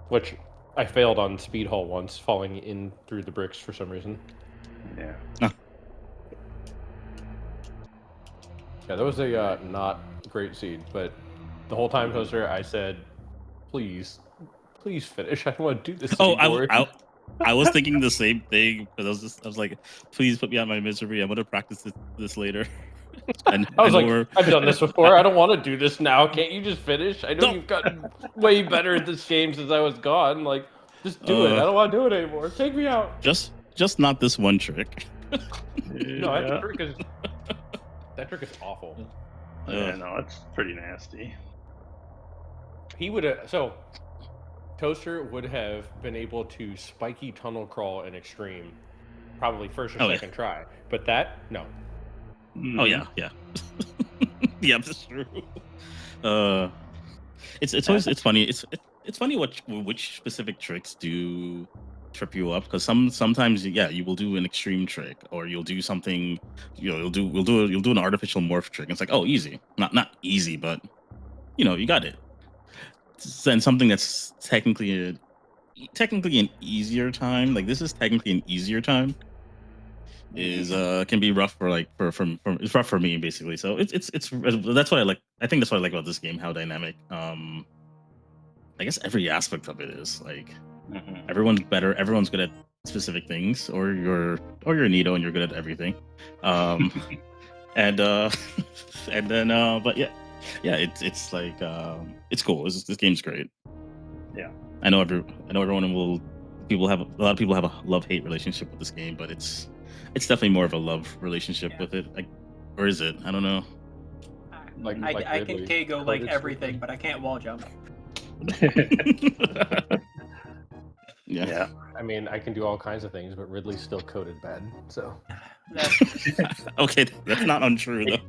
Which I failed on Speed Hall once, falling in through the bricks for some reason. Yeah. Yeah, that was a not great seed, but the whole time, Toaster, I said, please finish. I don't want to do this anymore. I was thinking the same thing, because I was like, please put me out of my misery. I'm gonna practice this later. And I was like, I've done this before. I don't want to do this now. Can't you just finish? I know you've gotten way better at this game since I was gone. Like, just do it. I don't want to do it anymore. Take me out. Just not this one trick. No, that trick is awful. Yeah, no, it's pretty nasty. He would have Toaster would have been able to spiky tunnel crawl in extreme, probably first or second try. But no. Oh yeah. Yeah, that's true. It's always funny. It's funny which specific tricks do trip you up, because sometimes you will do an extreme trick, or you'll do something, you'll do an artificial morph trick. And it's like, oh, easy, not easy, but you got it. And something that's technically an easier time, like this is technically an easier time, is can be rough for it's rough for me, basically. So it's that's what I like. I think that's what I like about this game, how dynamic I guess every aspect of it is like Mhm. everyone's better. Everyone's good at specific things, or you're Nito and you're good at everything. And and then but yeah, it's like it's cool. This game's great. Yeah. I know everyone will. A lot of people have a love-hate relationship with this game, but it's definitely more of a love relationship with it. Like, or is it? I don't know. I can Ridley KO like coded everything, something. but I can't wall jump. Yeah. I mean, I can do all kinds of things, but Ridley's still coded bad. So. Okay, that's not untrue though.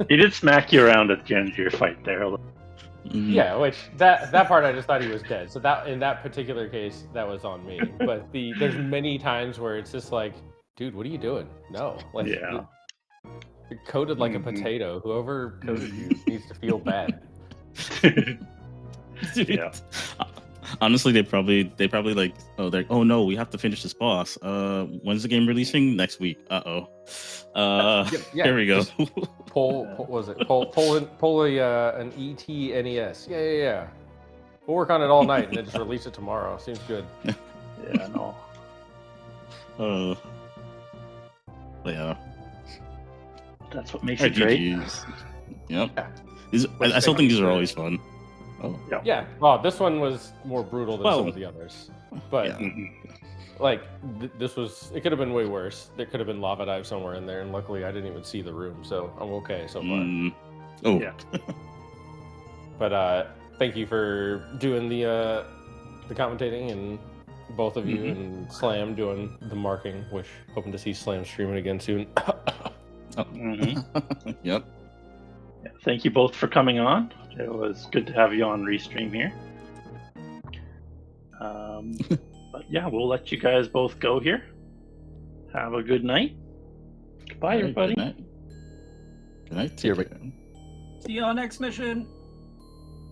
He did smack you around at the end of your fight there. Mhm. Yeah, which that part I just thought he was dead. So that in that particular case, that was on me. But there's many times where it's just like, dude, what are you doing? No, like Yeah. you're coded like a Mhm. potato. Whoever coded you needs to feel bad. Yeah. Honestly, they probably like, oh no, we have to finish this boss. When's the game releasing? Next week. Yeah, Here we go. Pull an ET-NES. Yeah. We'll work on it all night and then just release it tomorrow. Seems good. Yeah, no. But yeah. That's what makes it great. RPGs. Yep. Yeah. I still think these are always fun. Oh. Yeah. Well, this one was more brutal than some Well, of the others. But yeah. like this was, it could have been way worse. There could have been lava dive somewhere in there, and luckily I didn't even see the room, so I'm okay so far. Oh. Yeah. But thank you for doing the commentating, and both of you, and Slam doing the marking. Hoping to see Slam streaming again soon. Mhm. Yep. Yeah, thank you both for coming on. It was good to have you on Restream here. But yeah, we'll let you guys both go here. Have a good night. Goodbye, All right, everybody. Good night. Good night. See you, Take care. See you on next mission.